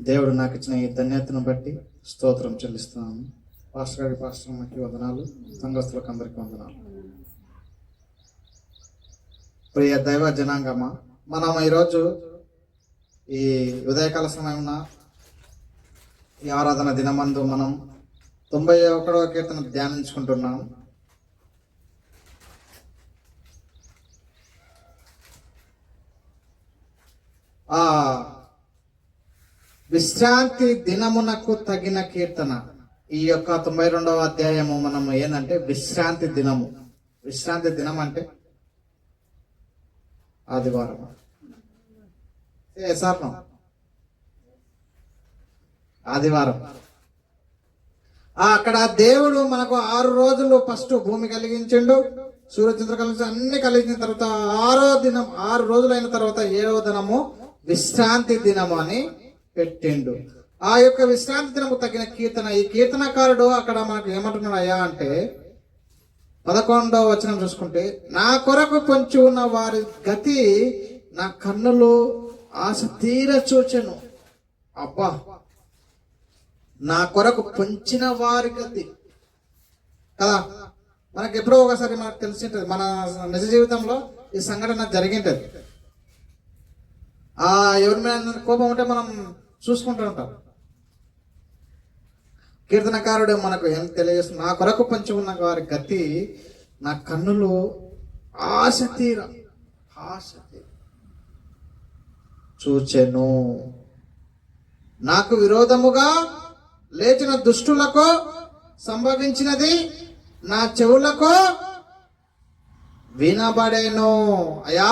దేవుడు నాకు ఇచ్చిన ఈ ధన్యతను బట్టి స్తోత్రం చెల్లిస్తున్నాను. పాస్టర్ గారి పాస్టర్ అమ్మకి వందనాలు, సంఘస్థులకు అందరికీ వందనాలు. ప్రియ దైవ జనాంగమ, మనం ఈరోజు ఈ ఉదయకాల సమయమున ఈ ఆరాధన దినమందు మనం 91వ కీర్తన ధ్యానించుకుంటున్నాం. ఆ విశ్రాంతి దినమునకు తగిన కీర్తన. ఈ యొక్క 92వ అధ్యాయము మనం ఏంటంటే విశ్రాంతి దినము. విశ్రాంతి దినం అంటే ఆదివారం. ఆదివారం అక్కడ దేవుడు మనకు 6 రోజులు ఫస్ట్ భూమి కలిగించిండు, సూర్యచంద్ర కలిసి అన్ని కలిగించిన తర్వాత 6 రోజులైన తర్వాత 7వ దినము విశ్రాంతి దినము అని పెట్టిండు. ఆ యొక్క విశ్రాంతి దినము తగిన కీర్తన. ఈ కీర్తనకారుడు అక్కడ మనకు ఏమంటున్నాడు అయ్యా అంటే 11వ వచనం చూసుకుంటే, నా కొరకు పొంచి ఉన్న వారి గతి నా కన్నులు ఆశ తీర చూచెను. అబ్బా, నా కొరకు పొంచిన వారి గతి కదా. మనకి ఎప్పుడో ఒకసారి మనకు తెలిసింటది, మన నిజ జీవితంలో ఈ సంఘటన జరిగింటది. ఎవరి మీద కోపం ఉంటే మనం చూసుకుంటూ ఉంటాం. కీర్తనకారుడు మనకు ఏం తెలియజేస్తుంది, నా కొరకు పంచి ఉన్న వారి గతి నా కన్నులు ఆశ తీర చూచెను. నాకు విరోధముగా లేచిన దుష్టులకు సంభవించినది నా చెవులకు వినబడేను. అయ్యా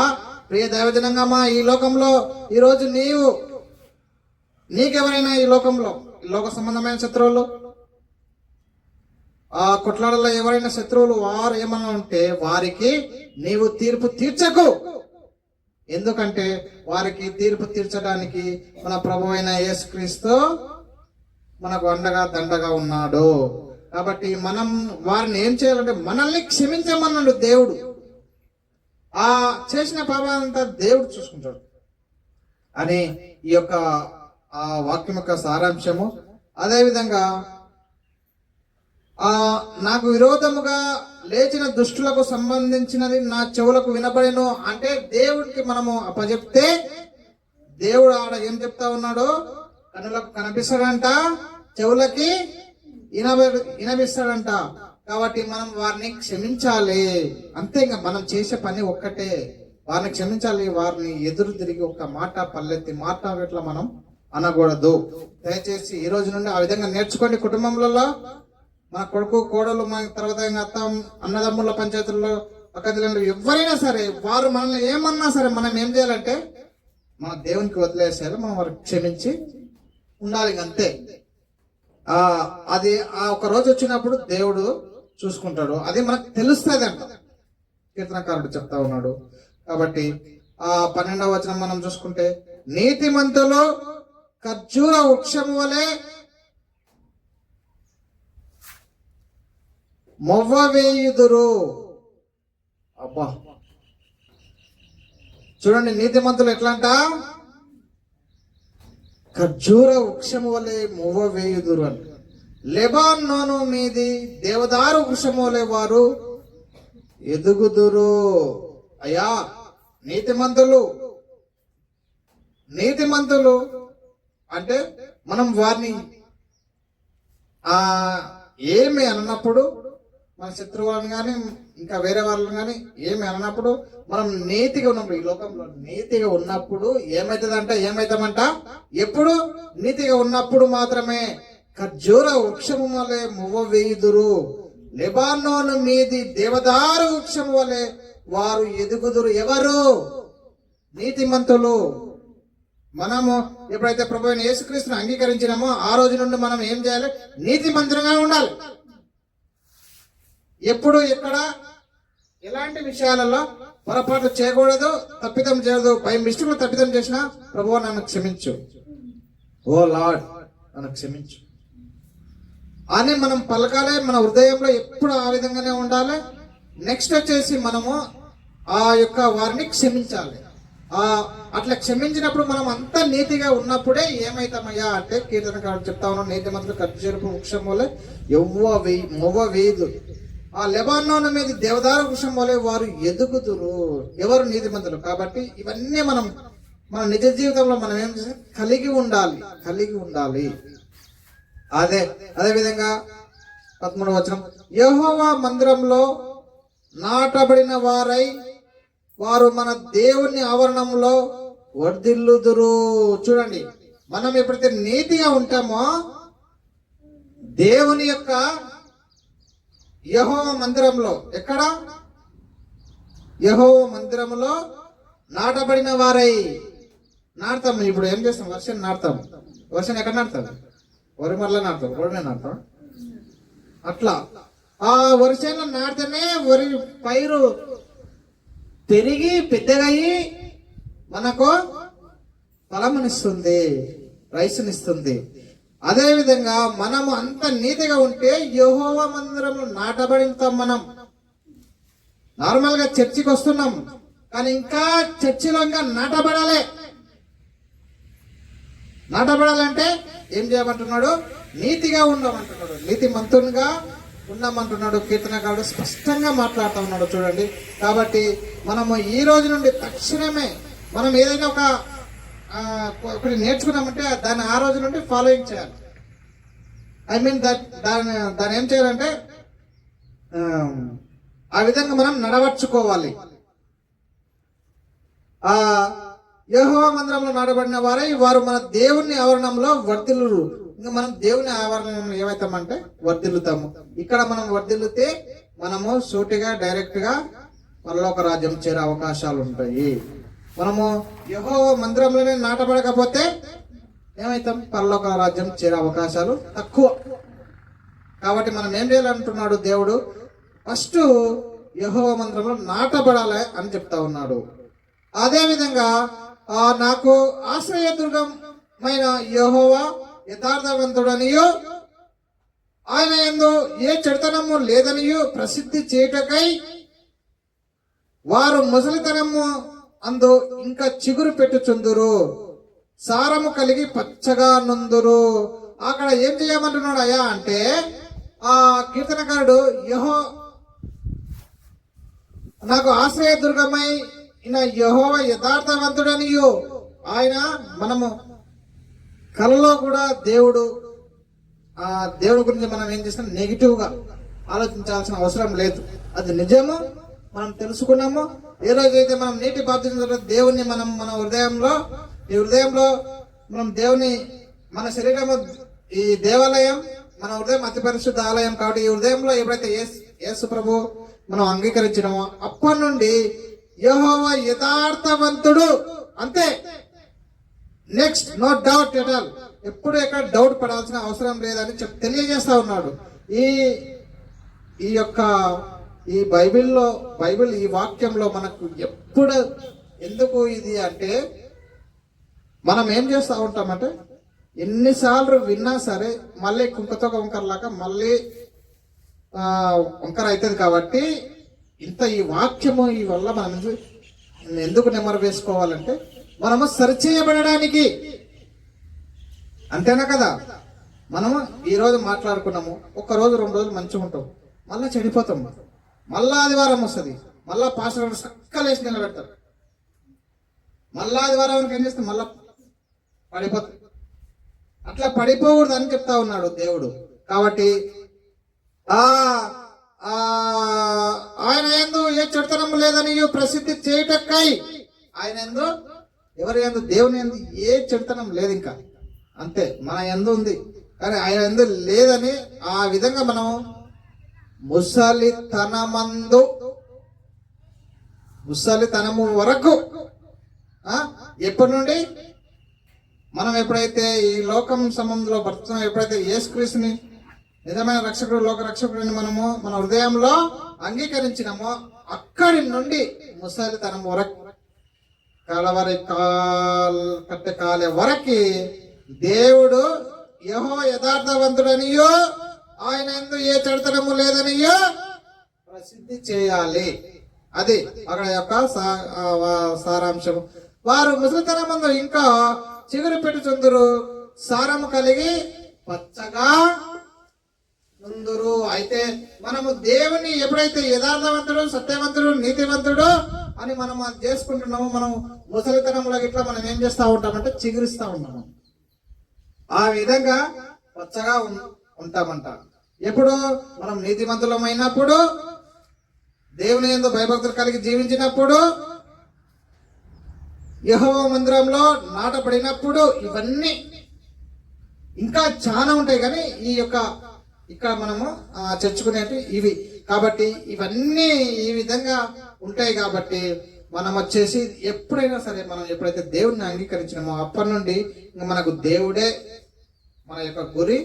ప్రియ దైవజనంగా, ఈ లోకంలో ఈరోజు నీకెవరైనా ఈ లోక సంబంధమైన శత్రువులు, ఆ కొట్లాడలో ఎవరైనా శత్రువులు వారు ఏమన్నా ఉంటే వారికి నీవు తీర్పు తీర్చకు. ఎందుకంటే వారికి తీర్పు తీర్చడానికి మన ప్రభు అయిన యేసుక్రీస్తు మనకు అండగా దండగా ఉన్నాడు. కాబట్టి మనం వారిని ఏం చేయాలంటే మనల్ని క్షమించమన్నాడు దేవుడు. ఆ చేసిన పాపాలంతా దేవుడు చూసుకుంటాడు అని ఈ యొక్క ఆ వాక్యం యొక్క సారాంశము. అదేవిధంగా నాకు విరోధముగా లేచిన దుష్టులకు సంబంధించినది నా చెవులకు వినబడేను అంటే దేవుడికి మనము అప్పచెప్తే దేవుడు ఆడ ఏం చెప్తా ఉన్నాడో, కన్నులకు కనిపిస్తాడంట, చెవులకి వినపిస్తాడంట. కాబట్టి మనం వారిని క్షమించాలి. అంతే, ఇంకా మనం చేసే పని ఒక్కటే, వారిని క్షమించాలి. వారిని ఎదురు తిరిగి ఒక మాట పల్లెత్తి మాట్లాడేట్లా మనం అనకూడదు. దయచేసి ఈ రోజు నుండి ఆ విధంగా నేర్చుకోండి. కుటుంబంలో మన కొడుకు కోడలు, మన తర్వాత అత్త అన్నదమ్ముల పంచాయతీల్లో పక్కదిలో ఎవరైనా సరే వారు మనల్ని ఏమన్నా సరే మనం ఏం చేయాలంటే మన దేవునికి వదిలేసేయాలి. మనం వారికి క్షమించి ఉండాలి. అంతే. అది ఒక రోజు వచ్చినప్పుడు దేవుడు చూసుకుంటాడు. అది మనకు తెలుస్తుంది అంట కీర్తనకారుడు చెప్తా ఉన్నాడు. కాబట్టి 12వ వచనం మనం చూసుకుంటే, నీతిమంతులు ఖర్జూర వృక్షము వలె మొవ్వ వేయుదురు. అబ్బా, చూడండి, నీతిమంతులు ఎట్లా అంట, ఖర్జూర వృక్షము వలె మొవ్వ వేయుదురు అంట. లెబానోను మీది దేవదారు వృక్షము వలె వారు ఎదుగుదురు. అయ్యా, నీతిమంతులు అంటే మనం వారిని ఏమి అన్నప్పుడు, మన శత్రువులను కానీ ఇంకా వేరే వాళ్ళని కానీ ఏమి అన్నప్పుడు మనం నీతిగా ఉన్నప్పుడు, ఈ లోకంలో నీతిగా ఉన్నప్పుడు ఏమైతామంట ఎప్పుడు నీతిగా ఉన్నప్పుడు మాత్రమే ఖర్జూర వృక్షము వలె మొవ్వ వేయుదురు. లెబానోను మీది దేవదారు వృక్షము వలె వారు ఎదుగుదురు. ఎవరు? నీతిమంతులు. మనము ఎప్పుడైతే ప్రభు అయిన యేసుక్రీస్తుని అంగీకరించినామో ఆ రోజు నుండి మనం ఏం చేయాలి? నీతిమంతులుగా ఉండాలి. ఎప్పుడు ఎక్కడ ఎలాంటి విషయాలలో పొరపాటు చేయకూడదు, తప్పిదం చేయదు. పై మిస్టేక్లు తప్పిదం చేసినా ప్రభువు నన్ను క్షమించు, ఓ లార్డ్ నన్ను క్షమించు అని మనం పలకాలి. మన హృదయంలో ఎప్పుడు ఆ విధంగానే ఉండాలి. నెక్స్ట్ వచ్చేసి మనము ఆ యొక్క వారిని క్షమించాలి. ఆ అట్లా క్షమించినప్పుడు మనం అంత నీతిగా ఉన్నప్పుడే ఏమైతామయ్యా అంటే కీర్తనకారుడు చెప్తా ఉన్నాం, నీతి మంత్రులు ఖర్జూరపు వృక్షం వలె మొవ్వ వేయదు, ఆ లెబానోను మీద దేవదారు వృక్షం వలె వారు ఎదుగుదురు. ఎవరు నీతిమంతులు? కాబట్టి ఇవన్నీ మనం మన నిజ జీవితంలో మనం ఏం చేస్తాం, కలిగి ఉండాలి. అదే విధంగా 13వ వచనం, యెహోవా మందిరంలో నాటబడిన వారు మన దేవుని ఆవరణంలో వర్ధిల్లుదురు. చూడండి, మనం ఎప్పుడైతే నీతిగా ఉంటామో దేవుని యొక్క యెహోవా మందిరంలో, ఎక్కడ? యెహోవా మందిరంలో నాటబడిన వారై నాటుతాం. ఇప్పుడు ఏం చేస్తాం? వర్షం నాటుతాం. వర్షం ఎక్కడ నాటుతాం? వరి మరలా నాటుతాం, రోడ్డు మీద నాటుతాం. అట్లా ఆ వరిసేను నాటితేనే వరి పైరు పెరిగి పెద్దగయ్యి మనకు ఫలమునిస్తుంది, రైసునిస్తుంది. అదే విధంగా మనము అంత నీతిగా ఉంటే యెహోవా మందిరంలో నాటబడితాం. మనం నార్మల్ గా చర్చికి వస్తున్నాం, కానీ ఇంకా చర్చిలో ఇంకా నాటబడాలంటే ఏం చేయమంటున్నాడు? నీతిగా ఉండమంటున్నాడు, నీతి మంతునిగా ఉండమంటున్నాడు. కీర్తనకారుడు స్పష్టంగా మాట్లాడుతూ ఉన్నాడు, చూడండి. కాబట్టి మనము ఈ రోజు నుండి తక్షణమే మనం ఏదైనా ఒకటి నేర్చుకున్నామంటే దాన్ని ఆ రోజు నుండి ఫాలోయింగ్ చేయాలి. ఐ మీన్ దాన్ని ఏం చేయాలంటే ఆ విధంగా మనం నడవర్చుకోవాలి. ఆ యెహోవా మందిరంలో నాటబడిన వారు మన దేవుని ఆవరణంలో వర్ధిల్లురు. ఇంకా మనం దేవుని ఆవరణంలో ఏమవుతామంటే వర్ధిల్లుతాము. ఇక్కడ మనం వర్ధిల్లితే మనము సూటిగా డైరెక్ట్ గా పరలోక రాజ్యం చేరే అవకాశాలు ఉంటాయి. మనము యెహోవా మందిరంలోనే నాటబడకపోతే ఏమవుతాం? పరలోక రాజ్యం చేరే అవకాశాలు తక్కువ. కాబట్టి మనం ఏం చేయాలంటున్నాడు దేవుడు? ఫస్ట్ యెహోవా మందిరంలో నాటబడాలి అని చెప్తా ఉన్నాడు. అదే విధంగా నాకు ఆశ్రయదుర్గమైన యెహోవా యథార్థవంతుడనియు ఆయన యందు ఏ చెడుతనము లేదనియు ప్రసిద్ధి చేయుటకై వారు ముసలితనము అందు ఇంకా చిగురు పెట్టుచుందురు, సారము కలిగి పచ్చగా నుందురు. అక్కడ ఏం చేయమంటున్నాడు అయ్యా అంటే ఆ కీర్తనకారుడు నాకు ఆశ్రయదుర్గమై యెహోవా యథార్థవంతుడనియు ఆయన, మనము కలలో కూడా దేవుడి గురించి మనం ఏం చేస్తాం? నెగిటివ్ గా ఆలోచించాల్సిన అవసరం లేదు. అది నిజము, మనం తెలుసుకున్నాము. ఏ రోజైతే మనం నీటి బాప్తిజం తర్వాత దేవుని మనం మన హృదయంలో మనం దేవుని, మన శరీరము ఈ దేవాలయం, మన హృదయం అతి పరిశుద్ధ ఆలయం. కాబట్టి ఈ హృదయంలో ఎప్పుడైతే యేసు ప్రభు మనం అంగీకరించినామో అప్పటి నుండి యెహోవా యథార్థవంతుడు, అంతే. Next no doubt at all. ఎప్పుడు ఎక్కడ డౌట్ పడాల్సిన అవసరం లేదని తెలియజేస్తా ఉన్నాడు. ఈ బైబిల్ ఈ వాక్యంలో మనకు ఎప్పుడు ఎందుకు ఇది అంటే మనం ఏం చేస్తూ ఉంటామంటే ఎన్నిసార్లు విన్నా సరే మళ్ళీ కుంకతో వంకరలాగా మళ్ళీ వంకర అవుతుంది. కాబట్టి ఈ వాక్యము ఈ వల్ల మనం ఎందుకు నెమరు వేసుకోవాలంటే మనము సరిచేయబడడానికి, అంతేనా కదా? మనము ఈ రోజు మాట్లాడుకున్నాము, 1 రోజు 2 రోజులు మంచిగా ఉంటాం, మళ్ళా చెడిపోతాం. మళ్ళా ఆదివారం వస్తుంది, మళ్ళా పాస్టర్ సక్కలేసి నిలబెడతారు. మళ్ళా ఆదివారం ఏం చేస్తాం? మళ్ళా పడిపోతాం. అట్లా పడిపోకూడదు అని చెప్తా ఉన్నాడు దేవుడు. కాబట్టి ఆయన యందు ఏ చెడుతనము లేదని ప్రసిద్ధి చేయుటకై, ఆయన యందు, ఎవరి యందు? దేవుని యందు ఏ చెడుతనం లేదు, ఇంకా అంతే. మన యందు ఉంది కానీ ఆయన యందు లేదని ఆ విధంగా మనం ముసలితనము వరకు ఎప్పటి నుండి మనం ఎప్పుడైతే ఈ లోకం సంబంధంలో బ్రతుకున్నాం, ఎప్పుడైతే యేసుక్రీస్తుని నిజమైన రక్షకుడు, లోక రక్షకుడిని మనము మన హృదయంలో అంగీకరించినామో అక్కడి నుండి ముసలితనం వరకు, కట్టె కాలే వరకు దేవుడు యెహోవా యథార్థవంతుడనియో ఆయన యందు ఏ చెడుతనము లేదనియో ప్రసిద్ధి చేయాలి. అది అక్కడ యొక్క సారాంశం. వారు ముసలితనమందు ఇంకా చిగురు పెట్టుచుందురు, సారము కలిగి పచ్చగా ముందురు. అయితే మనము దేవుని ఎప్పుడైతే యథార్థవంతుడు, సత్యవంతుడు, నీతివంతుడు అని మనం అది చేసుకుంటున్నామో, మనం ముసలితనంలో ఇట్లా మనం ఏం చేస్తా ఉంటామంటే చిగురిస్తా ఉంటాము. ఆ విధంగా పచ్చగా ఉంటామంట. ఎప్పుడు మనం నీతిమంతులమైనప్పుడు, దేవుని యందు భయభక్తులు కలిగి జీవించినప్పుడు, యెహోవా మందిరంలో నాటబడినప్పుడు, ఇవన్నీ ఇంకా చాలా ఉంటాయి. కానీ ఈ యొక్క ఇక్కడ మనము చర్చుకునేవి ఇవి కాబట్టి, ఇవన్నీ ఈ విధంగా ఉంటాయి. కాబట్టి మనం వచ్చేసి ఎప్పుడైనా సరే, మనం ఎప్పుడైతే దేవుడిని అంగీకరించినామో అప్పటి నుండి ఇంకా మనకు దేవుడే మన యొక్క గురి,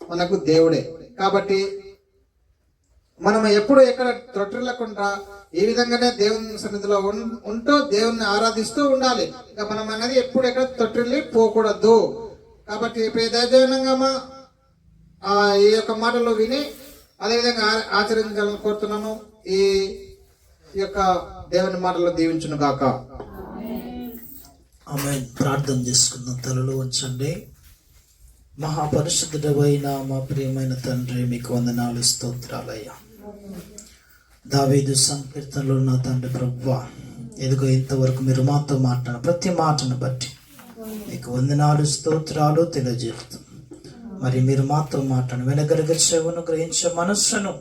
మనకు దేవుడే. కాబట్టి మనం ఎప్పుడు ఎక్కడ తొట్టిల్లకుండా ఈ విధంగానే దేవుని సన్నిధిలో ఉంటూ దేవుణ్ణి ఆరాధిస్తూ ఉండాలి. ఇంకా మనం అనేది ఎప్పుడు ఎక్కడ తొట్టిల్లి పోకూడదు. కాబట్టి దైవజనంగా ఈ యొక్క మాటలు విని అదేవిధంగా ఆచరించాలని కోరుతున్నాను. ఈ యొక్క దేవుని మాటలు దీవించును గాక. ఆమేన్. ప్రార్థన చేసుకుందాం. తలలు ఉంచండి. మహాపరిశుద్ధుడైన మా ప్రియమైన తండ్రి, మీకు వందనాలు, స్తోత్రాలయ్యా. దావీదు సంకీర్తనలో నా తండ్రి ప్రభువా, ఎదుగో ఇంతవరకు మీరు మాతో మాట్లాడిన ప్రతి మాటను బట్టి మీకు వందనాలు, స్తోత్రాలు తెలియజేస్తాం. మరి మీరు మాతో మాట్లాడి వినగలిగే చెవును, గ్రహించే మనస్సును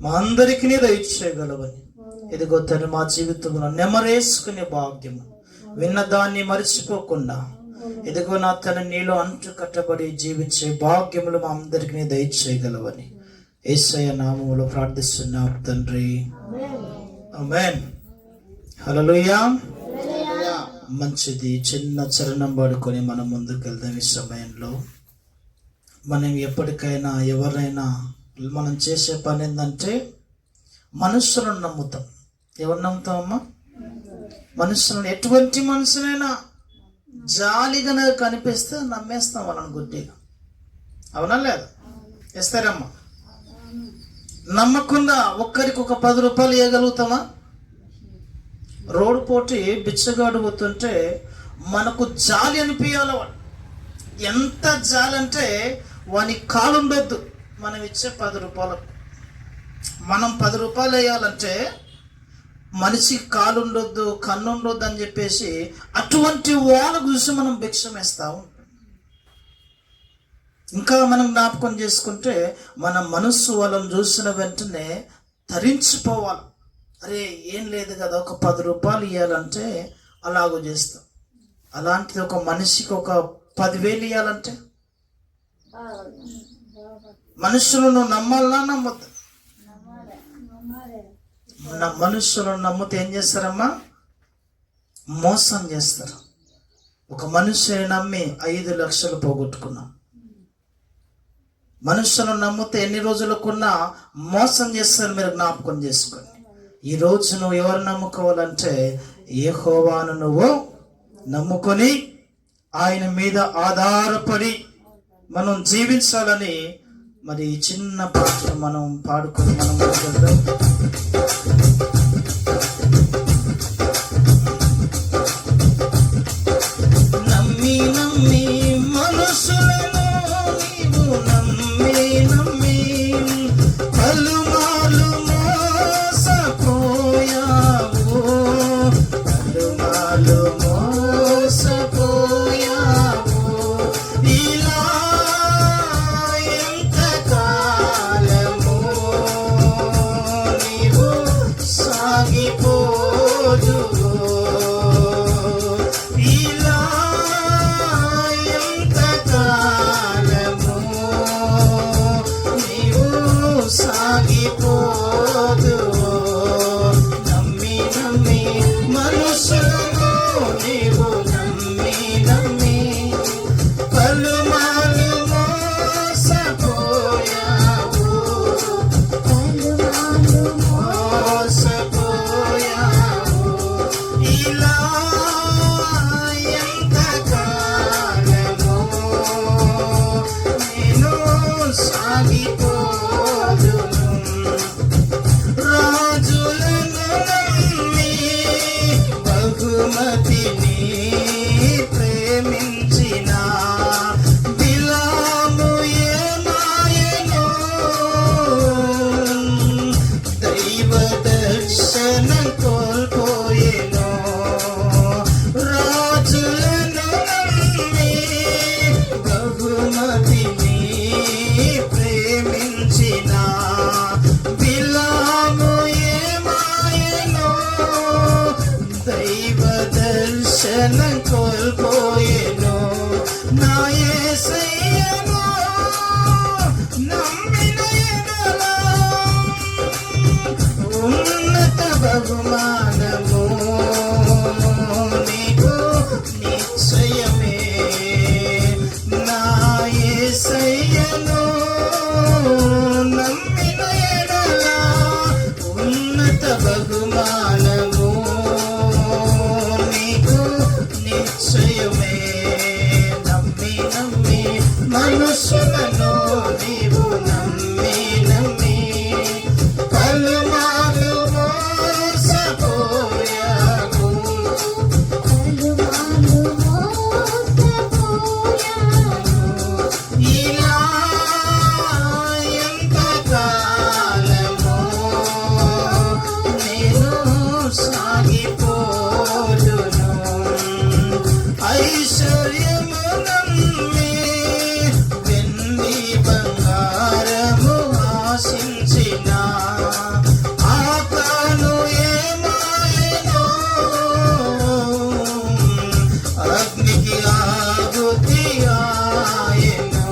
మా అందరికీ దయచేయగలవని, ఎదుగో తను మా జీవితంలో నెమరేసుకునే భాగ్యము, విన్నదాన్ని మరిచిపోకుండా ఎదుగో నా తన నీలో అంటు కట్టబడి జీవించే భాగ్యములు మా అందరికీ దయచేయగలవని యేసయ్య నామములో ప్రార్థిస్తున్నాం తండ్రి. ఆమేన్. హల్లెలూయా. మంచిది. చిన్న చరణం పడుకొని మనం ముందుకు వెళ్దాం. ఈ సమయంలో మనం ఎప్పటికైనా ఎవరైనా మనం చేసే పని ఏంటంటే మనుషులను నమ్ముతాం. ఎవరు నమ్ముతామమ్మా? మనుషులను. ఎటువంటి మనుషులైనా జాలిగా కనిపిస్తే నమ్మేస్తాం వాళ్ళని గుడ్డిగా. అవునా లేదా? ఇస్తారమ్మా? నమ్మకుండా ఒక్కరికి ఒక 10 రూపాయలు ఇవ్వగలుగుతామా? రోడ్డు పోటీ బిచ్చగాడు పోతుంటే మనకు జాలి అనిపించాలి. వాడు ఎంత జాలి అంటే వాని కాలు ఉండొద్దు మనం ఇచ్చే 10 రూపాయలకు. మనం 10 రూపాయలు వేయాలంటే మనిషి కాలు ఉండొద్దు, కన్ను ఉండొద్దు అని చెప్పేసి అటువంటి వాళ్ళ చూసి మనం భిక్షం వేస్తా ఉంటాం. ఇంకా మనం జ్ఞాపకం చేసుకుంటే మన మనస్సు వాళ్ళని చూసిన వెంటనే తరించిపోవాలి. అరే ఏం లేదు కదా, ఒక 10 రూపాయలు ఇవ్వాలంటే అలాగూ చేస్తాం. అలాంటిది ఒక మనిషికి ఒక 10,000 ఇవ్వాలంటే మనుషులను నమ్మాలన్నా నమ్మద్దు. మనుషులను నమ్మితే ఏం చేస్తారమ్మా? మోసం చేస్తారు. ఒక మనుషుని నమ్మి 5 లక్షలు పోగొట్టుకున్నాం. మనుషులను నమ్మితే ఎన్ని రోజులకున్నా మోసం చేస్తారు. మీరు జ్ఞాపకం చేసుకోండి. ఈ రోజు నువ్వు ఎవరు నమ్ముకోవాలంటే యెహోవాను నువ్వు నమ్ముకొని ఆయన మీద ఆధారపడి మనం జీవించాలని మరి ఈ చిన్న పాటలు మనం పాడుకొని మనం వెళ్దాం. నమ్మి నమ్మి మనుషులను నీవు నమ్మి నమ్మి పలుమార్లు మోసపోయావు, పలుమార్లు మోసపోయావు. ఇలా ఎంతకాలము నీవు సాగిపోదువో, ఇలా ఎంతకాలము నీవు సాగిపోదువో. నమ్మి నమ్మి మనుషులను నీవు నమ్మి నమ్మి పలుమార్లు మోసపోయావు, మోసపోయావు. ఇలా ఎంతకాలము నేను సాగిపోదును. రాజులను నమ్మి బహుమతిని యేసయ్యను నమ్మిన ఎడల ఉన్నత బహుమానము నీకు నిశ్చయమే. నా యేసయ్యను నమ్మిన ఎడల ఉన్నత బహుమానము నీకు నిశ్చయమే. నమ్మి నమ్మి మనుషులను నీవు నమ్మి నమ్మి పలుమార్లు మోసపోయావు. ఇలా ఎంతకాలమో నేను సాగిపోదును. ఐశ్వర్యము నమ్మి వెండి బంగారము ఆశించిన ఆకాను ఏమాయెనో అగ్నికి ఆహుతి ఆయెను.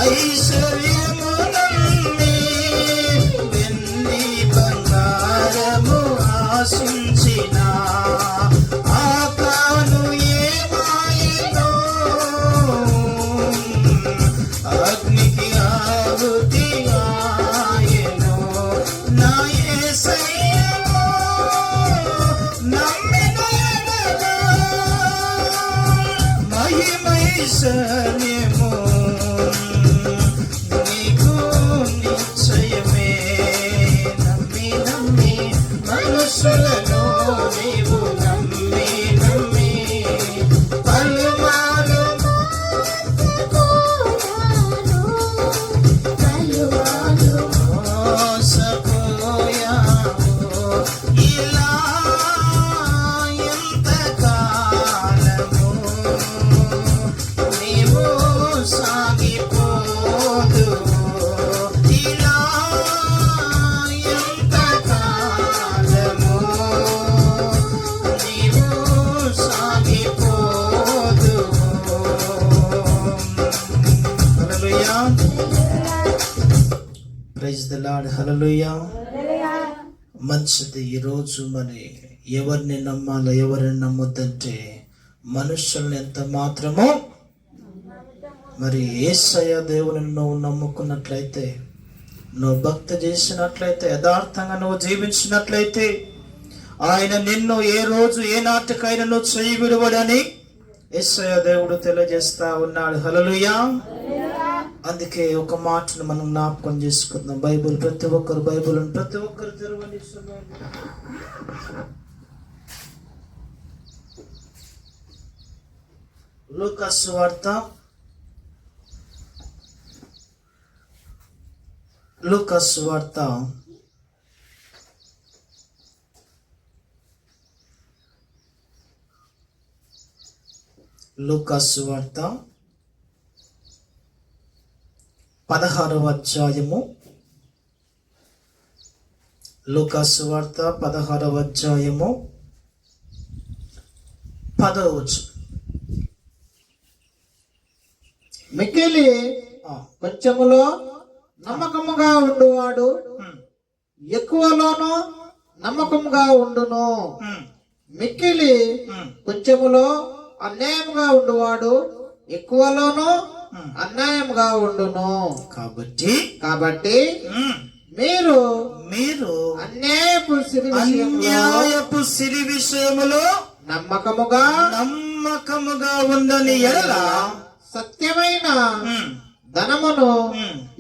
ఐశ్వర్యము నమ్మి వెండి బంగారము ఆశించిన ఆకాను ఏమాయెనో అగ్నికి ఆహుతి ఆయెను. నా యేసయ్యను నమ్మిన ఎడల మహిమైశ్వర్యము నీకు నిశ్చయమే. నమ్మి నమ్మి మనుషులను నీవు నమ్మి నమ్మి పలుమార్లు మోసపోయావు. ఇలా ఎంతకాలము నీవు సాగిపోదువు. ఇలా ఎంతకాలము నీవు సాగిపోదువు. Hallelujah. Praise the Lord. Hallelujah. మంచిది. ఈరోజు మరి ఎవరిని నమ్మాలో ఎవరిని నమ్మొద్దంటే మనుషుల్ని ఎంత మాత్రమో. మరి యేసయ్య దేవుని నువ్వు నమ్ముకున్నట్లయితే, నువ్వు భక్తి చేసినట్లయితే, యథార్థంగా నువ్వు జీవించినట్లయితే ఆయన నిన్ను ఏ రోజు ఏ నాటికైనా నువ్వు చెయ్యి విడువడని యేసయ్య దేవుడు తెలియజేస్తా ఉన్నాడు. హల్లెలూయా. అందుకే ఒక మాటను మనం జ్ఞాపకం చేసుకుందాం. బైబిల్ ప్రతి ఒక్కరు తెరవండి. లూకా సువార్త 16వ అధ్యాయము. లూకా సువార్త 16వ అధ్యాయము 10వ వచనం. మిక్కిలి కొంచెములో నమ్మకముగా ఉండువాడు ఎక్కువలోనూ నమ్మకముగా ఉండును. మిక్కిలి కొంచెములో అన్యాయముగా ఉండువాడు ఎక్కువలోనూ అన్యాయముగా ఉండును. కాబట్టి మీరు అన్యాయపు సిరి విషయములో నమ్మకముగా ఉండని ఎడల సత్యమైన ధనమును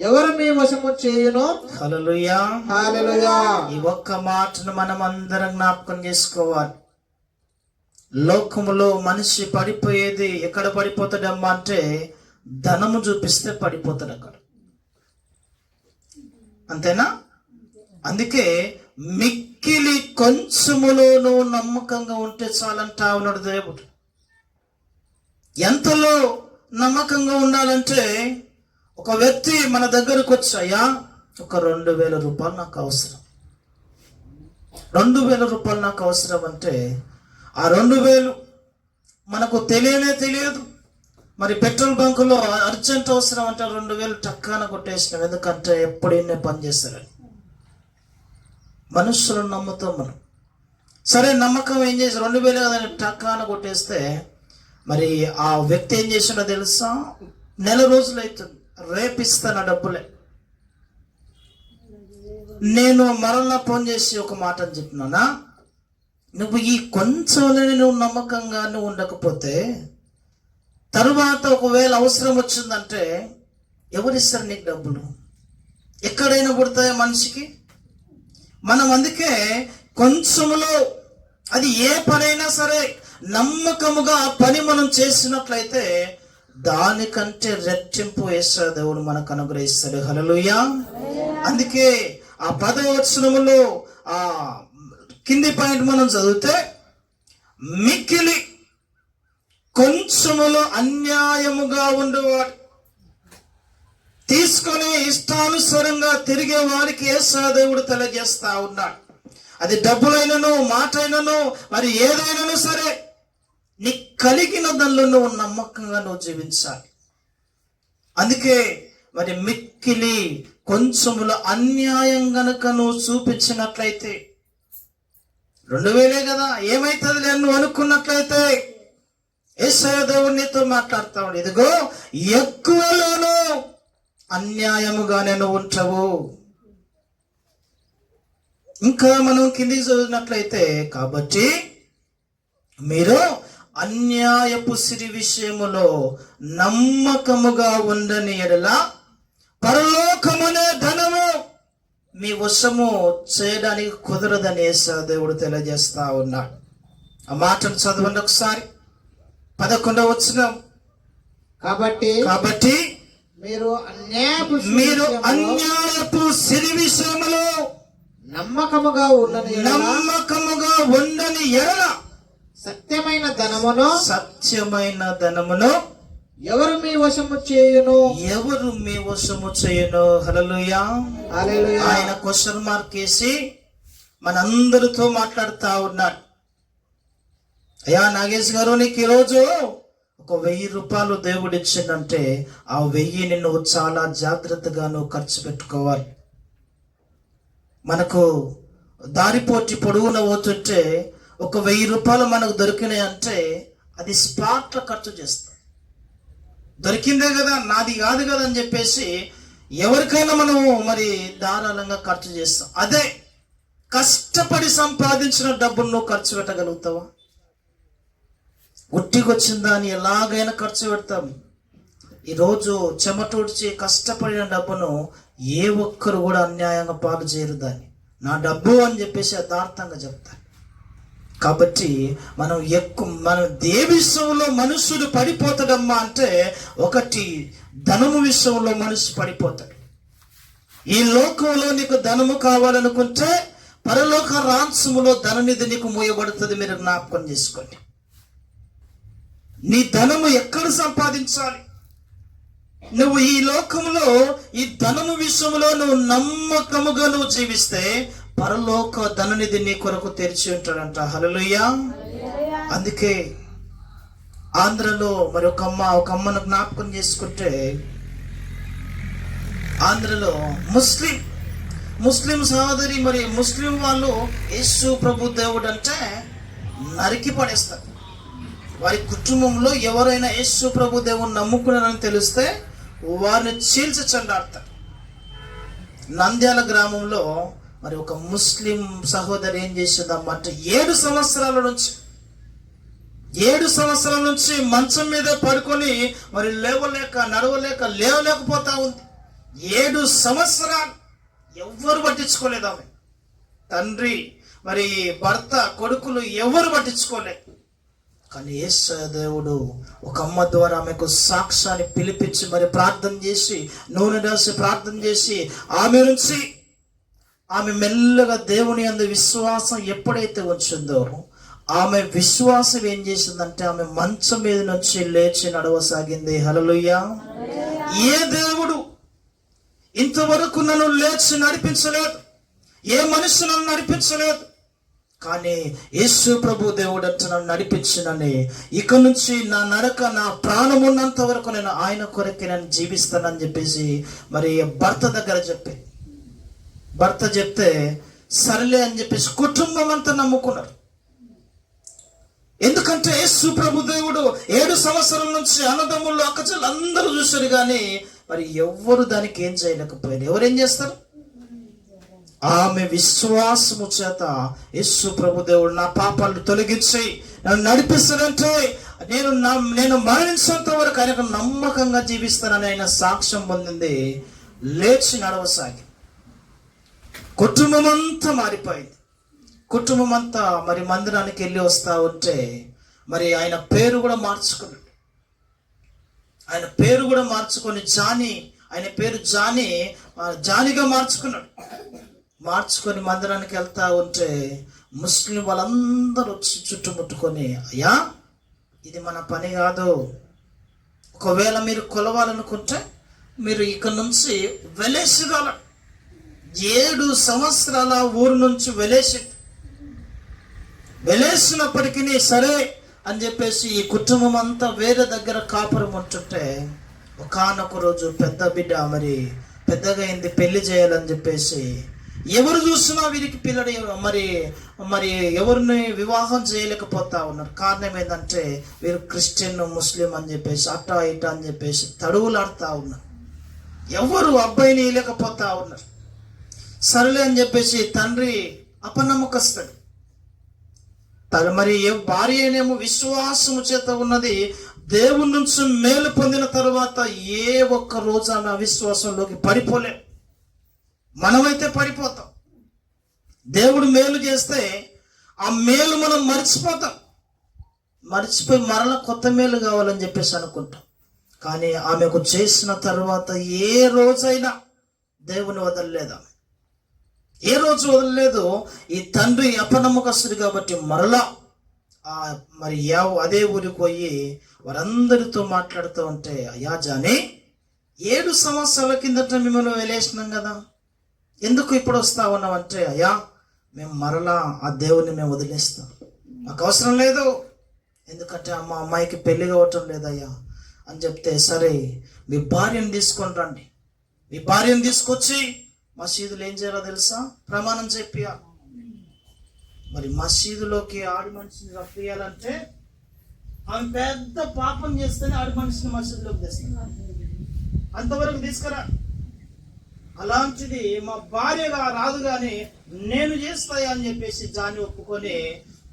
ఎవరు మీ వశము చేయును. హల్లెలూయా. హల్లెలూయా. ఈ ఒక్క మాటను మనం అందరం జ్ఞాపకం చేసుకోవాలి. లోకములో మనిషి పడిపోయేది ఎక్కడ పడిపోతాడమ్మా అంటే ధనము చూపిస్తే పడిపోతాడు అక్కడ. అంతేనా? అందుకే మిక్కిలి కొంచెములో నువ్వు నమ్మకంగా ఉంటే చాలంటా ఉన్నాడు దేవుడు. ఎంతలో నమ్మకంగా ఉండాలంటే, ఒక వ్యక్తి మన దగ్గరకు వచ్చాయా, ఒక 2000 రూపాయలు నాకు అవసరం, 2000 రూపాయలు నాకు అవసరం అంటే, ఆ 2000 మనకు తెలియదు. మరి పెట్రోల్ బంకులో అర్జెంట్ అవసరం అంటే 2000 టక్కాన కొట్టేసినాం, ఎందుకంటే ఎప్పుడైనా పని చేస్తారని. మనుషులను నమ్ముతాం మనం. సరే నమ్మకం ఏం చేసి 2000 కదని టక్కాన కొట్టేస్తే మరి ఆ వ్యక్తి ఏం చేసినా తెలుసా, నెల రోజులు అవుతుంది, రేపిస్తాను ఆ డబ్బులే. నేను మరలా ఫోన్ చేసి ఒక మాట అని చెప్పినానా, నువ్వు ఈ కొంచెంలోనే నువ్వు నమ్మకంగా నువ్వు ఉండకపోతే తరువాత ఒకవేళ అవసరం వచ్చిందంటే ఎవరిస్తారు నీకు డబ్బులు? ఎక్కడైనా పుడతాయా మనిషికి? మనం అందుకే కొంచెములో, అది ఏ పనైనా సరే నమ్మకముగా ఆ పని మనం చేసినట్లయితే దానికంటే రెట్టింపు యేసు దేవుడు మనకు అనుగ్రహిస్తాడు. హల్లెలూయా. అందుకే ఆ 10వ వచనములో ఆ కింది పాయింట్ మనం చదివితే, మిక్కిలి కొంచెములో అన్యాయముగా ఉండేవాడు తీసుకొని ఇష్టానుసారంగా తిరిగే వారికి యేసు దేవుడు తెలియజేస్తా ఉన్నాడు. అది డబ్బులైనను మాటైనను మరి ఏదైనాను సరే, నీ కలిగిన దానిలో నువ్వు నమ్మకంగా నువ్వు జీవించాలి. అందుకే మరి మిక్కిలి కొంచెములో అన్యాయం గనక నువ్వు చూపించినట్లయితే 2000 కదా ఏమైతుంది నువ్వు అనుకున్నట్లయితే యేసయ్య దేవుడు నీతో మాట్లాడతావు, ఇదిగో ఎక్కువలోనూ అన్యాయముగానే నువ్వు ఉంటావు. ఇంకా మనం కిందికి చదివినట్లయితే, కాబట్టి మీరు అన్యాయపు సిరి విషయములో నమ్మకముగా ఉండని ఎడల పరలోకమనే ధనము మీ వశము చేయడానికి కుదరదని యేసు దేవుడు తెలియజేస్తా ఉన్నాడు. ఆ మాటను చదవండి ఒకసారి. 11వ వచనం. కాబట్టి మీరు అన్యాయపు సిరి విషయములో నమ్మకముగా ఉండని ఎడల సత్యమైన ధనమును ఎవరు మీ వశము చేయును? హల్లెలూయా. ఆయన క్వశ్చన్ మార్క్ వేసి మనందరితో మాట్లాడుతా ఉన్నాడు. అయ్యా నాగేష్ గారు, నీకు ఈరోజు ఒక 1000 రూపాయలు దేవుడు ఇచ్చిందంటే ఆ 1000ని నువ్వు చాలా జాగ్రత్తగా నువ్వు ఖర్చు పెట్టుకోవాలి. మనకు దారిపోటి పొడుగున పోతుంటే ఒక 1000 రూపాయలు మనకు దొరికినాయి అంటే అది స్పాట్లో ఖర్చు చేస్తాం. దొరికిందే కదా, నాది కాదు కదా అని చెప్పేసి ఎవరికైనా మనము మరి ధారాళంగా ఖర్చు చేస్తాం. అదే కష్టపడి సంపాదించిన డబ్బును నువ్వు ఖర్చు పెట్టగలుగుతావా? ఉట్టికొచ్చిన దాన్ని ఎలాగైనా ఖర్చు పెడతాం. ఈరోజు చెమటూడ్చి కష్టపడిన డబ్బును ఏ ఒక్కరు కూడా అన్యాయంగా పాలు చేయరు. దాన్ని నా డబ్బు అని చెప్పేసి యథార్థంగా చెప్తారు. కాబట్టి మనం ఏ విషయంలో మనుషుడు పడిపోతాడమ్మా అంటే, ఒకటి ధనము విషయంలో మనిషి పడిపోతాడు. ఈ లోకంలో నీకు ధనము కావాలనుకుంటే పరలోక రాజ్యములో ధననిధి నీకు మూయబడుతుంది. మీరు జ్ఞాపకం చేసుకోండి. నీ ధనము ఎక్కడ సంపాదించాలి? నువ్వు ఈ లోకంలో ఈ ధనము విషయంలో నువ్వు నమ్మకముగా నువ్వు జీవిస్తే పరలోక ధననిధి నీ కొరకు తెరిచి ఉంటాడంట. హల్లెలూయా. అందుకే ఆంధ్రలో మరి ఒక అమ్మను జ్ఞాపకం చేసుకుంటే, ఆంధ్రలో ముస్లిం సహోదరి, మరి ముస్లిం వాళ్ళు యేసు ప్రభు దేవుడు అంటే నరికి పడేస్తారు. వారి కుటుంబంలో ఎవరైనా యేసు ప్రభు దేవుని నమ్ముకున్నారని తెలిస్తే వారిని చీల్చి చెండాడతారు. నంద్యాల గ్రామంలో మరి ఒక ముస్లిం సహోదరి ఏం చేసిందమ్మా అంటే 7 సంవత్సరాల నుంచి మంచం మీద పడుకొని మరి లేవలేకపోతా ఉంది. 7 సంవత్సరాలు ఎవ్వరు పట్టించుకోలేదు. ఆమె తండ్రి మరి భర్త కొడుకులు ఎవరు పట్టించుకోలేదు. కానీ యేసు దేవుడు ఒక అమ్మ ద్వారా ఆమెకు సాక్ష్యాన్ని పిలిపించి మరి ప్రార్థన చేసి నూనె రాసి ప్రార్థన చేసి ఆమె మెల్లగా దేవుని యందు విశ్వాసం ఎప్పుడైతే వచ్చిందో ఆమె విశ్వాసం ఏం చేసిందంటే ఆమె మంచం మీద నుంచి లేచి నడవసాగింది. హల్లెలూయా. ఏ దేవుడు ఇంతవరకు నన్ను లేచి నడిపించలేదు, ఏ మనిషి నన్ను నడిపించలేదు. కానీ యేసు ప్రభు దేవుడు అంట నన్ను నడిపించినని, ఇక నుంచి నా నడక, నా ప్రాణం ఉన్నంత వరకు నేను ఆయన కొరకే నేను జీవిస్తానని చెప్పేసి మరి భర్త దగ్గర భర్త చెప్తే సరేలే అని చెప్పేసి కుటుంబం అంతా నమ్ముకున్నారు. ఎందుకంటే యేసు ప్రభు దేవుడు 7 సంవత్సరాల నుంచి అన్నదమ్ముళ్ళు అక్కచెల్లు అందరూ చూశారు, కానీ మరి ఎవ్వరు దానికి ఏం చేయలేకపోయారు. ఎవరేం చేస్తారు? ఆమె విశ్వాసము చేత యేసు ప్రభు దేవుడు నా పాపాలను తొలగించి నన్ను నడిపిస్తానంటే నేను మరణించేంత వరకు ఆయనకు నమ్మకంగా జీవిస్తానని ఆయన సాక్ష్యం పొందింది. లేచి నడవసాగి కుటుంబం అంతా మారిపోయింది. కుటుంబం అంతా మరి మందిరానికి వెళ్ళి వస్తా ఉంటే మరి ఆయన పేరు కూడా మార్చుకున్నాడు. ఆయన పేరు కూడా మార్చుకొని ఆయన పేరు జానిగా మార్చుకొని మందిరానికి వెళ్తా ఉంటే ముస్లిం వాళ్ళందరూ వచ్చి చుట్టుముట్టుకొని, అయ్యా ఇది మన పని కాదు, ఒకవేళ మీరు కొలవాలనుకుంటే మీరు ఇక్కడ నుంచి వెలేసిరాల. 7 సంవత్సరాల ఊరు నుంచి వెలేసినప్పటికీ సరే అని చెప్పేసి ఈ కుటుంబం అంతా వేరే దగ్గర కాపురం ఉంటుంటే, ఒకానొక రోజు పెద్ద బిడ్డ మరి పెద్దగా అయింది, పెళ్లి చేయాలని చెప్పేసి ఎవరు చూసినా వీరికి పిల్లడు మరి ఎవరిని వివాహం చేయలేకపోతా ఉన్నారు. కారణం ఏంటంటే వీరు క్రిస్టియన్, ముస్లిం అని చెప్పేసి అట్టా ఇటా అని చెప్పేసి తడువులాడుతూ ఉన్నారు. ఎవరు అబ్బాయిని లేకపోతా ఉన్నారు. సరేలే అని చెప్పేసి తండ్రి అపనమ్మకస్తాడు. మరి భార్య ఏమో విశ్వాసము చేత ఉన్నది, దేవుని నుంచి మేలు పొందిన తర్వాత ఏ ఒక్క రోజు ఆమె అవిశ్వాసంలోకి పడిపోలే. మనమైతే పడిపోతాం. దేవుడు మేలు చేస్తే ఆ మేలు మనం మర్చిపోయి మరలా కొత్త మేలు కావాలని చెప్పేసి అనుకుంటాం. కానీ ఆమెకు చేసిన తర్వాత ఏ రోజైనా దేవుని వదలలేదు. ఏ రోజు వదలలేదు. ఈ తండ్రి అపనమ్మకస్తుడు కాబట్టి మరలా మరి అదే ఊరికి పోయి వారందరితో మాట్లాడుతూ ఉంటే, అయ్యా జానీ 7 సంవత్సరాల కిందట మిమ్మల్ని వెళ్ళేసినాం కదా, ఎందుకు ఇప్పుడు వస్తా ఉన్నామంటే, అయ్యా మేము మరలా ఆ దేవుని మేము వదిలేస్తాం, మాకు అవసరం లేదు, ఎందుకంటే మా అమ్మాయికి పెళ్లి కావటం లేదయ్యా అని చెప్తే, సరే మీ భార్యను తీసుకొని రండి, మీ భార్యను తీసుకొచ్చి మసీదులో ఏం చేయాలో తెలుసా, ప్రమాణం చెప్పియా. మరి మసీదులోకి ఆడి మనిషిని రప్పియాలంటే ఆమె పెద్ద పాపం చేస్తేనే ఆడి మనిషిని మసీదులోకి తెస్తారు, అంతవరకు తీసుకురా. అలాంటిది మా భార్యగా రాదు కానీ నేను చేస్తాయా అని చెప్పేసి జాని ఒప్పుకొని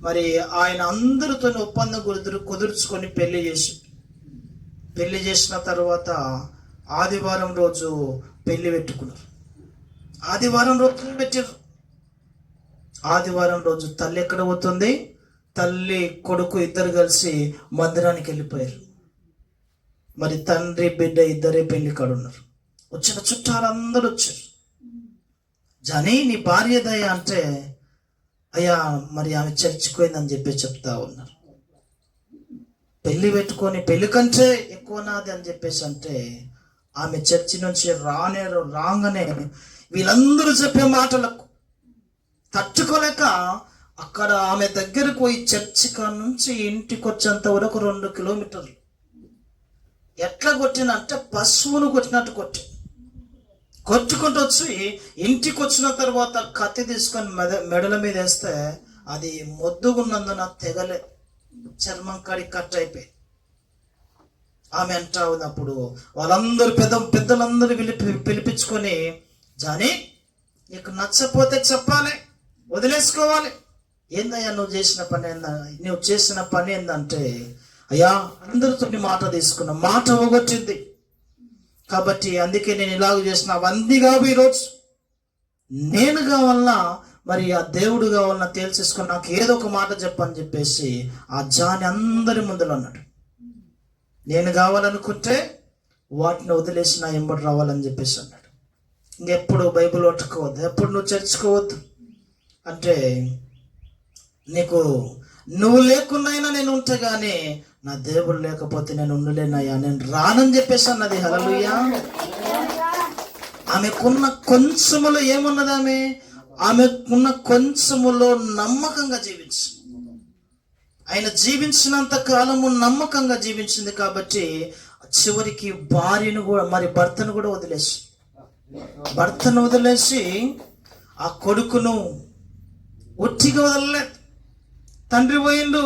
మరి ఆయన అందరితో ఒప్పందం కుదుర్చుకొని పెళ్లి చేసిన తర్వాత ఆదివారం రోజు పెళ్లి పెట్టుకున్నారు. ఆదివారం రోజు పెట్టారు. ఆదివారం రోజు తల్లి ఎక్కడ పోతుంది? తల్లి కొడుకు ఇద్దరు కలిసి మందిరానికి వెళ్ళిపోయారు. మరి తండ్రి బిడ్డ ఇద్దరే పెళ్లి కాడున్నారు. వచ్చిన చుట్టాలందరూ వచ్చారు. జానీ నీ భార్య దయ అంటే, అయ్యా మరి ఆమె చర్చిపోయిందని చెప్పి చెప్తా ఉన్నారు. పెళ్లి పెట్టుకొని పెళ్లి కంటే ఎక్కువ నాది అని చెప్పేసి అంటే, ఆమె చర్చి నుంచి రాగానే వీళ్ళందరూ చెప్పే మాటలకు తట్టుకోలేక అక్కడ ఆమె దగ్గరకు పోయి చర్చి నుంచి ఇంటికి వచ్చేంత వరకు 2 కిలోమీటర్లు ఎట్లా కొట్టినంటే పశువును కొట్టినట్టు కొట్టుకుంటూ వచ్చి ఇంటికి వచ్చిన తర్వాత కత్తి తీసుకొని మెడల మీద వేస్తే అది మొద్దుగున్నందున తెగలే, చర్మం కాడికి కట్ అయిపోయి. ఆమె అంటా ఉన్నప్పుడు వాళ్ళందరూ పెద్దలందరూ పిలిపించుకొని, జానీ నీకు నచ్చపోతే చెప్పాలి, వదిలేసుకోవాలి. ఏందయ్యా నువ్వు చేసిన పని ఏందంటే, అయ్యా అందరితో మాట తీసుకున్నా, మాట పోగొట్టింది కాబట్టి అందుకే నేను ఇలాగ చేసిన. అవంది కావు ఈరోజు నేను కావాలన్నా మరి ఆ దేవుడు కావాలన్నా తేల్చేసుకొని నాకు ఏదో ఒక మాట చెప్పని చెప్పేసి ఆ జాని అందరి ముందులో అన్నాడు. నేను కావాలనుకుంటే వాటిని వదిలేసి నా ఎంబడి రావాలని చెప్పేసి అన్నాడు. ఇంకెప్పుడు బైబిల్ పట్టుకోవద్దు, ఎప్పుడు నువ్వు చర్చుకోవద్దు అంటే, నువ్వు లేకున్నైనా నేను ఉంటే గానీ నా దేవుడు లేకపోతే నేను ఉండలేనయ్యా, నేను రానని చెప్పేసి అన్నది. హల్లెలూయా. ఆమెకున్న కొంచెములో ఏమున్నది? ఆమెకున్న కొంచెములో నమ్మకంగా జీవించింది. ఆయన జీవించినంత కాలము నమ్మకంగా జీవించింది కాబట్టి చివరికి భార్యను కూడా భర్తను కూడా వదిలేసి ఆ కొడుకును ఒట్టిగా వదలలేదు. తండ్రి పోయిండు,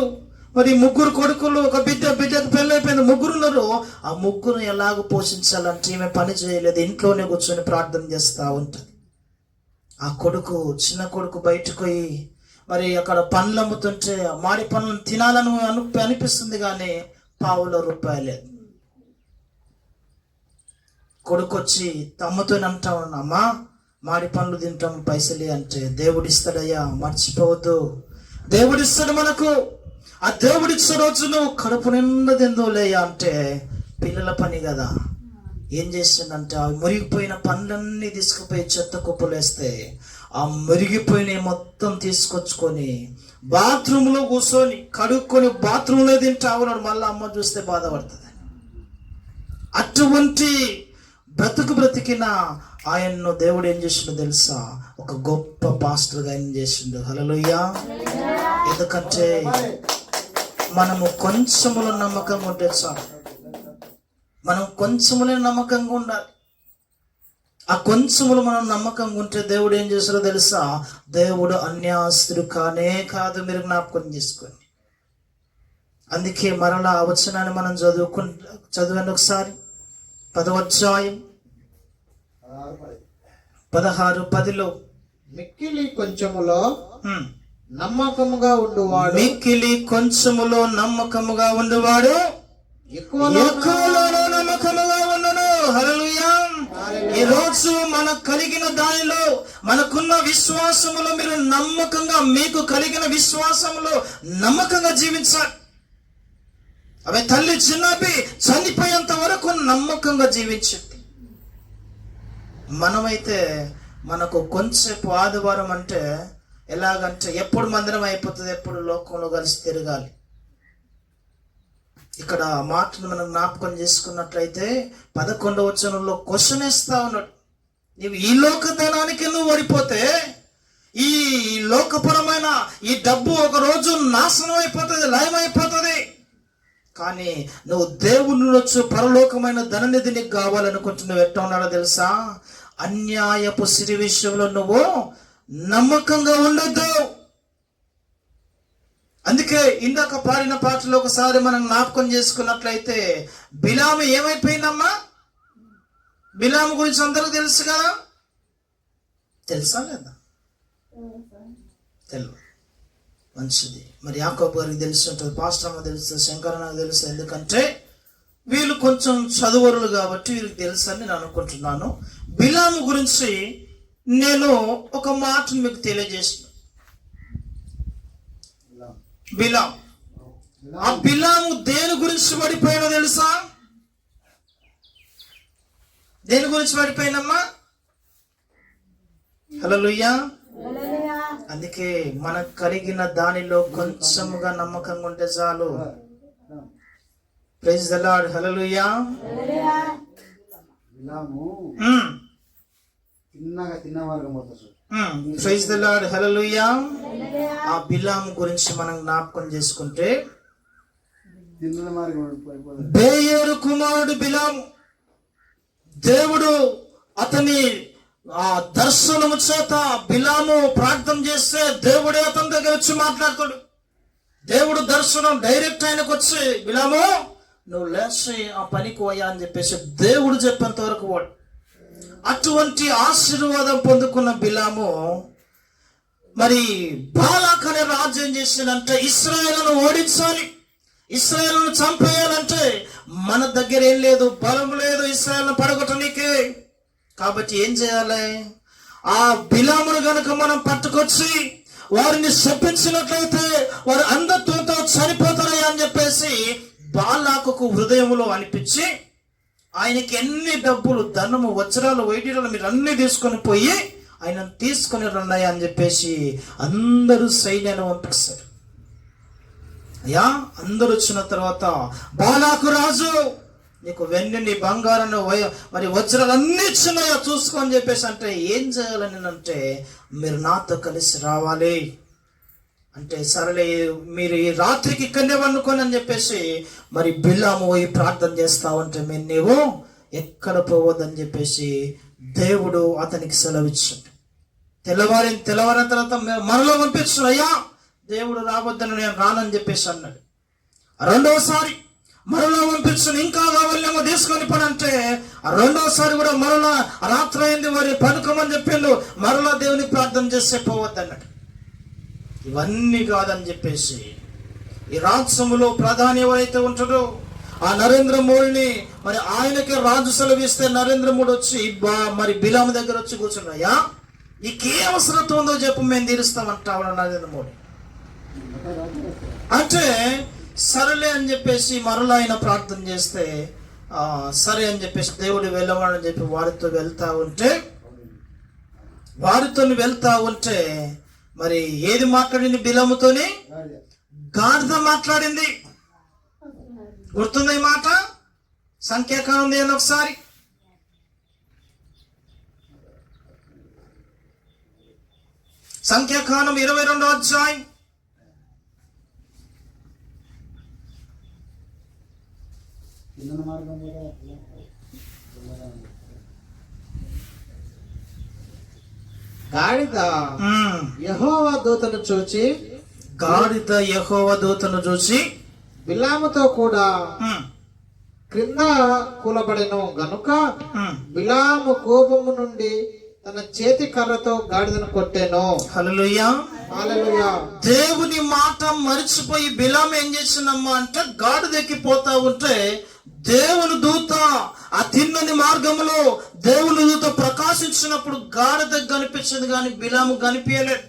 మరి ముగ్గురు కొడుకులు, ఒక బిడ్డకు పెళ్ళైపోయింది, ముగ్గురున్నారు. ఆ ముగ్గురు ఎలాగో పోషించాలంటే ఈమె పని చేయలేదు, ఇంట్లోనే కూర్చొని ప్రార్థన చేస్తూ ఉంటుంది. ఆ కొడుకు, చిన్న కొడుకు బయటకు పోయి మరి అక్కడ పండ్లు అమ్ముతుంటే మాడి పండ్లను తినాలని అనిపిస్తుంది, కానీ పావుల రూపాయలే. కొడుకు వచ్చి తమ్మతో అంటా అమ్మా మాడి పండ్లు తింటాం పైసలే అంటే, దేవుడిస్తాడయ్యా మర్చిపోవద్దు, దేవుడిస్తాడు మనకు, ఆ దేవుడిచ్చే రోజు నువ్వు కడుపు నిండా తిందోలేయా అంటే పిల్లల పని కదా. ఏం చేసిందంటే ఆ మురిగిపోయిన పండ్లన్నీ తీసుకుపోయి చెత్త కుప్పలేస్తే ఆ మురిగిపోయిన మొత్తం తీసుకొచ్చుకొని బాత్రూంలో కూర్చొని కడుక్కొని బాత్రూంలో తింటా ఉన్నాడు. మళ్ళీ అమ్మ చూస్తే బాధపడుతుంది. అటువంటి బ్రతికిన ఆయన్ను దేవుడు ఏం చేసిండో తెలుసా? ఒక గొప్ప పాస్టర్గా ఆయన చేసిండు. హల్లెలూయా. ఎందుకంటే మనము కొంచెములో నమ్మకంగా ఉంటే చాలు. మనం కొంచెములే నమ్మకంగా ఉండాలి. ఆ కొంచెములు మనం నమ్మకంగా ఉంటే దేవుడు ఏం చేస్తారో తెలుసా? దేవుడు అన్యాస్తుడు కానే కాదు. మీరు జ్ఞాపకం చేసుకోండి. అందుకే మరలా ఆ వచనాన్ని మనం చదవండి ఒకసారి. 10వ అధ్యాయం 16:10 మిక్కిలి కొంచెములో నమ్మకముగా ఉండువాడు, మిక్కిలి కొంచెములో నమ్మకముగా ఉండువాడు ఎక్కువలోనూ నమ్మకముగా ఉండును. హల్లెలూయా. ఈ రోజు మనకు కలిగిన దానిలో, మనకున్న విశ్వాసములో మీరు నమ్మకంగా, మీకు కలిగిన విశ్వాసములో నమ్మకంగా జీవించాలి. అవి తల్లి చిన్నపి చనిపోయేంత వరకు నమ్మకంగా జీవించింది. మనమైతే మనకు కొంచెంసేపు ఆదివారం అంటే ఎలాగంటే ఎప్పుడు మందిరం అయిపోతుంది, ఎప్పుడు లోకంలో కలిసి తిరగాలి. ఇక్కడ మాటను మనం జ్ఞాపకం చేసుకున్నట్లయితే 11వ వచనంలో క్వశ్చన్ వేస్తా ఉన్నాడు. నీవు ఈ లోకధనానికి నువ్వు ఓడిపోతే, ఈ లోకపరమైన ఈ డబ్బు ఒక రోజు నాశనం అయిపోతుంది, లయమైపోతుంది. కానీ నువ్వు దేవుని వచ్చి పరలోకమైన ధననిధి నీకు కావాలనుకుంటున్నావు. ఎట్లా ఉన్నాడో తెలుసా? అన్యాయపు సిరి విషయంలో నువ్వు నమ్మకంగా ఉండొద్దు. అందుకే ఇందాక పాడిన పాటలో ఒకసారి మనం జ్ఞాపకం చేసుకున్నట్లయితే బిలాము ఏమైపోయిందమ్మా? బిలాము గురించి అందరూ తెలుసు కదా? తెలుసా లేదా? తెలియదు. మంచిది. మరి యాకోబు గారికి తెలిసి ఉంటుంది, పాస్టర్ అమ్మ తెలుసు, శంకర్ నాకు తెలుసు. ఎందుకంటే వీళ్ళు కొంచెం చదువరులు కాబట్టి వీళ్ళకి తెలుసు అని నేను అనుకుంటున్నాను. బిలాము గురించి నేను ఒక మాటను మీకు తెలియజేసిన. బిలాం, ఆ బిలాము దేని గురించి పడిపోయినో తెలుసా? దేని గురించి పడిపోయినమ్మా? హల్లెలూయా. అందుకే మనకు కలిగిన దానిలో కొంచెముగా నమ్మకంగా ఉంటే చాలు. Praise the Lord. Hallelujah. Praise the Lord. Hallelujah. ఆ బిలాము గురించి మనం జ్ఞాపకం చేసుకుంటే, బేయోరు కుమారుడు బిలాము, దేవుడు అతని ఆ దర్శనము చేత బిలాము ప్రార్థన చేస్తే దేవుడే అతని దగ్గర వచ్చి మాట్లాడతాడు. దేవుడు దర్శనం డైరెక్ట్ ఆయనకు వచ్చి, బిలాము నువ్వు లేచి ఆ పనికి పోయా అని చెప్పేసి దేవుడు చెప్పేంత వరకు వాడు. అటువంటి ఆశీర్వాదం పొందుకున్న బిలాము మరి బాలాక్ అనే రాజు ఏం చేసిందంటే, ఇశ్రాయేలును ఓడించాలి, ఇశ్రాయేలును చంపేయాలంటే మన దగ్గర ఏం లేదు, బలం లేదు ఇశ్రాయేలును పడగొట్టనీకే. కాబట్టి ఏం చేయాలి? ఆ బిలామును గనుక మనం పట్టుకొచ్చి వారిని శపించినట్లయితే వారు అంధత్వంతో చనిపోతారయ్యా అని చెప్పేసి బాలాకుకు హృదయంలో అనిపించి, ఆయనకి ఎన్ని డబ్బులు, ధనము, వజ్రాలు, వైడూర్యాలు మీరు అన్ని తీసుకొని పోయి ఆయన తీసుకొని రండి అని చెప్పేసి అందరూ సైన్యాన్ని పంపిస్తారు. అయ్యా అందరూ వచ్చిన తర్వాత బాలాకు రాజు నీకు వెండిని బంగారాన్ని మరి వజ్రాలన్నీ ఇచ్చినాయో చూసుకో అని చెప్పేసి అంటే ఏం చేయాలని అంటే మీరు నాతో కలిసి రావాలి అంటే సరేలే మీరు ఈ రాత్రికి ఇక్కడనే వండుకొని అని చెప్పేసి మరి బిలాము పోయి ప్రార్థన చేస్తా ఉంటే మీరు నీవు ఎక్కడ పోవద్దని చెప్పేసి దేవుడు అతనికి సెలవిచ్చాడు. తెల్లవారిన తర్వాత మనలో పంపించాడు. అయ్యా దేవుడు రావద్దని నేను రానని చెప్పేసి అన్నాడు. రెండవసారి మరలా పంపించాను, ఇంకా కావాలేమో తీసుకొని పని అంటే రెండవసారి కూడా మరలా రాత్రి అయింది మరి పనుకోమని చెప్పిండు. మరలా దేవుని ప్రార్థన చేస్తే పోవద్దన్నాడు. ఇవన్నీ కాదని చెప్పేసి ఈ రాజ్యములో ప్రధాని ఎవరైతే ఉంటాడో ఆ నరేంద్ర మోడీని మరి ఆయనకే రాజు సెలవిస్తే నరేంద్ర మోడీ వచ్చి మరి బిలాము దగ్గర వచ్చి కూర్చున్నాయా నీకే అవసరం ఉందో చెప్పు మేము తీరుస్తామంటావు నరేంద్ర మోడీ అంటే సరేలే అని చెప్పేసి మరలా ఆయన ప్రార్థన చేస్తే సరే అని చెప్పేసి దేవుడు వెళ్ళమని చెప్పి వారితో వెళ్తా ఉంటే మరి ఏది మాట్లాడింది బిలాముతోని? గాడిద మాట్లాడింది. గుర్తుందా ఈ మాట? సంఖ్యాకాలం దేని ఒకసారి సంఖ్యాకాలం 22వ అధ్యాయం గాడిద యెహోవా దూతను చూచి బిలాముతో కూడా క్రింద కూలబడెను గనుక బిలాము కోపము నుండి తన చేతి కర్రతో గాడిదను కొట్టెను. హల్లెలూయా హల్లెలూయా. దేవుని మాట మరిచిపోయి బిలాము ఏం చేసిందమ్మా అంటే గాడిదెక్కి పోతా ఉంటే దేవుని దూత ఆ తిన్నని మార్గంలో దేవుని దూత ప్రకాశించినప్పుడు గాడిద కనిపించింది కానీ బిలాము కనిపించలేడు.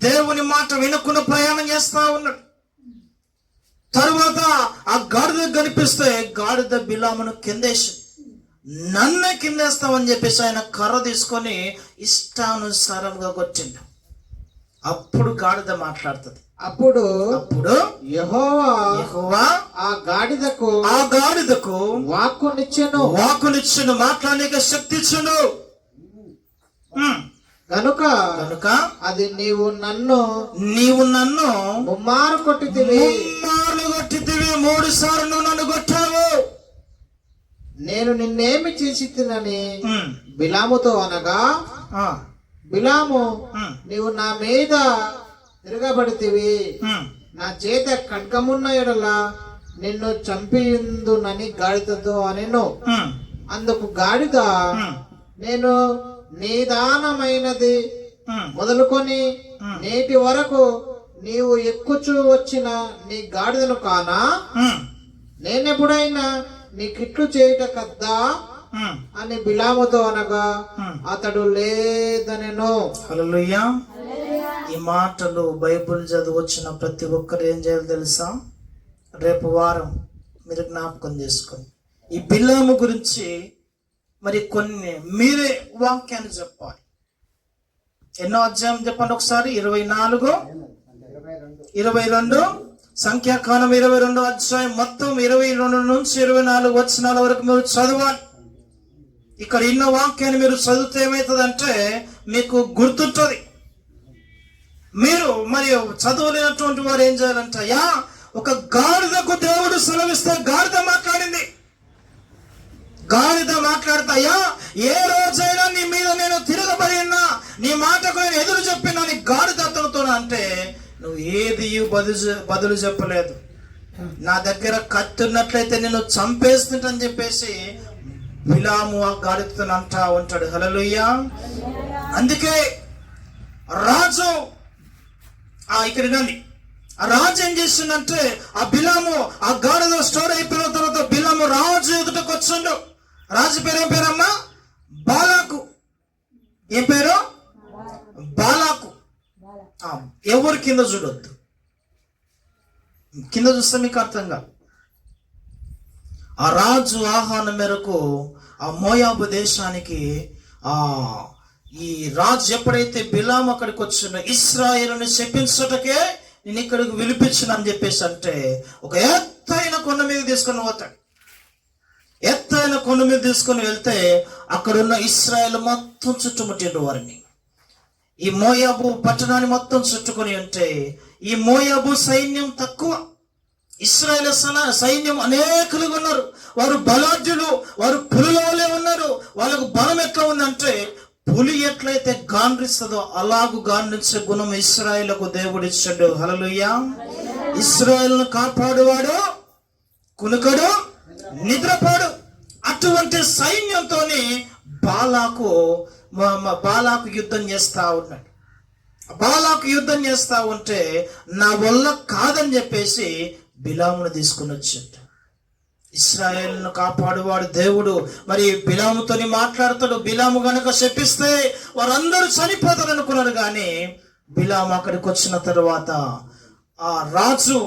దేవుని మాట వినకుండా ప్రయాణం చేస్తా ఉన్నాడు. తరువాత ఆ గాడిద కనిపిస్తే గాడిద బిలామును కిందేసి నన్నే కిందేస్తామని చెప్పేసి ఆయన కర్ర తీసుకొని ఇష్టానుసారంగా కొట్టిండు. అప్పుడు గాడిద మాట్లాడుతుంది. అప్పుడు యెహోవా ఆ గాడిదకు వాక్కునిచ్చెను, మాట్లాడేక శక్తి ఇచ్చెను. కనుక అది నీవు నన్ను ముమ్మారు కొట్టితివి, 3 సార్లు నన్ను కొట్టావు. నేను నిన్నేమి చేసి తినని బిలాముతో అనగా బిలాము నీవు నా మీద తిరగబడితివి, నా చేత ఖడ్గమున్న ఎడల నిన్ను చంపియుందునని గాడిదతో అనెను. అందుకు గాడిద నేను నిదానమైనది మొదలుకొని నేటి వరకు నీవు ఎక్కుచూ వచ్చిన నీ గాడిదను కానా? నేనెప్పుడైనా నీ కిట్లు చేయుట కద్దా అని బిలాముతో అనగా అతడు లేదనెను. హల్లెలూయా. ఈ మాటలు బైబిల్ చదివొచ్చిన ప్రతి ఒక్కరు ఏం చేయాలి తెలుసా? రేపు వారం మీరు జ్ఞాపకం చేసుకోండి. ఈ బిలాము గురించి మరి కొన్ని మీరే వాక్యాన్ని చెప్పాలి. ఎన్నో అధ్యాయం చెప్పండి ఒకసారి. 24, 22 సంఖ్యాకాలం 22వ అధ్యాయం మొత్తం 22 నుంచి 24 వచనాల వరకు మీరు చదవాలి. ఇక్కడ ఇన్న వాక్యాన్ని మీరు చదివితే ఏమవుతుందంటే మీకు గుర్తుంటుంది. మీరు మరి చదవలేనటువంటి వారు ఏం చేయాలంటే ఒక గాడిదకు దేవుడు సెలవిస్తే గాడిద మాట్లాడింది. గాడిద మాట్లాడతాయా ఏ రోజైనా నీ మీద నేను తిరగబడి ఉన్నా, నీ మాటకు నేను ఎదురు చెప్పినా నీ గాడిద అతనితో అంటే నువ్వు ఏది బదులు చెప్పలేదు. నా దగ్గర కత్తున్నట్లయితే నేను చంపేస్తుంటని చెప్పేసి బిలాము ఆ గాడిదతో అంటా ఉంటాడు. హల్లెలూయా. అందుకే రాజు ఇక్కడ వినండి. ఆ రాజు ఏం చేసిందంటే ఆ బిలాము ఆ గాడిద స్టోర్ అయిపోయిన తర్వాత బిలాము రాజు ఎదుటకు వచ్చిండు. రాజు పేరు ఏం పేరమ్మా? బాలాకు. ఏం పేరు? బాలాకు. ఎవరు కింద చూడొద్దు, కింద చూస్తే మీకు అర్థంగా. ఆ రాజు ఆహ్వానం మేరకు ఆ మోయాబు దేశానికి ఈ రాజు ఎప్పుడైతే బిలాము అక్కడికి వచ్చిండో ఇశ్రాయేలుని శపించటకే నేను ఇక్కడికి విలిపించిన అని చెప్పేసి అంటే ఒక ఎత్తైన కొండ మీద తీసుకొని పోతాడు. ఎత్తైన కొండ మీద తీసుకొని వెళ్తే అక్కడున్న ఇశ్రాయేలు మొత్తం చుట్టుముట్టిండ్రు వారిని. ఈ మోయాబు పట్టణాన్ని మొత్తం చుట్టుకొని ఉంటే ఈ మోయాబు సైన్యం తక్కువ, ఇశ్రాయేలు సైన్యం అనేకులుగా ఉన్నారు. వారు బలాఢ్యులు, వారు పులుల వలె ఉన్నారు. వాళ్ళకు బలం ఎట్లా ఉందంటే పులి ఎట్లయితే గాండ్రిస్తుందో అలాగూ గాండ్రించే గుణం ఇశ్రాయేలుకు దేవుడు ఇచ్చాడు. హల్లెలూయా. ఇశ్రాయేలును కాపాడువాడు కునుకడు నిద్రపోడు. అటువంటి సైన్యంతోని బాలాకు యుద్ధం చేస్తా ఉన్నాడు. బాలాకు యుద్ధం చేస్తా ఉంటే నా వల్ల కాదని చెప్పేసి బిలామును తీసుకుని వచ్చాడు. ఇశ్రాయేలును కాపాడువాడు దేవుడు మరి బిలాముతోని మాట్లాడతాడు. బిలాము గనక శపిస్తే వారందరూ చనిపోతారు అనుకున్నారు. కానీ బిలాము అక్కడికి వచ్చిన తర్వాత ఆ రాజు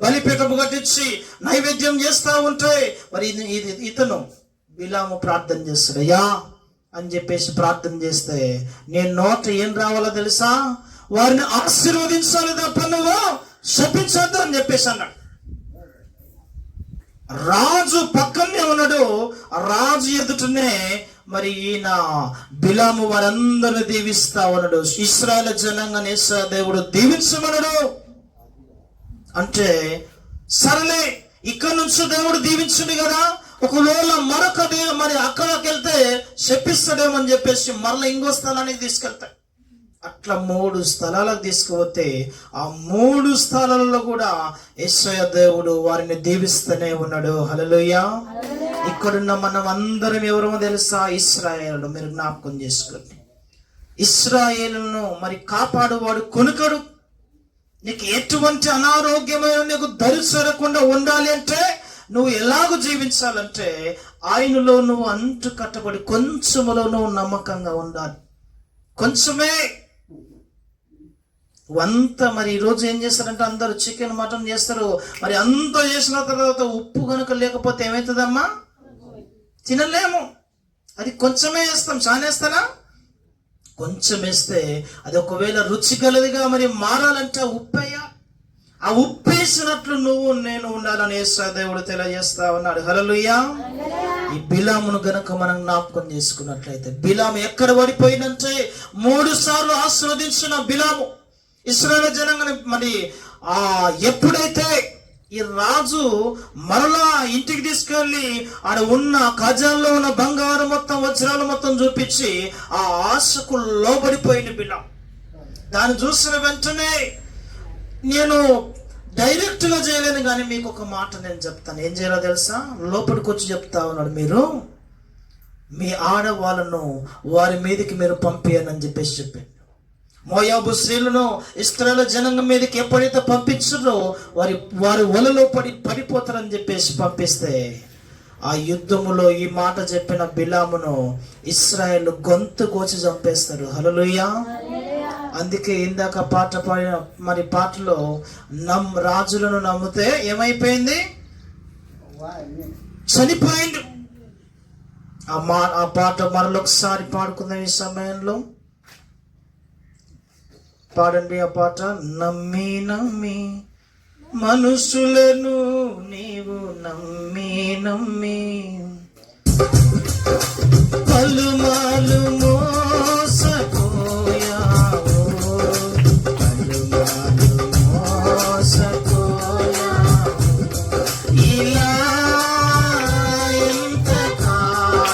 బలిపీఠము కట్టించి నైవేద్యం చేస్తా ఉంటే మరి ఇతను బిలాము ప్రార్థన చేస్తాడు. అయ్యా అని చెప్పేసి ప్రార్థన చేస్తే నేను నోట ఏం రావాలో తెలుసా, వారిని ఆశీర్వదించాలి తప్ప నువ్వు శపించద్దు అని చెప్పేసి అన్నాడు. రాజు పక్కనే ఉన్నాడు. రాజు ఎదుటనే మరి ఈయన బిలాము వారందరిని దీవిస్తా ఉన్నాడు. ఇశ్రాయేలు జనాంగాన్ని దేవుడు దీవించమన్నాడు. అంటే సరేలే ఇక్కడ నుంచి దేవుడు దీవించుంది కదా, ఒకవేళ మరొక మరి అక్కడికి వెళ్తే శపిస్తాడేమని చెప్పేసి మరలా ఇంకో స్థలానికి తీసుకెళ్తాడు. అట్లా 3 స్థలాలకు తీసుకుపోతే ఆ 3 స్థలాలలో కూడా యేసయ్య దేవుడు వారిని దీవిస్తూనే ఉన్నాడు. హల్లెలూయా. ఇక్కడున్న మనం అందరం ఎవరో తెలుసా, ఇశ్రాయేలు. మీరు జ్ఞాపకం చేసుకోండి, ఇశ్రాయేలును మరి కాపాడువాడు కొనుకడు. నీకు ఎటువంటి అనారోగ్యమైన నీకు దరి చేరకుండా ఉండాలి అంటే నువ్వు ఎలాగో జీవించాలంటే ఆయనలో నువ్వు అంటు కట్టబడి కొంచెములో నువ్వు నమ్మకంగా ఉండాలి. కొంచెమే అంత మరి ఈరోజు ఏం చేస్తారంటే అందరూ చికెన్ మటన్ చేస్తారు. మరి అంత చేసిన తర్వాత ఉప్పు కనుక లేకపోతే ఏమవుతుందమ్మా, తినలేము. అది కొంచెమే వేస్తాం, చానేస్తానా? కొంచెం వేస్తే అది ఒకవేళ రుచి గలదిగా మరి మారాలంటే ఉప్పయ్యా, ఆ ఉప్పేసినట్లు నువ్వు నేను ఉండాలని యేసయ్య దేవుడు తెలియజేస్తా ఉన్నాడు. హల్లెలూయా. ఈ బిలామును గనక మనం జ్ఞాపకం చేసుకున్నట్లయితే బిలాము ఎక్కడ పడిపోయిందంటే 3 సార్లు ఆశీర్వదించిన బిలాము ఇశ్రాయేలు జనాంగాన్ని మరి ఎప్పుడైతే ఈ రాజు మరలా ఇంటికి తీసుకెళ్లి ఆడ ఉన్న ఖజాన్లో ఉన్న బంగారం మొత్తం వజ్రాలు మొత్తం చూపించి ఆ ఆశకు లోబడిపోయిన బిలాము దాన్ని చూసిన వెంటనే నేను డైరెక్ట్ గా చేయలేను, కానీ మీకు ఒక మాట నేను చెప్తాను. ఏం చేయాలో తెలుసా? లోపలికి వచ్చి చెప్తా ఉన్నాడు, మీరు మీ ఆడవాళ్ళను వారి మీదకి మీరు పంపియనని చెప్పేసి చెప్పాడు. మోయాబు స్త్రీలను ఇశ్రాయేలు జనాంగం మీదకి ఎప్పుడైతే పంపించారో వారి వలలో పడిపోతారని చెప్పేసి పంపిస్తే ఆ యుద్ధములో ఈ మాట చెప్పిన బిలామును ఇశ్రాయేలు గొంతు కోచి చంపేస్తారు. హల్లెలూయా. అందుకే ఇందాక పాట పాడిన మరి పాటలో రాజులను నమ్మితే ఏమైపోయింది, చనిపోయిండు. ఆ పాట మరొకసారి పాడుకుందాం ఈ సమయంలో. పాడండి ఆ పాట. నమ్మి నమ్మి మనుషులను నీవు నమ్మి నమ్మి పలుమాలు మోసపోయావు, పలుమాలు మోసపోయావు. ఇలా ఎంతకాలమో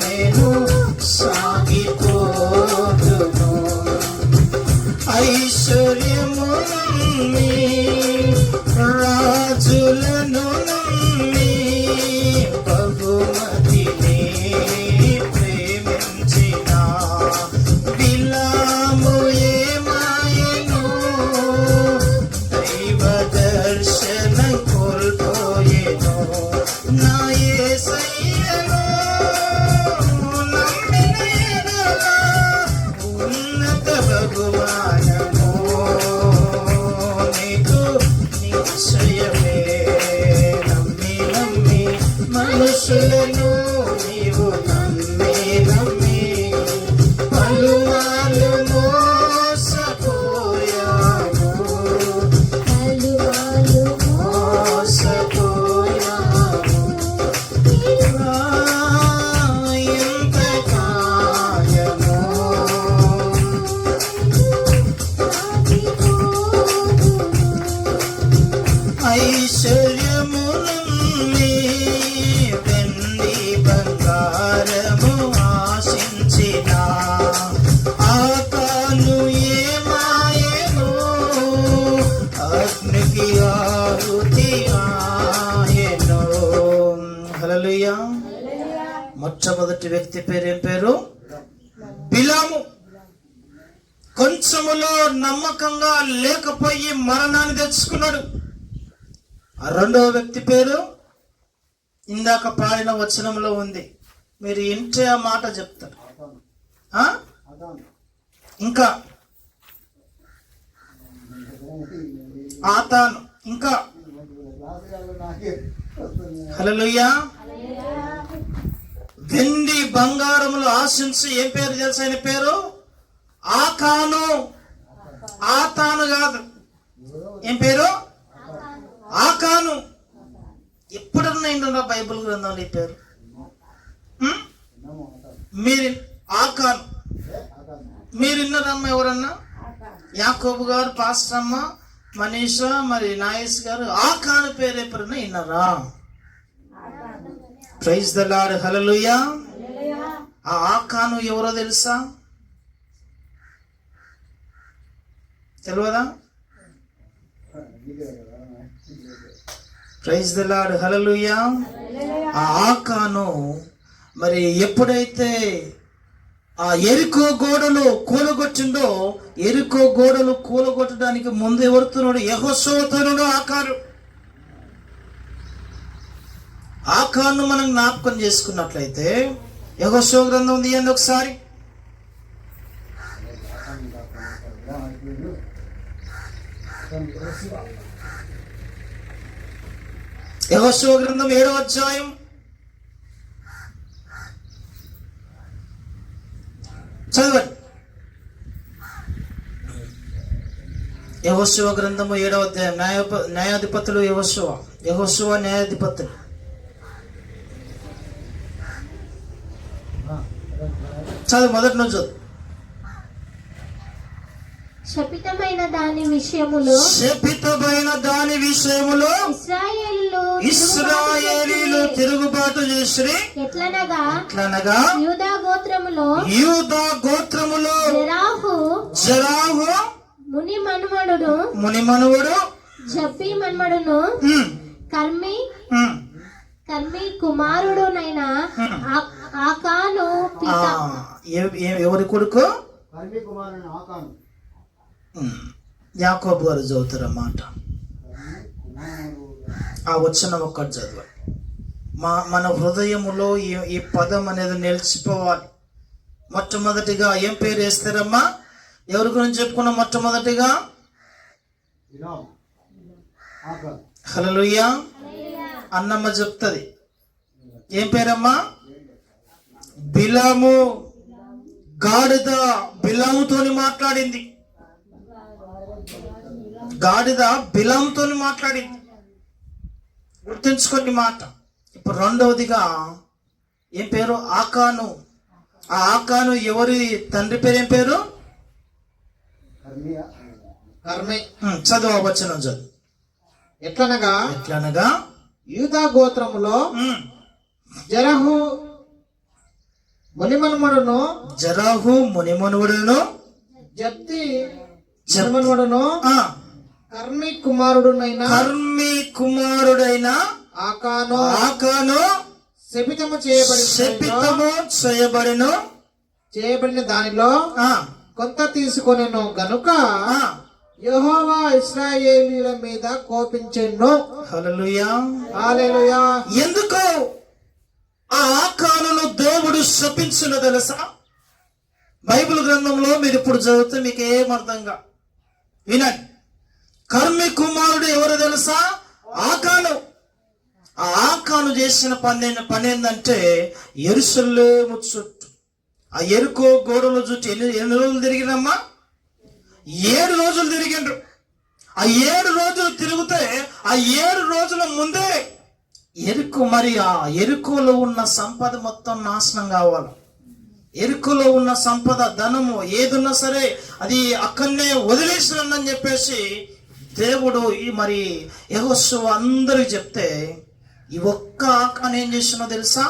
నేను సాగిపోదును, ఐశ్వర్యము నమ్మి రాజులను నమ్మి బహుమతిని ప్రేమించిన బిలాము ఏమాయెను, దైవ దర్శనం కోల్పోయెను. నా యేసయ్యను నమ్మిన ఎడల ఉన్నత బహుమానము నీకు నిశ్చయమే. నమ్మి నమ్మి మనుషులను నీవు నమ్మి నమ్మి పలుమార్లు మోసపోయావు, పలుమార్లు మోసపోయావు. హల్లెలూయా. మొట్టమొదటి వ్యక్తి పేరు ఏం పేరు? బిలాము. కొంచెములో నమ్మకంగా లేకపోయి మరణాన్ని తెచ్చుకున్నాడు. ఆ రెండవ వ్యక్తి పేరు ఇందాక పాడిన వచనంలో ఉంది. మీరు ఇంటే ఆ మాట చెప్తారు. ఇంకా ఆతాను. ఇంకా హల్లెలూయా. వెండి బంగారములు ఆశించి ఏం పేరు తెలుసు ఆయన పేరు? ఆకాను. ఆతాను కాదు. ఏం పేరు? ఆకాను. ఎప్పుడన్నా ఏంటన్నా బైబిల్ గ్రంథంలో ఈ పేరు? మీరు ఆకాను మీరు విన్నారమ్మా? ఎవరన్నా? యాకోబు గారు, పాస్టర్ అమ్మ, మనీషా, మరి నాయస్ గారు ఆకాను పేరు ఎప్పుడన్నా విన్నారా? Praise the Lord. హల్లెలూయా. ఆ ఆకాను ఎవరో తెలుసా? తెలియదా? Praise the Lord. హల్లెలూయా. ఆ ఆకాను మరి ఎప్పుడైతే ఆ ఎరికో గోడలు కూలగొట్టిండో, ఎరికో గోడలు కూలగొట్టడానికి ముందు ఎవరుతున్నాడు? యెహోషువతోనుడు ఆకాను. ఆకాను మనం జ్ఞాపకం చేసుకున్నట్లయితే యెహోషువ గ్రంథం తీయండి ఒకసారి. యెహోషువ గ్రంథం 7వ అధ్యాయం చదవండి. యెహోషువ గ్రంథము 7వ అధ్యాయం. న్యాయాధిపతులు యెహోషువ న్యాయాధిపతులు. చదువు, మొదటి నుంచి చదువు. శపితమైన దాని విషయములో ఇశ్రాయేలీయులు తిరుగుబాటు చేసిరి. ఎట్లనగా యూదా గోత్రములో జెరాహు ముని మనుమడు జబ్బీ మనుమడును కర్మి కుమారుడునైన ఆకాను ఎవరి కొడుకు? యాకోబు గారు చదువుతారన్నమాట. ఆ వచనం ఒక్కటి చదవండి. మన హృదయములో ఈ పదం అనేది నిలిచిపోవాలి. మొట్టమొదటిగా ఏం పేరు వేస్తారమ్మా? ఎవరి గురించి చెప్పుకున్నాం? మొట్టమొదటిగా హల్లెలూయా. అన్నమ్మ చెప్తుంది. ఏం పేరమ్మా? బిలాము. గాడిద బిలాముతోని మాట్లాడింది. గాడిద బిలాముతోని మాట్లాడింది. గుర్తుంచుకోండి మాట. ఇప్పుడు రెండవదిగా ఏం పేరు? ఆకాను. ఆ ఆకాను ఎవరి తండ్రి పేరు? ఏం పేరు? చదువు వచనం చదువు. ఎట్లనగా యూదా గోత్రములో జెరాహు మునిమనుమడును జబ్ది మనుమడును కర్మి కుమారుడైన ఆకాను శపితము చేయబడిన దానిలో కొంత తీసుకొనెను గనుక యెహోవా ఇశ్రాయేలీయుల మీద కోపించెను. హల్లెలూయా. హల్లెలూయా. ఎందుకు ఆ ఆకానును దేవుడు శపించిన తెలుసా? బైబిల్ గ్రంథంలో మీరు ఇప్పుడు చదివితే మీకు ఏమర్థంగా వినండి. కర్మి కుమారుడు ఎవరు తెలుసా? ఆకాను. ఆ ఆకాను చేసిన పని ఏంటంటే యెరూషలేము చుట్టూ ఆ ఎరుకో గోడల చుట్టూ ఎన్ని రోజులు తిరిగినమ్మా? 7 రోజులు తిరిగిండ్రు. ఆ 7 రోజులు తిరిగితే ఆ 7 రోజుల ముందే మరి ఆ ఎరుకోలో ఉన్న సంపద మొత్తం నాశనం కావాలి. ఎరుకోలో ఉన్న సంపద, ధనము ఏదున్నా సరే అది అక్కడనే వదిలేసినని చెప్పేసి దేవుడు మరి యెహోషువ అందరికి చెప్తే ఈ ఒక్క ఆకాను ఏం చేసినో తెలుసా?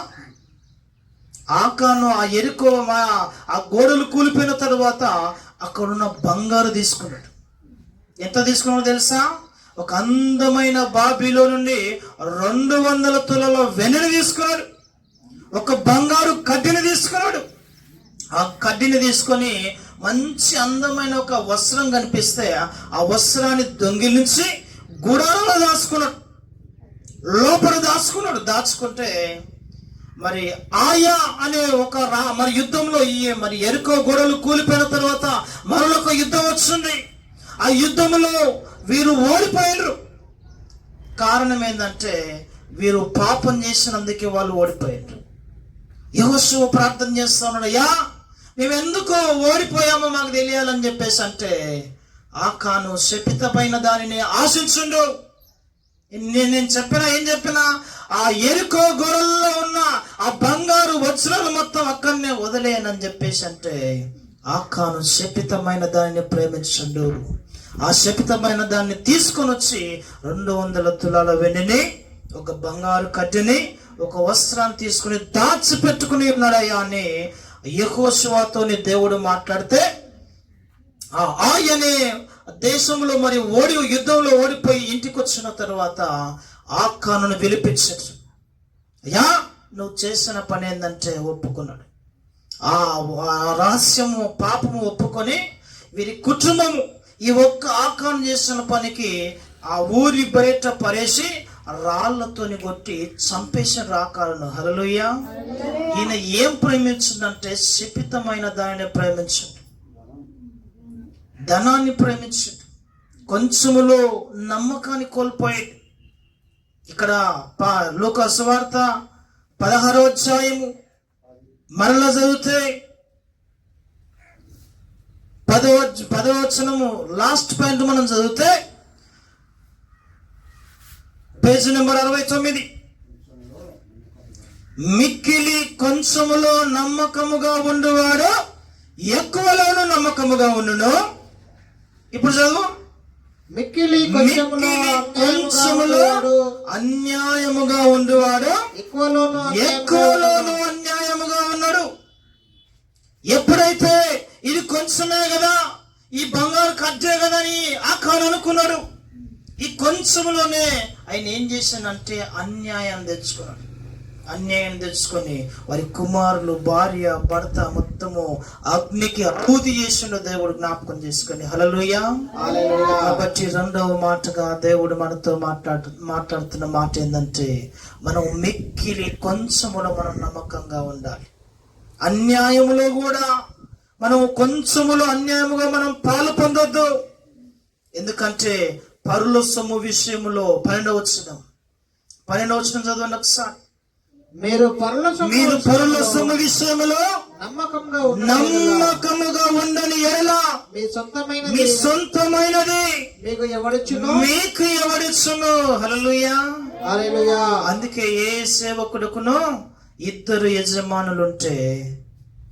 ఆకాను ఆ ఎరుకో ఆ గోడలు కూలిపోయిన తరువాత అక్కడున్న బంగారు తీసుకున్నాడు. ఎంత తీసుకున్నాడో తెలుసా? ఒక అందమైన బాబీలో నుండి 200 తులాల వెండిని తీసుకున్నాడు. ఒక బంగారు కడ్డీని తీసుకున్నాడు. ఆ కడ్డీని తీసుకొని మంచి అందమైన ఒక వస్త్రం కనిపిస్తే ఆ వస్త్రాన్ని దొంగిలించి గుడారంలో దాచుకున్నాడు. లోపల దాచుకుంటే మరి ఆయా అనే ఒక మరి యుద్ధంలో మరి ఎరుకో గోడలు కూలిపోయిన తర్వాత మరొక యుద్ధం వచ్చింది. ఆ యుద్ధంలో వీరు ఓడిపోయారు. కారణం ఏంటంటే వీరు పాపం చేసినందుకే వాళ్ళు ఓడిపోయారు. యెహోషువ ప్రార్థన చేస్తా ఉన్నాడు, అయ్యా మేము ఎందుకో ఓడిపోయామో మాకు తెలియాలని చెప్పేసి అంటే ఆకాను శపితమైన దానిని ఆశించుండు. నేను ఏం చెప్పినా ఆ ఎరుకో గొర్రెల్లో ఉన్న ఆ బంగారు వజ్రాలు మొత్తం అక్కడనే వదిలేయనని చెప్పేసి అంటే ఆకాను శపితమైన దానిని ప్రేమించండు. ఆ శపితమైన దాన్ని తీసుకొని వచ్చి 200 తులాల వెండిని, ఒక బంగారు కడ్డీని, ఒక వస్త్రాన్ని తీసుకుని దాచిపెట్టుకుని ఉన్నాడయ్యా అని యెహోషువతోని దేవుడు మాట్లాడితే ఆయనే దేశంలో మరి యుద్ధంలో ఓడిపోయి ఇంటికి వచ్చిన తర్వాత ఆకానును పిలిపించాడు. అయ్యా నువ్వు చేసిన పని ఏంటంటే ఒప్పుకున్నాడు. ఆ రహస్యము పాపము ఒప్పుకొని వీరి కుటుంబము ఈ ఒక్క ఆకాను చేసిన పనికి ఆ ఊరి బయట పరేసి రాళ్లతోని కొట్టి చంపేసిన ఆకాను. హల్లెలూయా. ఈయన ఏం ప్రేమించిందంటే శపితమైన దానిని ప్రేమించండి, ధనాన్ని ప్రేమించండి, కొంచెములో నమ్మకాన్ని కోల్పోయాడు. ఇక్కడ లూకా సువార్త 16వ అధ్యాయము మరలా చదివితే 10వ వచనము లాస్ట్ పాయింట్ మనం చదివితే పేజీ నెంబర్ 69, మిక్కిలి కొంచెములో నమ్మకముగా ఉండువాడు ఎక్కువలోనూ నమ్మకముగా ఉండును. ఇప్పుడు చదువు, మిక్కిలి కొంచెములో అన్యాయముగా ఉండువాడు ఎక్కువలోనూ అన్యాయముగా ఉన్నాడు. ఎప్పుడైతే ఇది కొంచెమే కదా, ఈ బంగారు కడ్డే కదా అని ఆకాను అనుకున్నాడు, ఈ కొంచెంలోనే ఆయన ఏం చేశానంటే అన్యాయం తెచ్చుకొని వారి కుమారులు, భార్య, భర్త మొత్తము అగ్నికి ఆహుతి చేసిండు దేవుడు జ్ఞాపకం చేసుకొని. హల్లెలూయా. కాబట్టి రెండవ మాటగా దేవుడు మనతో మాట్లాడుతున్న మాట ఏంటంటే మనం మిక్కిలి కొంచెములో మనం నమ్మకంగా ఉండాలి. అన్యాయములో కూడా మనం కొంచెములో అన్యాయముగా మనం పాలు పొందొద్దు. ఎందుకంటే పరుల సొమ్ము విషయంలో 12వ వచనం చదవండి ఒకసారి. మీరు పరుల సొమ్ము విషయంలో నమ్మకముగా ఉండని ఎడల మీ సొంతమైనది మీకు ఎవడిచ్చును. హల్లెలూయా. అందుకే ఏ సేవకుడుకును 2 యజమానులుంటే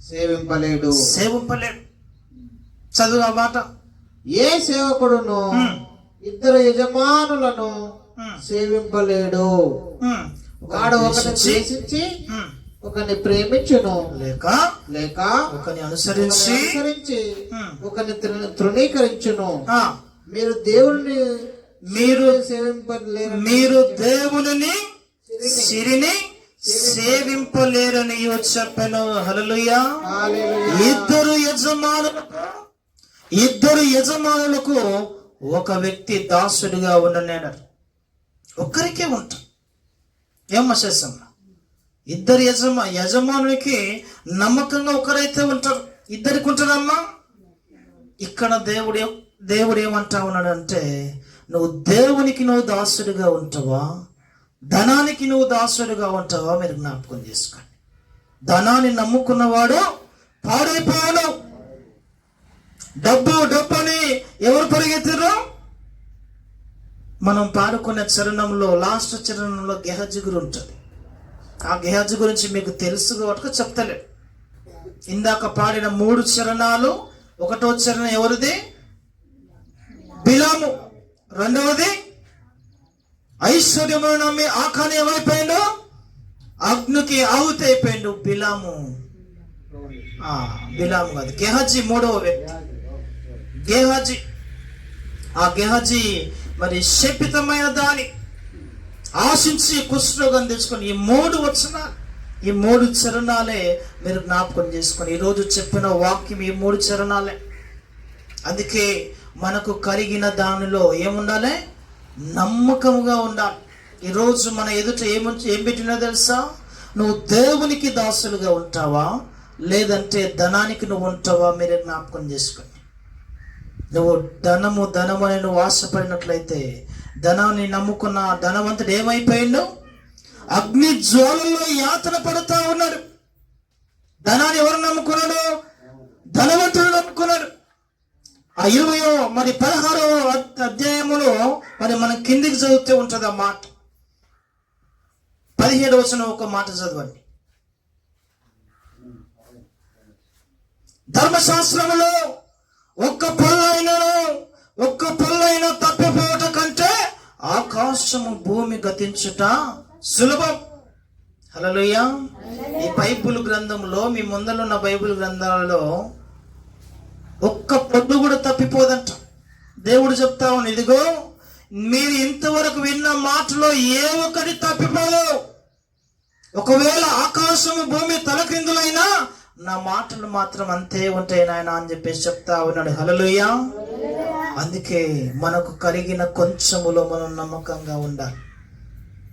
సేవింపలేడు. చదువు ఆ మాట. ఏ సేవకుడును 2 యజమానులను సేవింపలేడు. వాడు ఒకరిని ద్వేషించి ఒకరిని ప్రేమించును, లేక ఒకరిని అనుసరించి ఒకరిని తృణీకరించును. మీరు దేవుని దేవుని సిరిని సేవింపలేరని చెప్పాను. హల్లెలూయా. 2 యజమానులకు ఒక వ్యక్తి దాసుడిగా ఉండనేడు. ఒక్కరికే ఉంటాం. ఏమో చేస్తాం, 2 యజమానులకి నమ్మకంగా ఒకరైతే ఉంటారు. 2కి ఉంటారమ్మా. ఇక్కడ దేవుడు ఏమంటా ఉన్నాడు అంటే నువ్వు దేవునికి దాసుడిగా ఉంటావా, ధనానికి దాసుడిగా ఉంటావా? మీరు జ్ఞాపకం చేసుకోండి. ధనాన్ని నమ్ముకున్నవాడు పాడైపోయాడు. డబ్బు అని ఎవరు పరిగెత్తారు? మనం పాడుకునే చరణంలో లాస్ట్ చరణంలో గెహజీ గురి ఉంటుంది. ఆ గెహజీ గురించి మీకు తెలుసు కాబట్టి చెప్తలే. ఇందాక పాడిన 3 చరణాలు, 1వ చరణం ఎవరిది? బిలాము. 2వది ఐశ్వర్యమును నమ్మి ఆకాను ఏమైపోయాడు? అగ్నికి ఆహుతి అయిపోయాడు. బిలాము కాదు, గెహజీ 3వ వ్యక్తి. గెహజీ మరి శపితమైన దాని ఆశించి కుష్ఠరోగం తెచ్చుకొని ఈ 3 వచనాలు, ఈ 3 చరణాలే మీరు జ్ఞాపకం చేసుకొని ఈరోజు చెప్పిన వాక్యం ఈ 3 చరణాలే. అందుకే మనకు కలిగిన దానిలో ఏముండాలి? నమ్మకముగా ఉండాలి. ఈరోజు మన ఎదుట ఏం పెట్టినా తెలుసా? నువ్వు దేవునికి దాసులుగా ఉంటావా, లేదంటే ధనానికి నువ్వు ఉంటావా? మీరే జ్ఞాపకం చేసుకోండి. నువ్వు ధనము అని నువ్వు ఆశపడినట్లయితే, ధనాన్ని నమ్ముకున్న ధనవంతుడు ఏమైపోయిండు? అగ్ని జ్వాలల్లో యాతన పడుతూ ఉన్నాడు. ధనాన్ని ఎవరు నమ్ముకున్నాడు? ధనవంతుడు నమ్ముకున్నాడు. ఆ 16వ అధ్యాయములో మరి మనం కిందికి చదివితే ఉంటుంది ఆ మాట. 17వ వచనం ఒక మాట చదవండి. ధర్మశాస్త్రములో ఒక్క పల్లైనా తప్పిపోవట కంటే ఆకాశము భూమి గతించుట సులభం. హల్లెలూయా. ఈ బైబిల్ గ్రంథంలో, మీ ముందరున్న బైబిల్ గ్రంథాలలో ఒక్క పొద్దు కూడా తప్పిపోదంట. దేవుడు చెప్తా ఉన్నాడు, ఇదిగో మీరు ఇంతవరకు విన్న మాటలో ఏ ఒక్కటి తప్పిపోదు. ఒకవేళ ఆకాశము భూమి తలక్రిందులైనా నా మాటలు మాత్రం అంతే ఉంటాయి నాయన అని చెప్పేసి చెప్తా ఉన్నాడు. హల్లెలూయా. అందుకే మనకు కలిగిన కొంచెములో మనం నమ్మకంగా ఉండాలి.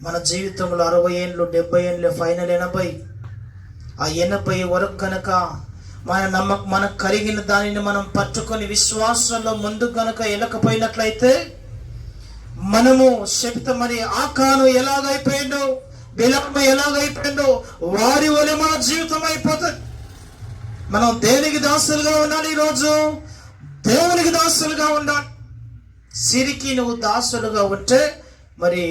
మన జీవితంలో 60 ఏళ్ళు, 70 ఏళ్ళు, ఫైనల్ 80, ఆ 80 వరకు కనుక మనకు కలిగిన దానిని మనం పట్టుకొని విశ్వాసంలో ముందుకు కనుక వెళ్ళకపోయినట్లయితే, మనము శపితమని ఆకాను ఎలాగైపోయిందో, బిలాము ఎలాగైపోయిందో వారి వలె మన జీవితం అయిపోతుంది. మనం దేనికి దాసులుగా ఉండాలి? ఈరోజు దేవునికి దాసులుగా ఉండాలి. సిరికి నువ్వు దాసులుగా ఉంటే, మరి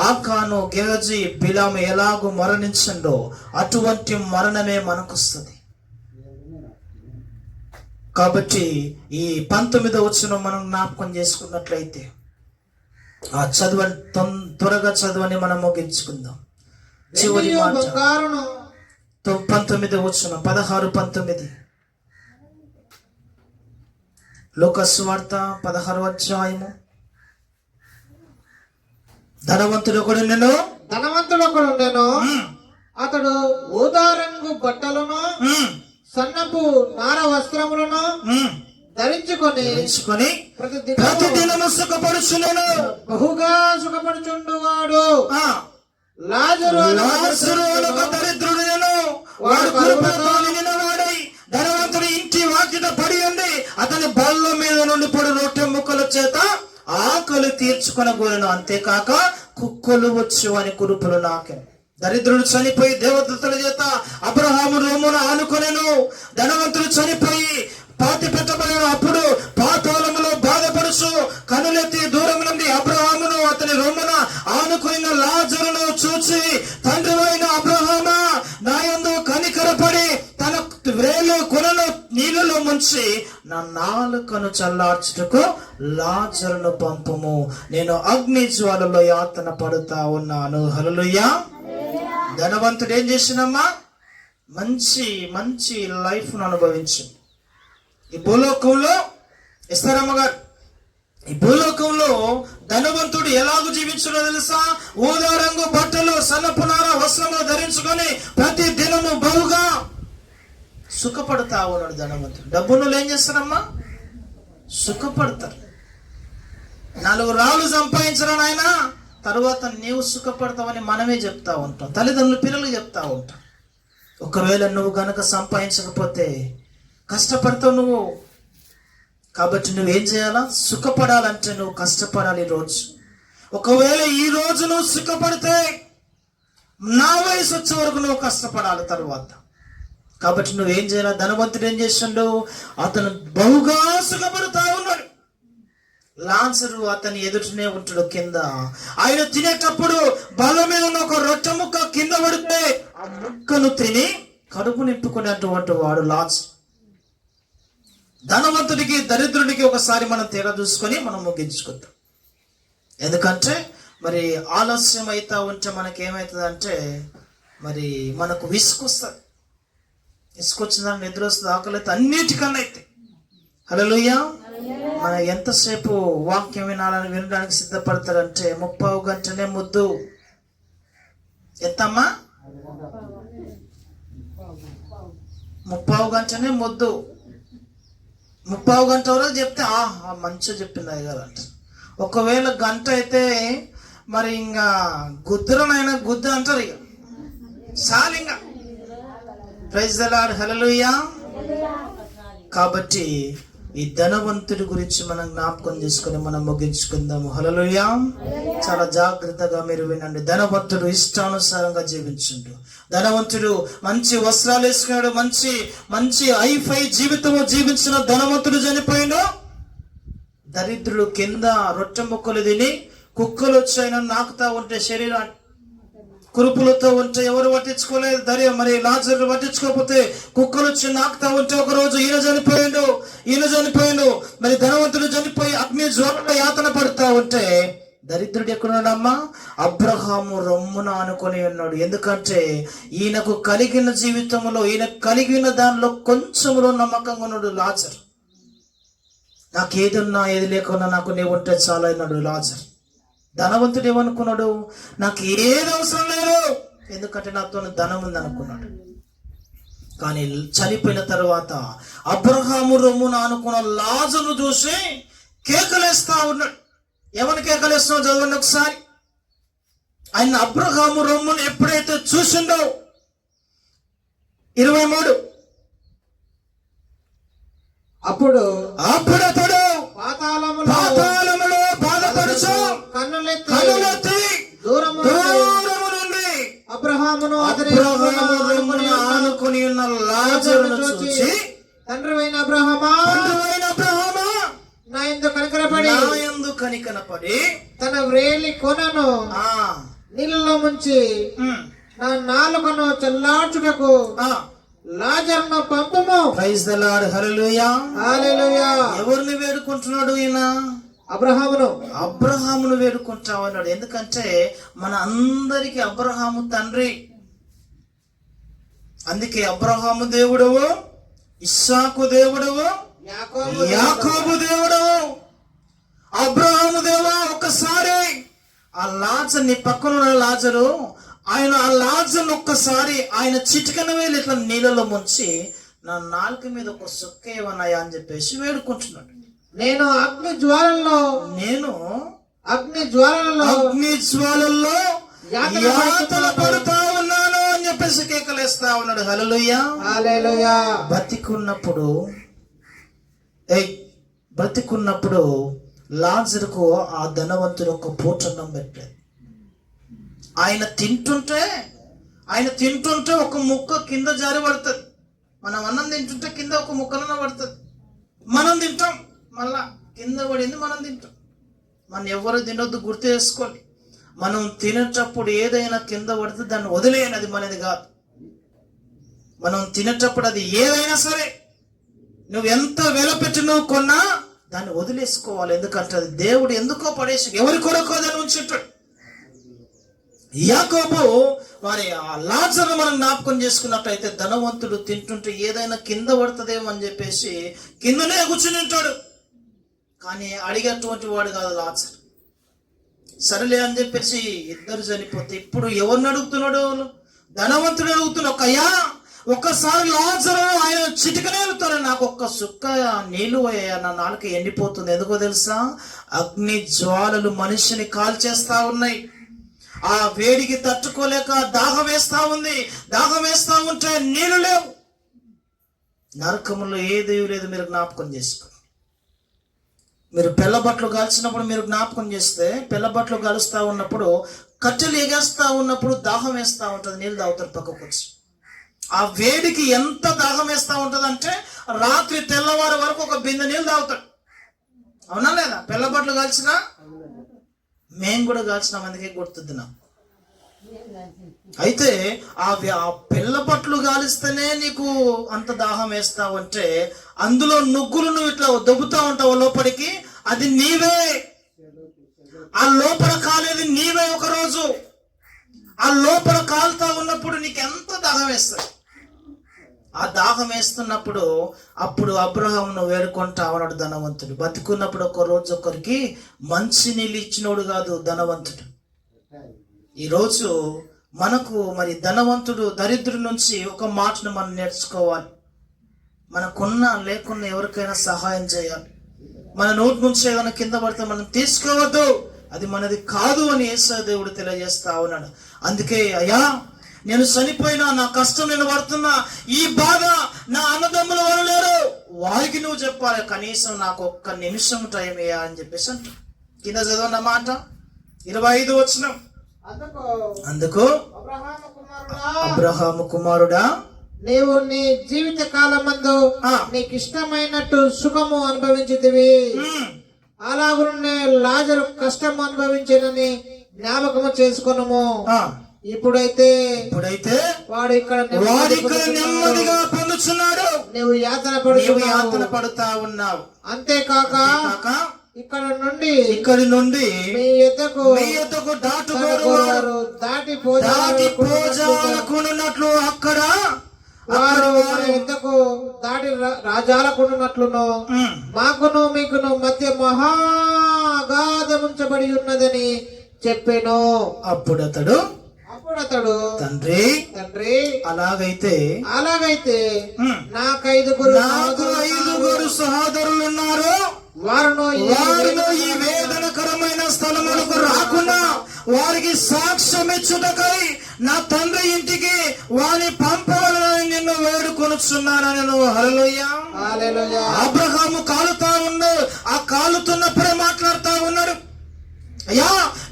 ఆకాను, గెహజీ, బిలాము ఎలాగో మరణించిందో అటువంటి మరణమే మనకు వస్తుంది. కాబట్టి ఈ 19వ వచనం మనం జ్ఞాపకం చేసుకున్నట్లయితే, ఆ చదవని త్వరగా చదవని మనం ముగించుకుందాం. చివరి మాట 19వ వచనం, 16-19. లూకాసు వార్త 16వ అధ్యాయము. ధనవంతుడు ఒకడు నేను అతడు ఊదా రంగు బట్టలను సన్నపు నార వస్త్రములను ధరించుకొని ప్రతిదినము సుఖపడుచును, బహుగా సుఖపడుచుండువాడు. లాజరు దరిద్రుడు, వాడు కడుపుతో నిండినవాడై ధనవంతుడి ఇంటి వాకిట పడి ఉంది. అతని బల్ల మీద నుండి పొడి రొట్టె ముక్కల చేత ఆకలి తీర్చుకొనగోరెను. అంతేకాక కుక్కలు వచ్చు అని కురుపులు నాకె. దరిద్రుడు చనిపోయి దేవదూతల చేత అబ్రహాము రొమ్మున ఆనుకొనెను. ధనవంతుడు చనిపోయి పాతి పెట్టబడిన అప్పుడు పాతాళములో బాధపడుచు కనులెత్తి దూరం నుండి అబ్రహామును అతని రొమ్మున ఆనుకున్న లాజరును చూచి, తండ్రి అయిన అబ్రహామా, నా యందు కనికరపడి తన వేలు కొనను నీళ్ళలో ముంచి నా నాలుకను చల్లార్చుటకు లాజరును పంపుము, నేను అగ్ని జ్వాలలో యాతన పడుతా ఉన్నాను. హల్లెలూయా. ధనవంతుడు ఏం చేసినమ్మా? మంచి మంచి లైఫ్ను అనుభవించు. ఈ భూలోకంలో ఇస్తారమ్మ గారు, ఈ భూలోకంలో ధనవంతుడు ఎలాగూ జీవించడో తెలుసా? ఊదా రంగు బట్టలు, సన్నపు నార వస్త్రములు ధరించుకొని ప్రతి దినము బహుగా సుఖపడతా ఉన్నాడు ధనవంతుడు. డబ్బును ఏం చేస్తారమ్మా? సుఖపడతారు. 4 రాళ్ళు సంపాదించరా నాయన, తరువాత నీవు సుఖపడతావని మనమే చెప్తా ఉంటాం, తల్లిదండ్రులు పిల్లలు చెప్తా ఉంటాం. ఒకవేళ నువ్వు గనక సంపాదించకపోతే కష్టపడతావు నువ్వు. కాబట్టి నువ్వేం చేయాలా? సుఖపడాలంటే నువ్వు కష్టపడాలి రోజు. ఒకవేళ ఈ రోజు నువ్వు సుఖపడితే నా వయసు వచ్చే వరకు నువ్వు కష్టపడాలి తరువాత. కాబట్టి నువ్వేం చేయాలా? ధనవంతుడు ఏం చేసిండు? అతను బహుగా సుఖపడుతా ఉన్నాడు. లాజరు అతని ఎదుటనే ఉంటాడు కింద. ఆయన తినేటప్పుడు బల్ల మీద ఉన్న ఒక రొట్టె ముక్క కింద పడితే ఆ ముక్కను తిని కడుపు నింపుకునేటువంటి వాడు లాజరు. ధనవంతుడికి దరిద్రుడికి ఒకసారి మనం తేడా చూసుకొని మనం ముగించుకుందాం. ఎందుకంటే మరి ఆలస్యం అవుతా ఉంటే మనకేమవుతుంది అంటే, మరి మనకు విసుకొస్తుంది. విసుకొచ్చిందని నిద్ర వస్తుంది, ఆకలి అయితే, అన్నిటికన్నా అయితే. హల్లెలూయా. మన ఎంతసేపు వాక్యం వినడానికి సిద్ధపడతారంటే 30 గంటనే ముద్దు. ఎంతమ్మా? 30 గంటనే ముద్దు. 30 గంట వరకు చెప్తే మంచిగా చెప్పింది అయ్యగారు అంట. ఒకవేళ గంట అయితే మరి ఇంకా గుద్దురనైనా గుద్దు అంటారు. ఇక చాలు ఇంకా. ప్రైజ్ ది లార్డ్, హల్లెలూయా. కాబట్టి ఈ ధనవంతుడి గురించి మనం జ్ఞాపకం చేసుకుని మనం ముగించుకుందాము. హల్లెలూయా. చాలా జాగ్రత్తగా మీరు వినండి. ధనవంతుడు ఇష్టానుసారంగా జీవించుండు. ధనవంతుడు మంచి వస్త్రాలు వేసుకున్నాడు, మంచి మంచి ఐఫై జీవితము జీవించిన ధనవంతుడు చనిపోయిండు. దరిద్రుడు కింద రొట్టె ముక్కలు తిని కుక్కలు వచ్చాయన నాకుతా ఉంటే శరీరాన్ని కురుపులతో ఉంటే ఎవరు పట్టించుకోలేదు. మరి లాజరు పట్టించుకోకపోతే కుక్కలు వచ్చి నాకుతా ఉంటే ఒక రోజు ఈయన చనిపోయిండు. మరి ధనవంతుడు చనిపోయి అగ్ని జ్వాల యాతన పడుతూ ఉంటే దరిద్రుడు ఎక్కడున్నాడమ్మా? అబ్రహాము రొమ్మున ఆనుకొని ఉన్నాడు. ఎందుకంటే ఈయనకు కలిగిన జీవితంలో, ఈయన కలిగిన దానిలో కొంచెంలో నమ్మకంగా ఉన్నాడు లాజరు. నాకు ఏదున్నా ఏది లేకున్నా నాకు నీవు ఉంటే చాలా అన్నాడు లాజరు. ధనవంతుడు ఏమనుకున్నాడు? నాకు ఏది అవసరం లేదు, ఎందుకంటే నాతో ధనం ఉంది అనుకున్నాడు. కానీ చనిపోయిన తర్వాత అబ్రహాము రొమ్మున ఆనుకున్న లాజరును చూసి కేకలేస్తా ఉన్నాడు. ఎవరిని కేకలేస్తున్నావు చదవండి ఒకసారి. ఆయన అబ్రహాము రొమ్మును ఎప్పుడైతే చూసిండో 23 అప్పుడు అతడు పాతాళములో బాధపడుచు కన్నులెత్తి దూరము నుండి అబ్రహామును ఆనుకొని ఉన్న లాజరును చూచి, తండ్రివైన అబ్రహామా నా యందు కనికరపడి తన వ్రేలి కొనను నీళ్ళలో ముంచి నా నాలుకను చల్లార్చుటకు లాజరును పంపుము. ప్రైజ్ ది లార్డ్, హల్లెలూయా. హల్లెలూయా. ఎవరిని వేడుకుంటున్నాడు ఈయన? అబ్రహామును వేడుకుంటా ఉన్నాడు. ఎందుకంటే మన అందరికి అబ్రహాము తండ్రి. అందుకే అబ్రహాము దేవుడవు, ఇస్సాకు దేవుడవు, యాకోబు దేవుడవు. అబ్రహాము దేవుడా, ఒక్కసారి ఆ లాజరు, నీ పక్కన లాజరు, ఆయన ఆ లాజరును ఒక్కసారి ఆయన చిటికన వేలు ఇట్లా నీళ్ళలో ముంచి నా నాలుక మీద ఒక సుక్క ఏమన్నాయా అని చెప్పేసి వేడుకుంటున్నాడు. నేను అగ్ని జ్వాలల్లో యాతన పడుతా ఉన్నాను అని చెప్పేసి కేకలేస్తా ఉన్నాడు. హల్లెలూయా, హల్లెలూయా. బ్రతికున్నప్పుడు లాజరుకు ఆ ధనవంతుడు ఒక పూటన్నం పెట్టాడు. ఆయన తింటుంటే ఒక ముక్క కింద జారి పడుతుంది. మనం అన్నం తింటుంటే కింద ఒక ముక్కలన్న పడుతుంది. మనం తింటాం, మళ్ళా కింద పడింది మనం తింటాం. మనం ఎవరు తినొద్దు, గుర్తు చేసుకోండి. మనం తినేటప్పుడు ఏదైనా కింద పడితే దాన్ని వదిలేయని, అది మనది కాదు. మనం తినేటప్పుడు అది ఏదైనా సరే నువ్వు ఎంత వెలపెట్టి నువ్వు కొన్నా దాన్ని వదిలేసుకోవాలి. ఎందుకంటే అది దేవుడు ఎందుకో పడేసి ఎవరి కొరకో దాన్ని ఉంచుంటాడు. యాకోబు వారి ఆ లాజరును మనం జ్ఞాపకం చేసుకున్నట్టయితే ధనవంతుడు తింటుంటే ఏదైనా కింద పడుతుందేమో అని చెప్పేసి కిందనే కూర్చుని ఉంటాడు. కానీ అడిగేటువంటి వాడు కాదు లాజరు. సరేలే అని చెప్పేసి ఇద్దరు చనిపోతే ఇప్పుడు ఎవరిని అడుగుతున్నాడు? ధనవంతుడు అడుగుతున్నాడు. ఒక్కసారి లాజరు ఆయన చిటికనే వెళ్తాడు, నాకు ఒక్క సుక్క నీళ్లు అయ్యా, నా నాలుక ఎండిపోతుంది. ఎందుకో తెలుసా? అగ్ని జ్వాలలు మనిషిని కాల్చేస్తా ఉన్నాయి. ఆ వేడికి తట్టుకోలేక దాహం వేస్తా ఉంది. దాహం వేస్తా ఉంటే నీళ్లు లేవు. నరకములో ఏది లేదు. మీరు జ్ఞాపకం చేసుకో. మీరు పెళ్ళబట్లు కాల్చినప్పుడు మీరు జ్ఞాపకం చేస్తే, పెళ్ళబట్లు కాలుస్తా ఉన్నప్పుడు కట్టెలు ఎగేస్తా ఉన్నప్పుడు దాహం వేస్తా ఉంటుంది. నీళ్ళు తాగుతారు పక్కకు వచ్చి. ఆ వేడికి ఎంత దాహం వేస్తా ఉంటది అంటే రాత్రి తెల్లవారు వరకు ఒక బిందె నీళ్ళు తాగుతాడు. అవునా లేదా? పెళ్ళబట్లు కాల్చినా, మేము కూడా కాల్చినాం, అందుకే గుర్తుంది నాకు. అయితే ఆ పిల్లపట్లు గాలిస్తేనే నీకు అంత దాహం వేస్తావు అంటే అందులో నుగ్గులు నువ్వు ఇట్లా దొబ్బుతా ఉంటావు లోపలికి, అది నీవే. ఆ లోపల కాలేది నీవే. ఒకరోజు ఆ లోపల కాలుతా ఉన్నప్పుడు నీకు ఎంత దాహం వేస్తుంది. ఆ దాహం వేస్తున్నప్పుడు అప్పుడు అబ్రహామును వేడుకుంటా ఉన్నాడు ధనవంతుడు. బతికున్నప్పుడు ఒక రోజు ఒకరికి మంచి నీళ్ళు ఇచ్చినోడు కాదు ధనవంతుడు. ఈరోజు మనకు మరి ధనవంతుడు దరిద్రుడి నుంచి ఒక మాటను మనం నేర్చుకోవాలి. మనకున్నా లేకున్నా ఎవరికైనా సహాయం చేయాలి. మన నోటి నుంచి ఏదైనా కింద పడితే మనం తీసుకోవద్దు, అది మనది కాదు అని యేసు దేవుడు తెలియజేస్తా ఉన్నాడు. అందుకే అయ్యా నేను చనిపోయినా, నా కష్టం నేను పడుతున్నా, ఈ బాధ నా అన్నదమ్ముల వాళ్ళు లేరు, వారికి నువ్వు చెప్పాలి, కనీసం నాకు ఒక్క నిమిషం టైం అయ్యా అని చెప్పేసి అంట. కింద చదవన్న మాట 25 వచనం. అందుకు అబ్రహాము కుమారుడా, నీవు నీ జీవిత కాలమందు నీకు ఇష్టమైనట్టు సుఖము అనుభవించితివి, అలాగునే లాజరు కష్టం అనుభవించినని జ్ఞాపకము చేసుకొనుము. ఇప్పుడైతే వాడు ఇక్కడ నెమ్మదిగా పొందుచున్నాడు, నువ్వు యాతన పడుతా ఉన్నావు. అంతేకాక ఇక్కడి నుండి మీ యొద్దకు దాటి పోజాలకున్నట్లు అక్కడ వారు యొద్దకు దాటి రాజాలకున్నట్లును మాకును మీకును మధ్య మహాగాధముంచబడి ఉన్నదని చెప్పాను. అప్పుడు అతడు తండ్రి అలాగైతే నాకు ఐదుగురు సహోదరులు ఉన్నారు, వారు ఈ వేదనకరమైన స్థలములకు రాకుండా వారికి సాక్ష్యం ఇచ్చుటకై నా తండ్రి ఇంటికి వారిని పంపవాలని నిన్ను వేడుకొనుచున్నానని. హల్లెలూయా. అబ్రహాము కాలుతా ఉన్నాడు, ఆ కాలుతున్నప్పుడే మాట్లాడుతా ఉన్నాడు, అయ్యా